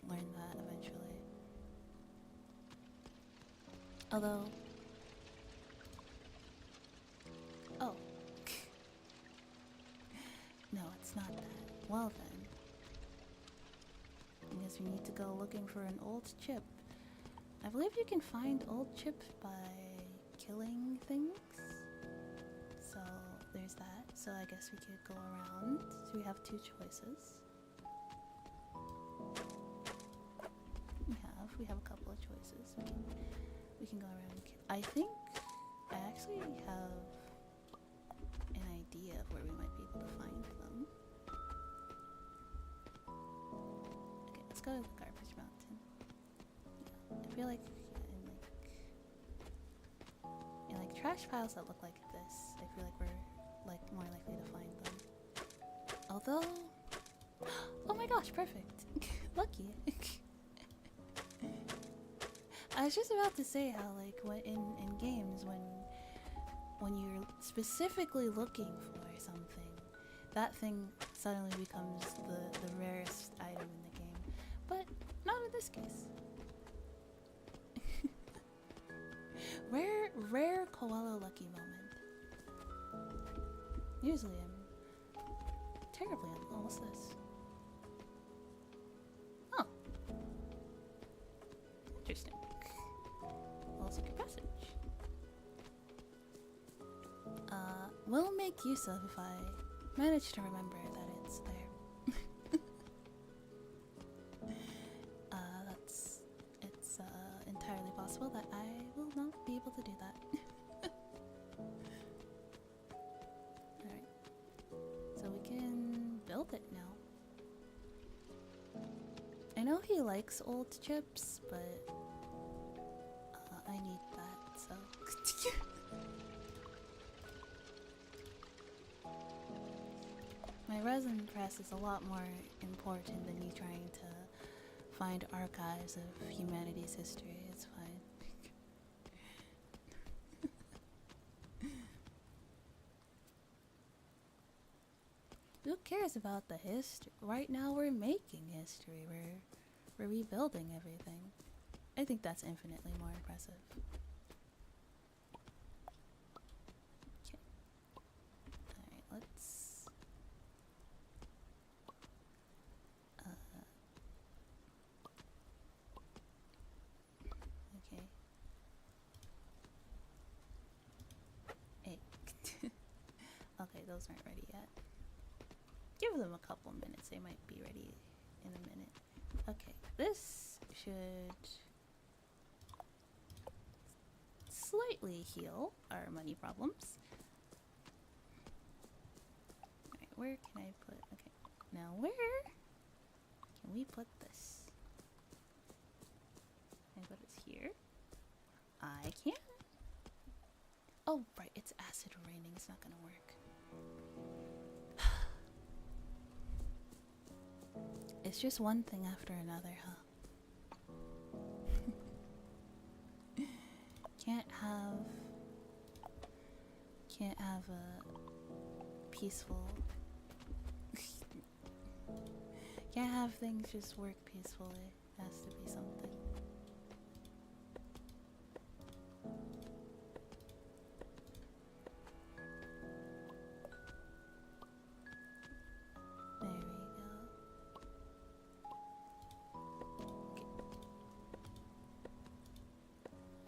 learn that eventually. Although— oh. No, it's not that. Well then. I guess we need to go looking for an old chip. I believe you can find old chips by killing things. So there's that. So I guess we could go around. So we have 2 choices. We have a couple of choices. We can go around and kill. I think I actually have an idea of where we might be able to find them. Okay, let's go to the garbage mountain. Yeah, I feel like in like trash piles that look like this, I feel like we're like more likely to find them. Although, oh my gosh, perfect! Lucky. I was just about to say how, like, when in games, when you're specifically looking for something, that thing suddenly becomes the rarest item in the game. But not in this case. Rare koala lucky moment. Usually I'm terribly on— what's this? Oh. Interesting. Secret passage. Will make use of if I manage to remember that it's there. It's entirely possible that I will not be able to do that. Alright. So we can build it now. I know he likes old chips, but I need that, so. My resin press is a lot more important than me trying to find archives of humanity's history. It's fine. Who cares about the history? Right now we're making history. We're rebuilding everything. I think that's infinitely more impressive. Okay. Alright, let's... okay. Hey. Okay, those aren't ready yet. Give them a couple minutes. They might be ready in a minute. Okay, this should slightly heal our money problems. where can I put? Okay, now where can we put this? Can I put it here? I can't. Oh right, it's acid raining. It's not gonna work. It's just one thing after another, huh? Can't have a peaceful. Can't have things just work peacefully. Has to be something. There we go.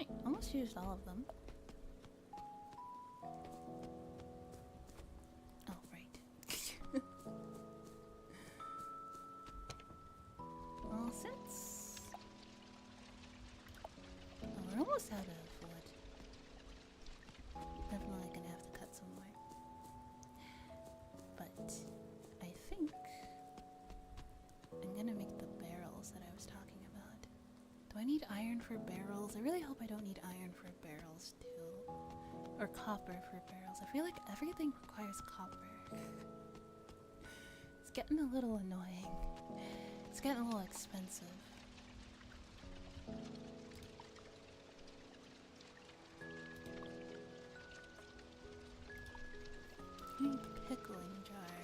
Okay. I almost used all of them. Oh, right. Well, since... Oh, we're almost out of wood. Definitely gonna have to cut some more. But I think I'm gonna make the barrels that I was talking about. Do I need iron for barrels? I really hope I don't need iron for barrels too. Or copper for barrels. I feel like everything requires copper. It's getting a little annoying. It's getting a little expensive. Pickling jar.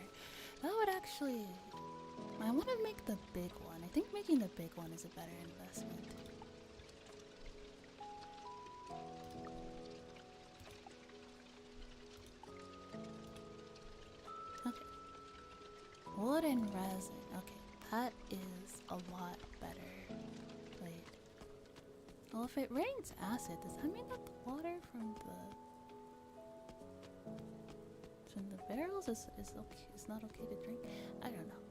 That would actually... I want to make the big one. I think making the big one is a better investment. Okay. Wood and resin. Okay, that is a lot better. Wait. Well, if it rains acid, does that mean that the water from the barrels is okay, is not okay to drink? I don't know.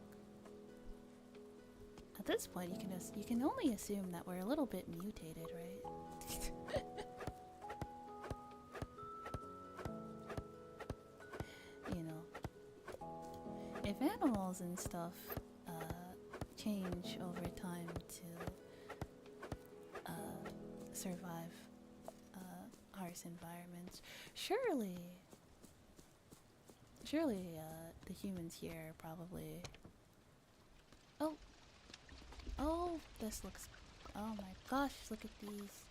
At this point, you can only assume that we're a little bit mutated, right? You know, if animals and stuff change over time to survive harsh environments, surely the humans here are probably... Oh, this looks... Oh my gosh, look at these.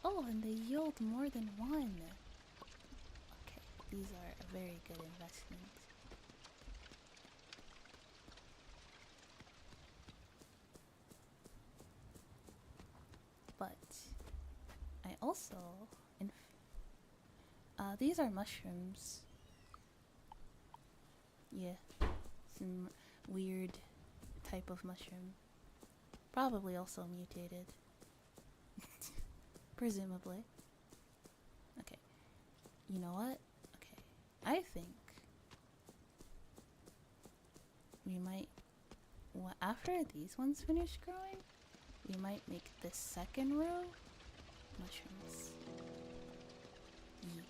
Oh, and they yield more than one. Okay, these are a very good investment. But I also... these are mushrooms. Yeah, some weird type of mushroom. Probably also mutated. Presumably. Okay. You know what? Okay. I think we might... after these ones finish growing, we might make this second row mushrooms. Yeah.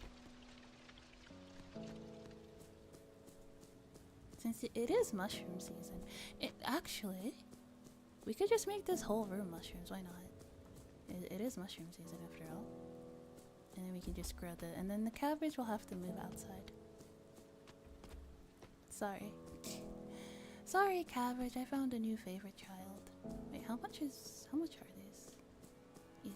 Since it is mushroom season, actually, we could just make this whole room mushrooms. Why not? It is mushroom season after all. And then we can just grow and then the cabbage will have to move outside. Sorry. Sorry, cabbage. I found a new favorite child. Wait, how much are these each?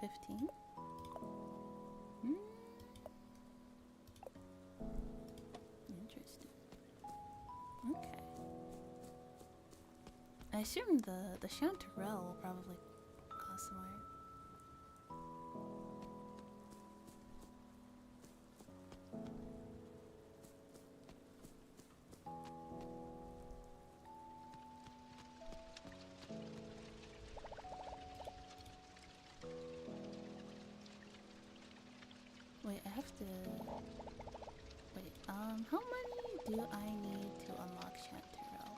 $15? Interesting. Okay. I assume the chanterelle will probably cost more. Wait, I have to... Wait, how many do I need to unlock chanterelle?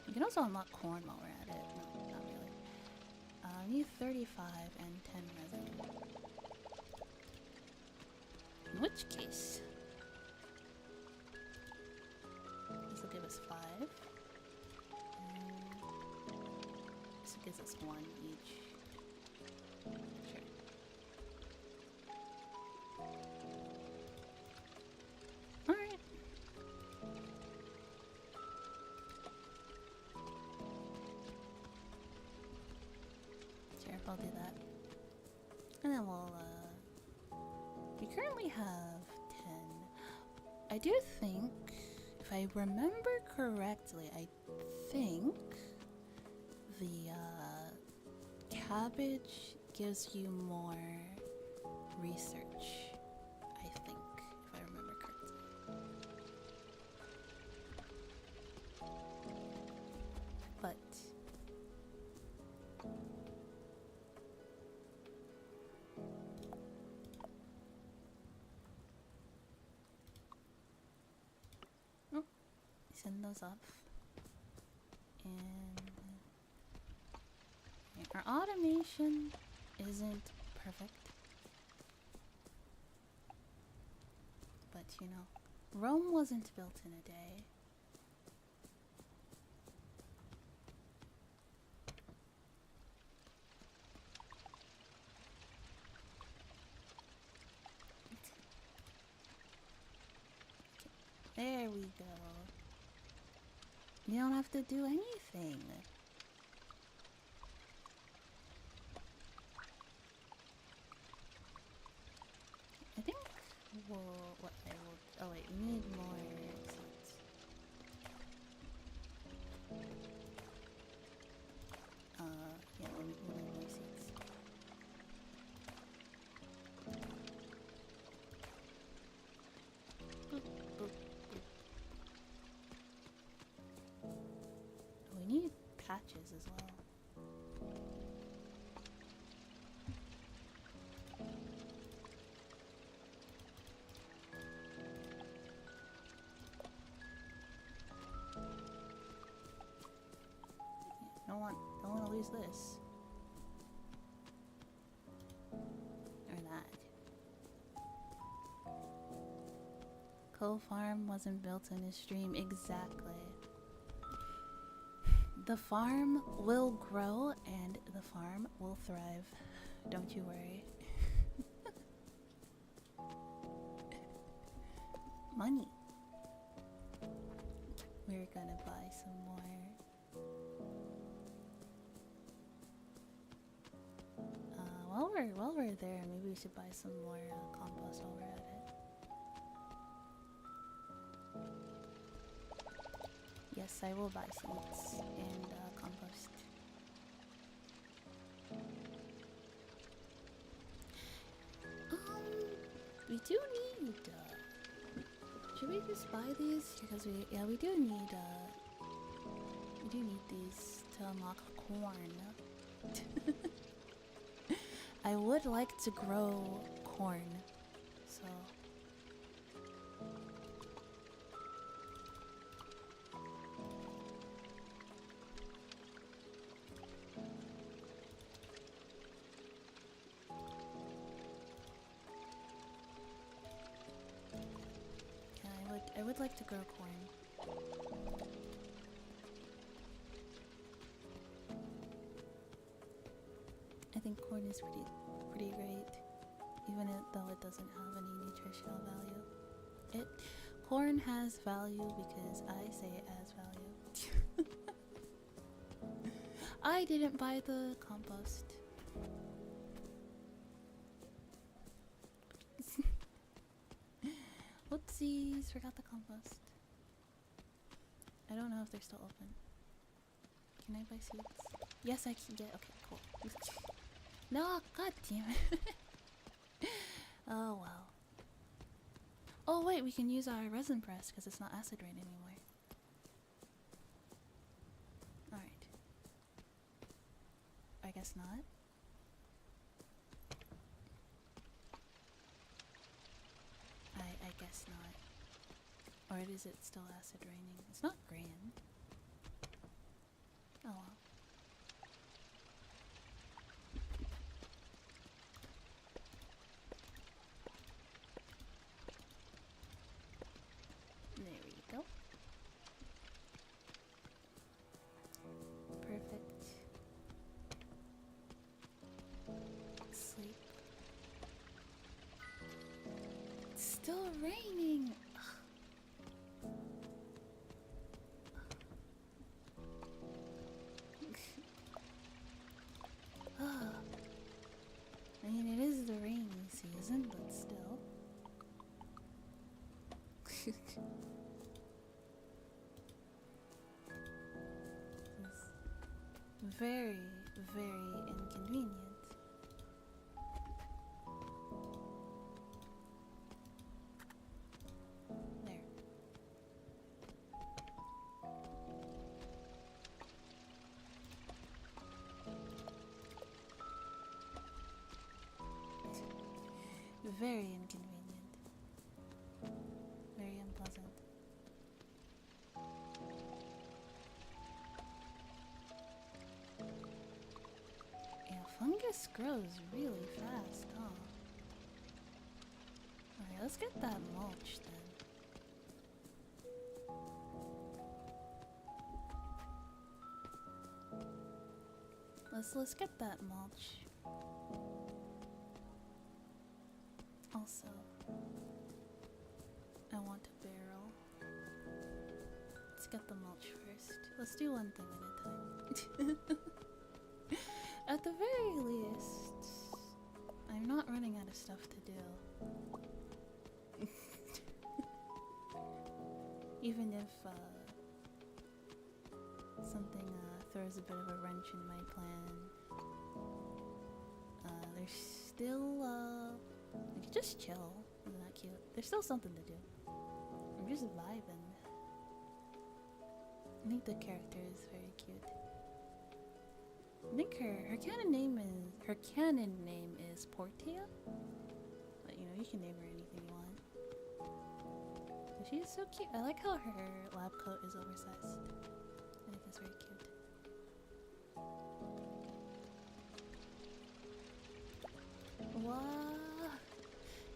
You can also unlock corn while we're at it. No, not really. I need 35 and 10 resin. In which case, this will give us 5. And this gives us 1 each. Sure. Alright. Sure, I'll do that. And then we'll, we currently have 10. I do think, if I remember correctly, I think the cabbage gives you more research. I think, if I remember correctly. But send those off. And our automation isn't perfect. But you know, Rome wasn't built in a day. There we go. You don't have to do anything. I think we'll, what I will, oh wait, we need more seeds. Yeah, we need more seeds. Boop, boop. We need patches as well. Don't want to lose this. Or that. Coal farm wasn't built in a stream. Exactly. The farm will grow and the farm will thrive. Don't you worry. Money. We're gonna buy some more. While we're there, maybe we should buy some more compost while we're at it. Yes, I will buy seeds and compost. We do need. Should we just buy these? Because we do need. We do need these to unlock corn. I would like to grow corn, so. I would like to grow corn. I think corn is pretty great, even though it doesn't have any nutritional value. Corn has value because I say it has value. I didn't buy the compost. Whoopsies, forgot the compost. I don't know if they're still open. Can I buy seeds? Yes, I can get. Okay, cool. No, god damn it. Oh well. Oh wait, we can use our resin press because it's not acid rain anymore. Alright. I guess not. I guess not. Or is it still acid raining? It's not grand. Oh well. raining! I mean, it is the rainy season, but still. It's very, very inconvenient. There. Very inconvenient. Very unpleasant. Yeah, fungus grows really fast, huh? Alright, let's get that mulch then. Let's get that mulch. Also, I want a barrel. Let's get the mulch first. Let's do one thing at a time. At the very least, I'm not running out of stuff to do. Even if something throws a bit of a wrench in my plan, there's still I could just chill. Isn't that cute? There's still something to do. I'm just vibing. I think the character is very cute. I think her canon name is Portia. But you know, you can name her anything you want. But she's so cute. I like how her lab coat is oversized. I think that's very cute. Wow.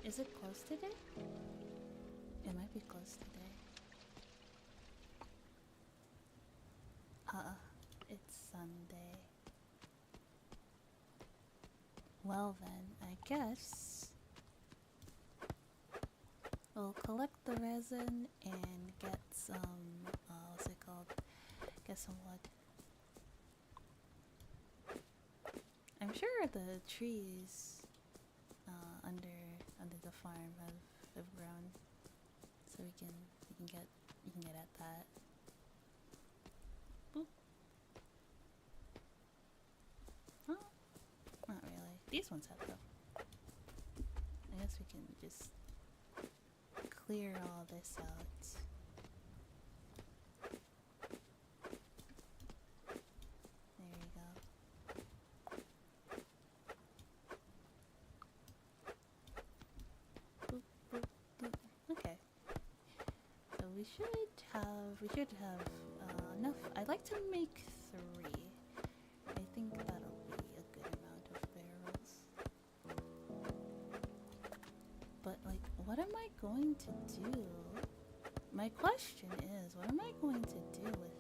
Is it close today? It might be close today. It's Sunday. Well then, I guess we'll collect the resin and get some, what's it called? Get some wood. I'm sure the trees under the farm have grown, so you can get at that. Boop. Oh, not really. These ones have though. I guess we can just clear all this out. There you go. Boop, boop, boop. Okay. So we should have enough. I'd like to make 3. I think that'll be a good amount of barrels. But like, what am I going to do? My question is, what am I going to do with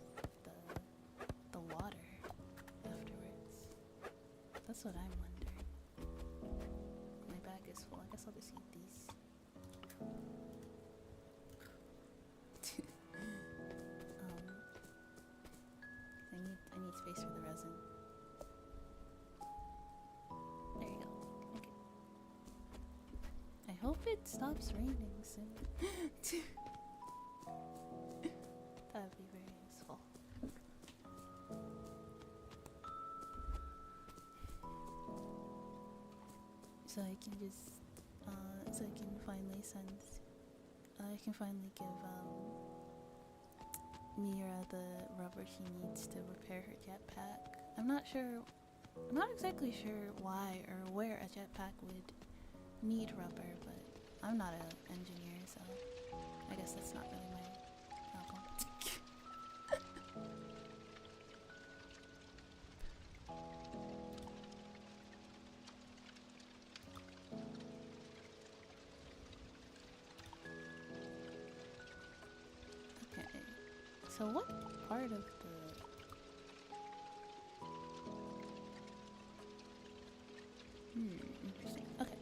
the water afterwards? That's what I'm wondering. My bag is full. I guess I'll just eat these. I need space for the resin. There you go. Okay. I hope it stops raining soon. That would be very useful. So I can just, so I can finally give Mira the rubber she needs to repair her jetpack. I'm not exactly sure why or where a jetpack would need rubber, but I'm not an engineer, so I guess that's not really my problem. Okay, so what part of the... interesting. Okay.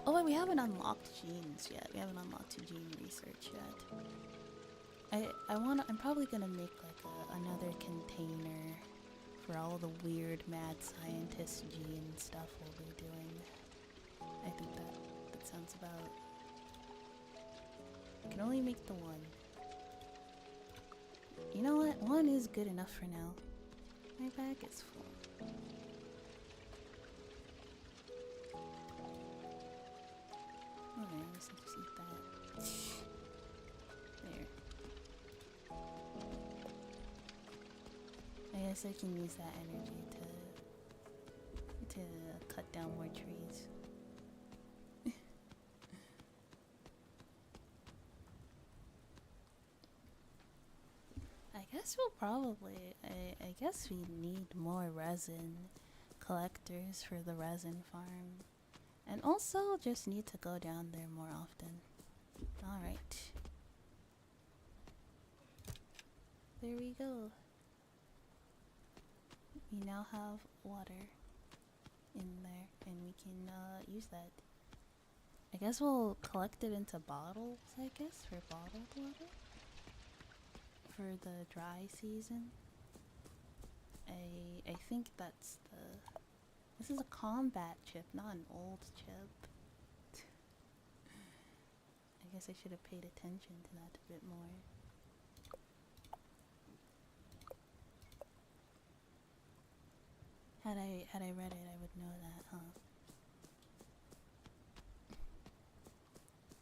Oh wait, we haven't unlocked genes yet. We haven't unlocked gene research yet. I'm probably gonna make like another container for all the weird mad scientist gene stuff we'll be doing. I think that sounds about. I can only make the one. You know what? One is good enough for now. My bag is full. Alright, let's just eat that. There. I guess I can use that energy to cut down more trees. I guess we'll probably, I guess we need more resin collectors for the resin farm. And also just need to go down there more often. Alright. There we go. We now have water in there and we can use that. I guess we'll collect it into bottles, I guess, for bottled water. For the dry season. I think that's the... This is a combat chip, not an old chip. I guess I should have paid attention to that a bit more. Had I read it, I would know that, huh?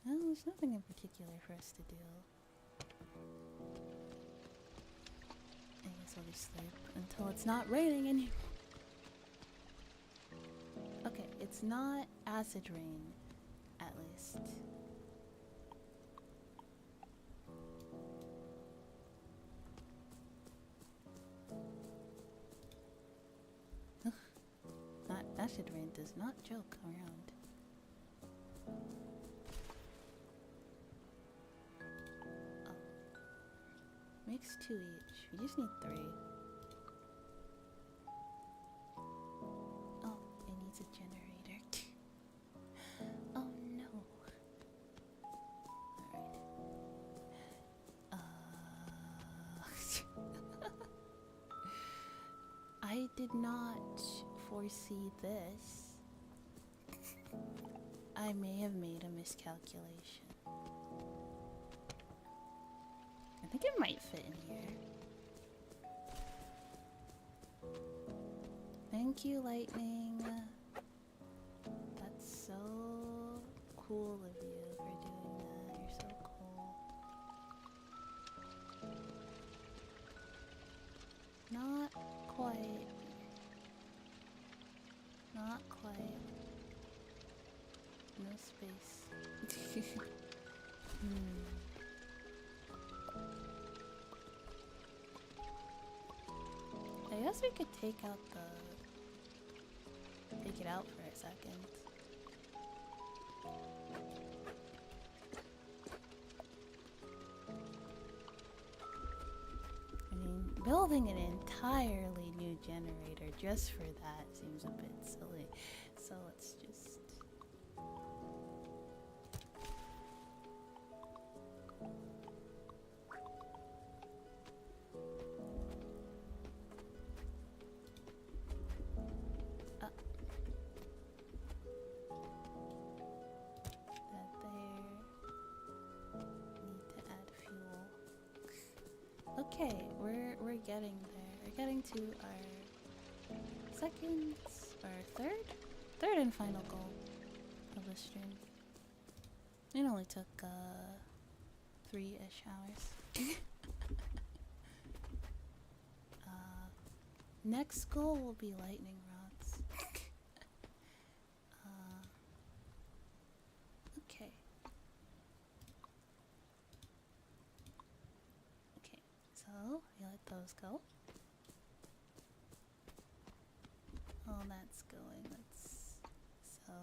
Well, there's nothing in particular for us to do. I guess I'll just sleep until it's not raining anymore. Okay, it's not acid rain, at least. Ugh. Not acid rain does not joke around. Oh. Makes 2 each. We just need 3. A generator. Oh no. Alright. I did not foresee this. I may have made a miscalculation. I think it might fit in here. Thank you, Lightning. That's so cool of you for doing that. You're so cool. Not quite. Not quite. No space. I guess we could take out take it out for a second. I mean, building an entirely new generator just for that seems a bit silly. So let's just... Okay, we're getting there. We're getting to our third and final goal of the stream. It only took 3-ish hours. Next goal will be lightning rods. Okay. So, we let those go. Oh, that's going. Let's... So...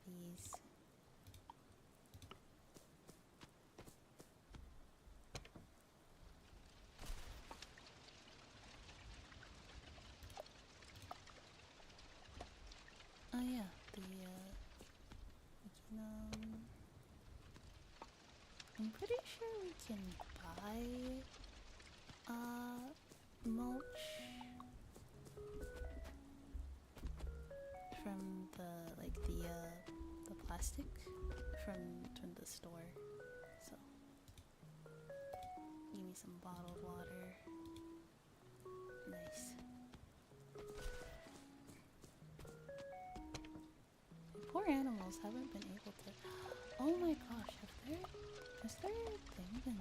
These... Oh yeah, the pretty sure we can buy mulch from the plastic from the store. So give me some bottled water. Nice. Poor animals haven't been able to. Oh my gosh, has there thing been?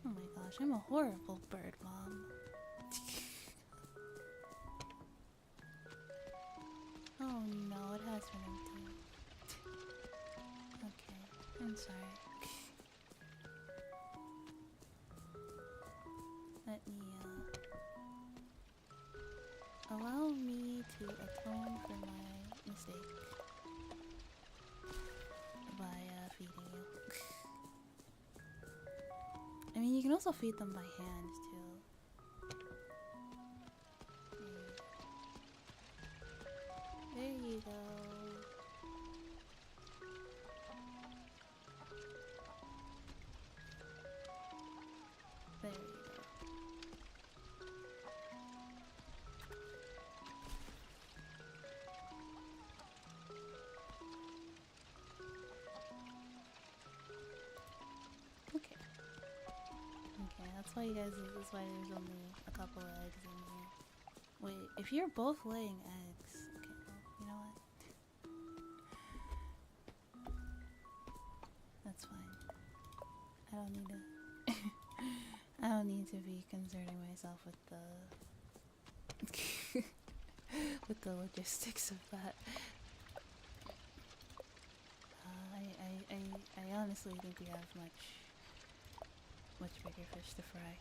Oh my gosh, I'm a horrible bird mom. Oh no, it has been empty. Okay, I'm sorry. Let me allow me to atone for my mistake by feeding you. I mean, you can also feed them by hand too. There you go. There you go. Okay. Okay, that's why you guys. That's why there's only a couple of eggs in here. Wait, if you're both laying eggs, okay. Well, you know what? That's fine. I don't need to. I don't need to be concerning myself with the with the logistics of that. I honestly think we have much bigger fish to fry.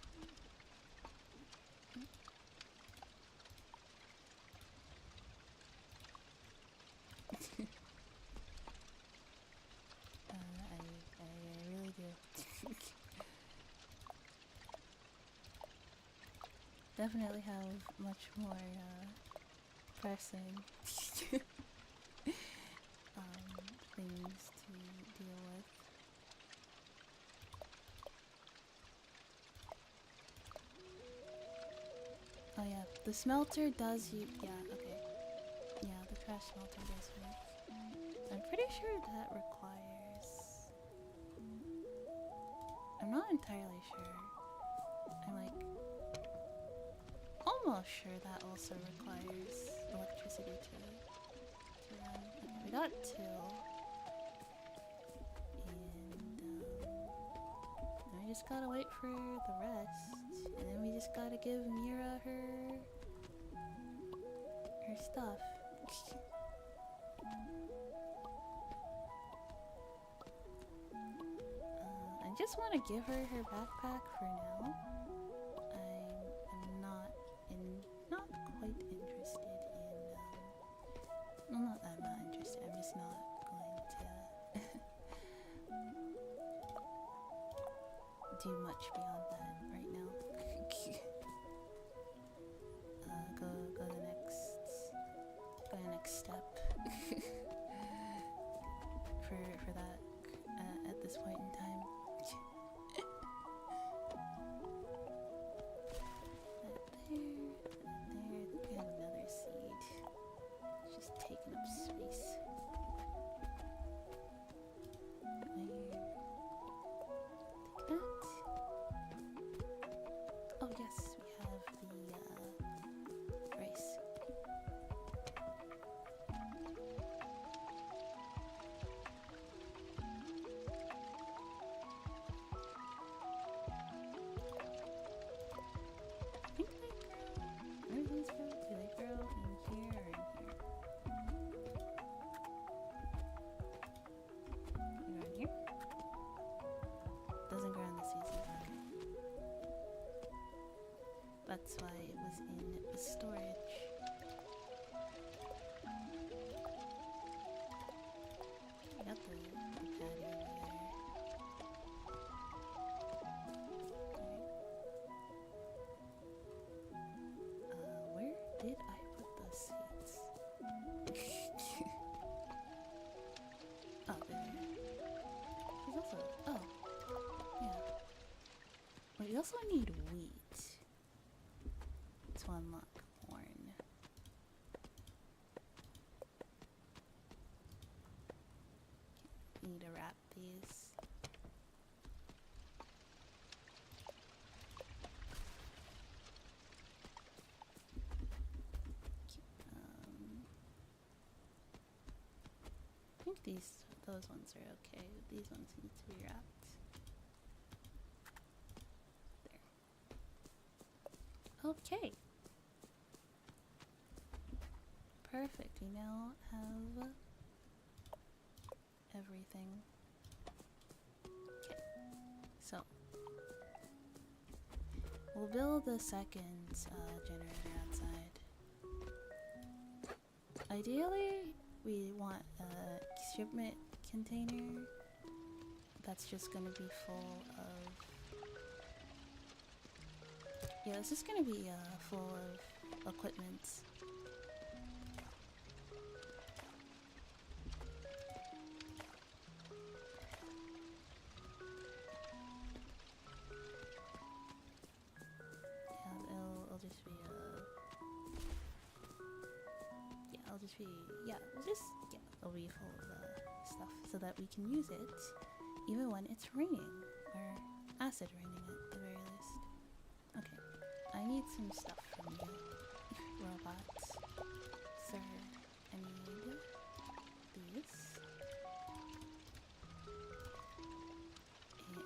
I really do. Definitely have much more pressing things to deal with. Oh yeah, the smelter does use. Yeah, okay. Yeah, the trash smelter does work. I'm pretty sure that requires. I'm not entirely sure. I'm like almost sure that also requires electricity to run. Okay, we got 2. And I just gotta wait for the rest. And then we just gotta give Mira her stuff. I just want to give her her backpack for now. I'm not quite interested in. Well, not that I'm not interested. I'm just not going to do much beyond that right now. Go the next step for that at this point in time. There, we have another seed. It's just taking up space. Take that. Oh yes, we have the rice. I think they grow. Where do they grow? In here or in here? They grow in here? Doesn't grow in the seeds either. That's why it was in the storage. We got the patio over there. Where did I put the seeds? Oh, there. There's also also... Oh. Yeah. But we also need wheat to unlock corn. Need to wrap these. I think those ones are okay. These ones need to be wrapped. There. Okay. Perfect. We now have everything. Okay. So we'll build a second generator outside. Ideally, we want a shipment container that's just gonna be full of... Yeah, it's just gonna be full of equipment. It'll be full of stuff so that we can use it even when it's raining, or acid raining at the very least. Okay, I need some stuff from you, robots. Sir, I need these. And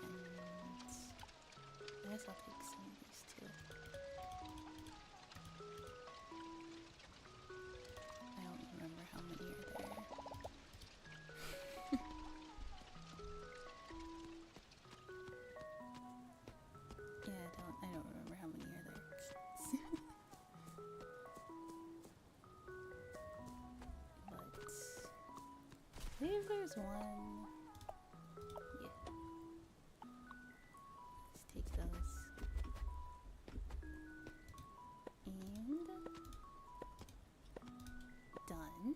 I guess I'll take some of these too. I don't remember how many are there. I believe there's one. Yeah. Let's take those. And done.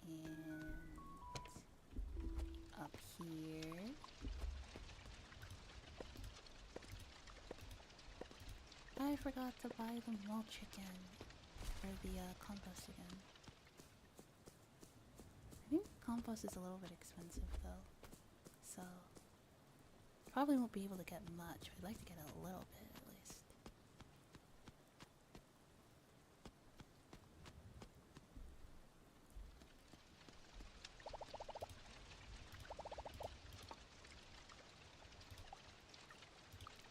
And up here. I forgot to buy the mulch again. Or the compost again. I think compost is a little bit expensive though, so probably won't be able to get much. We'd like to get a little bit at least.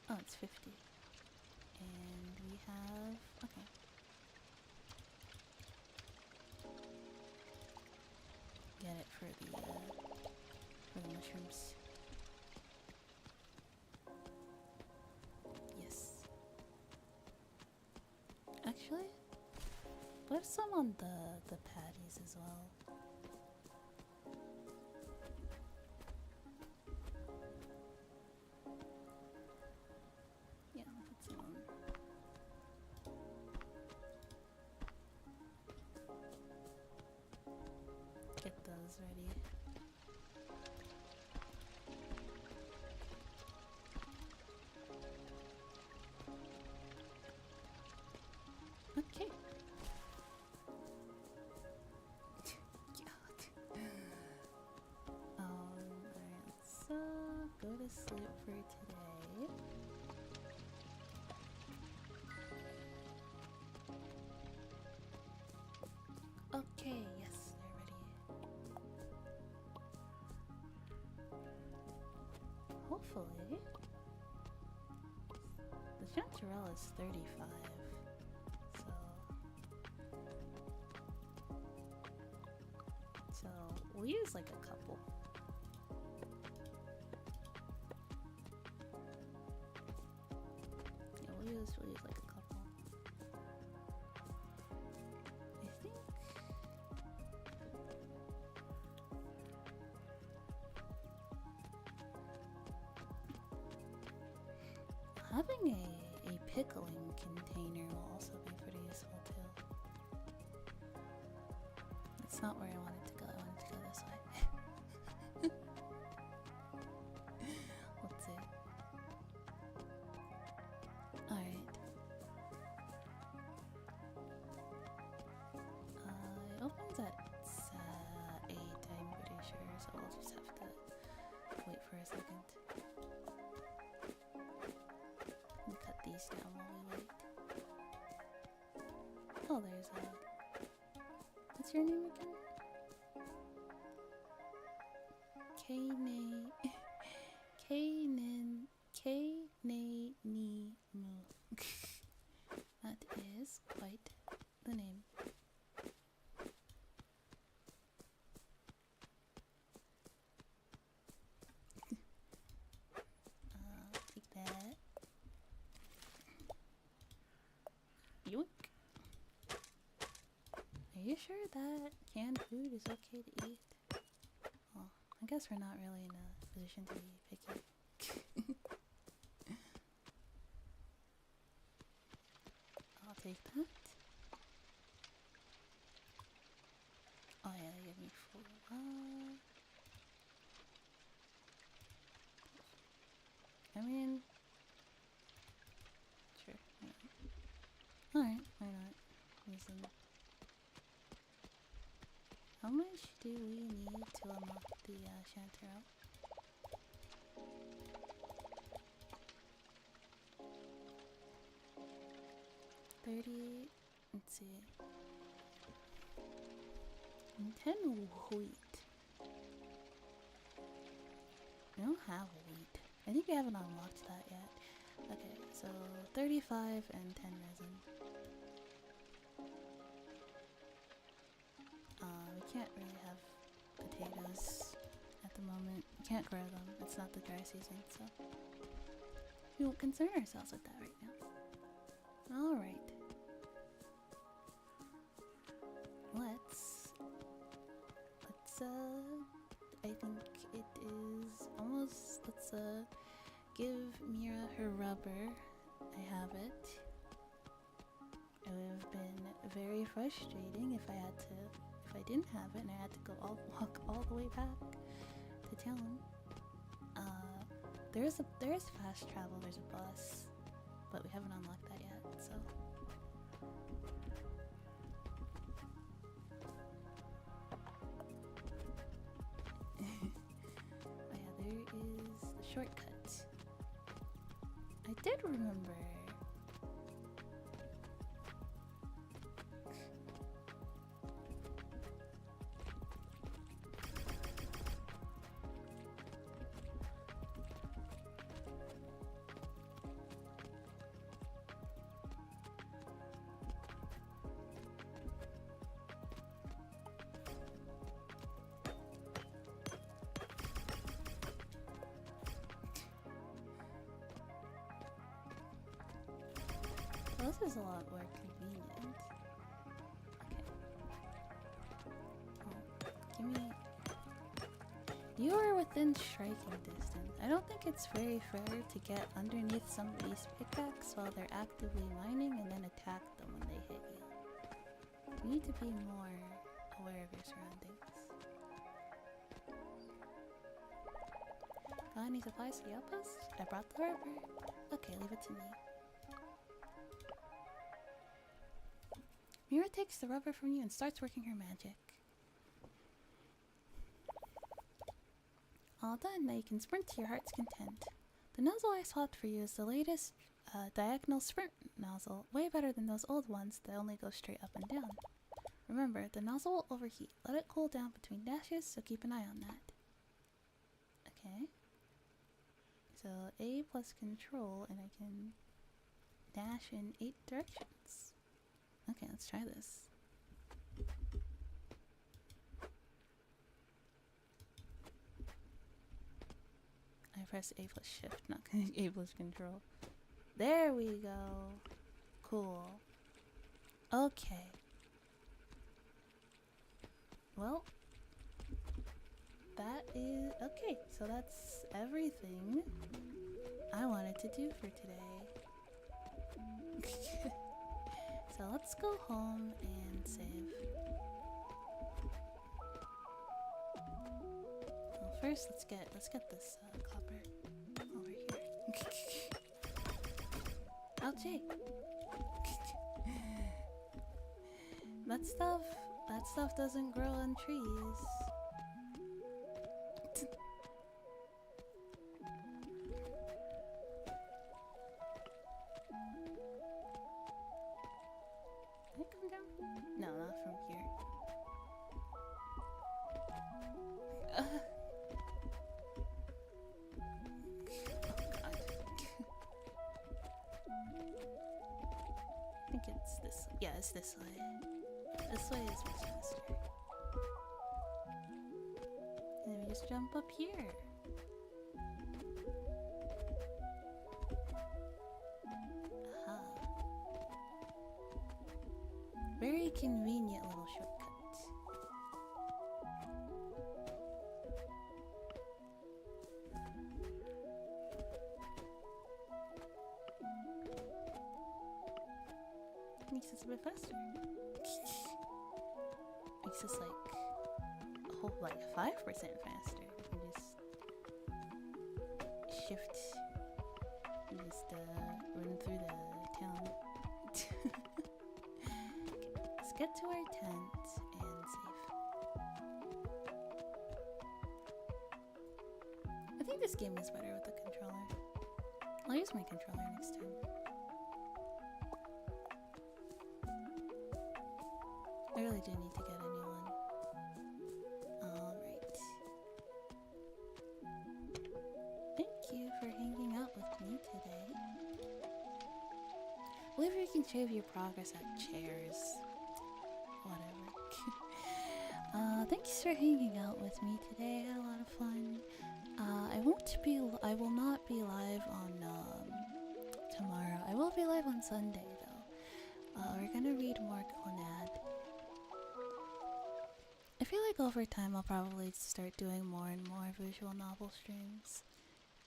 Oh, it's 50. And we have... okay. Get it for the mushrooms. Yes. Actually, put some on the patties as well. Yeah, put some on. Get those ready. Okay. Alright, let's go to sleep for today. Okay, yes, they're ready. Hopefully, the chanterelle is 35, so we'll use like a couple. Yeah, we'll use like a couple. I think having a pickling container will also be pretty useful too. It's not where I wanted to go. I wanted to go this way. these down while we wait. Oh, there's a... What's your name again? Kanan... Kananimu. That is quite the name. Take that. Yoink. Are you sure that canned food is okay to eat? Well, I guess we're not really in a position to be picky. I'll take that. Oh yeah, they give me full. I mean, sure. Alright, why not? Listen. How much do we need to unlock the Chanterelle? 30, let's see. And 10 wheat. We don't have wheat. I think we haven't unlocked that yet. Okay, so 35 and 10 resin. We can't really have potatoes at the moment. We can't grow them. It's not the dry season, so we won't concern ourselves with that right now. Alright. Let's I think it is almost, let's give Mira her rubber. I have it. It would have been very frustrating if I didn't have it and I had to walk all the way back to town. There is fast travel, there's a bus, but we haven't unlocked that yet, so. Oh yeah, there is the shortcut. I did remember. Well, this is a lot more convenient. Okay. Oh, give me... You are within striking distance. I don't think it's very fair to get underneath somebody's pickaxe while they're actively mining and then attack them when they hit you. You need to be more aware of your surroundings. Got any supplies for the outpost? I brought the rubber. Okay, leave it to me. Mira takes the rubber from you and starts working her magic. All done, now you can sprint to your heart's content. The nozzle I swapped for you is the latest diagonal sprint nozzle, way better than those old ones that only go straight up and down. Remember, the nozzle will overheat. Let it cool down between dashes, so keep an eye on that. Okay. So A plus control, and I can dash in 8 directions. Okay, let's try this. I press A plus shift, not A plus control. There we go. Cool. Okay. Well, that is okay. So that's everything I wanted to do for today. So let's go home and save. Well, first let's get this copper over here. Ouchie! That stuff doesn't grow on trees. I think it's this. Yeah, it's this way. This way is much faster. And then we just jump up here. Aha. Very convenient little shortcut. Makes us a bit faster. Makes us like a whole like 5% faster. We can just shift and just run through the town. Okay, let's get to our tent and save. I think this game is better with the controller. I'll use my controller next time. I really do need to get a new one. Alright. Thank you for hanging out with me today. I believe you can save your progress at chairs. Whatever. Thanks for hanging out with me today. I had a lot of fun. I will not be live on tomorrow. I will be live on Sunday though. We're gonna read more Clannad. I feel like over time I'll probably start doing more and more visual novel streams.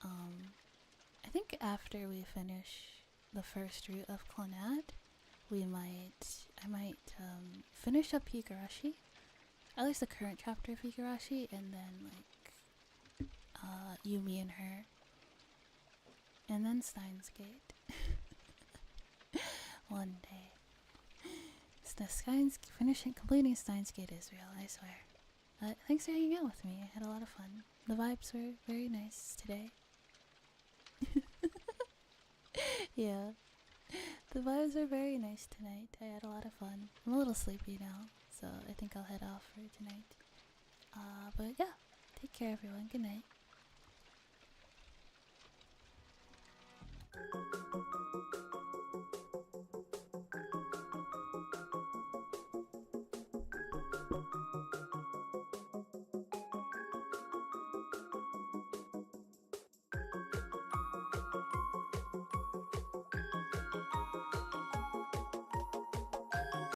I think after we finish the first route of Clannad, I might finish up Higurashi, at least the current chapter of Higurashi, and then like Yumi and her, and then Steins Gate. One day. Completing Steins Gate is real, I swear. Thanks for hanging out with me. I had a lot of fun. The vibes were very nice today. Yeah. The vibes are very nice tonight. I had a lot of fun. I'm a little sleepy now, so I think I'll head off for tonight. But yeah. Take care, everyone. Good night.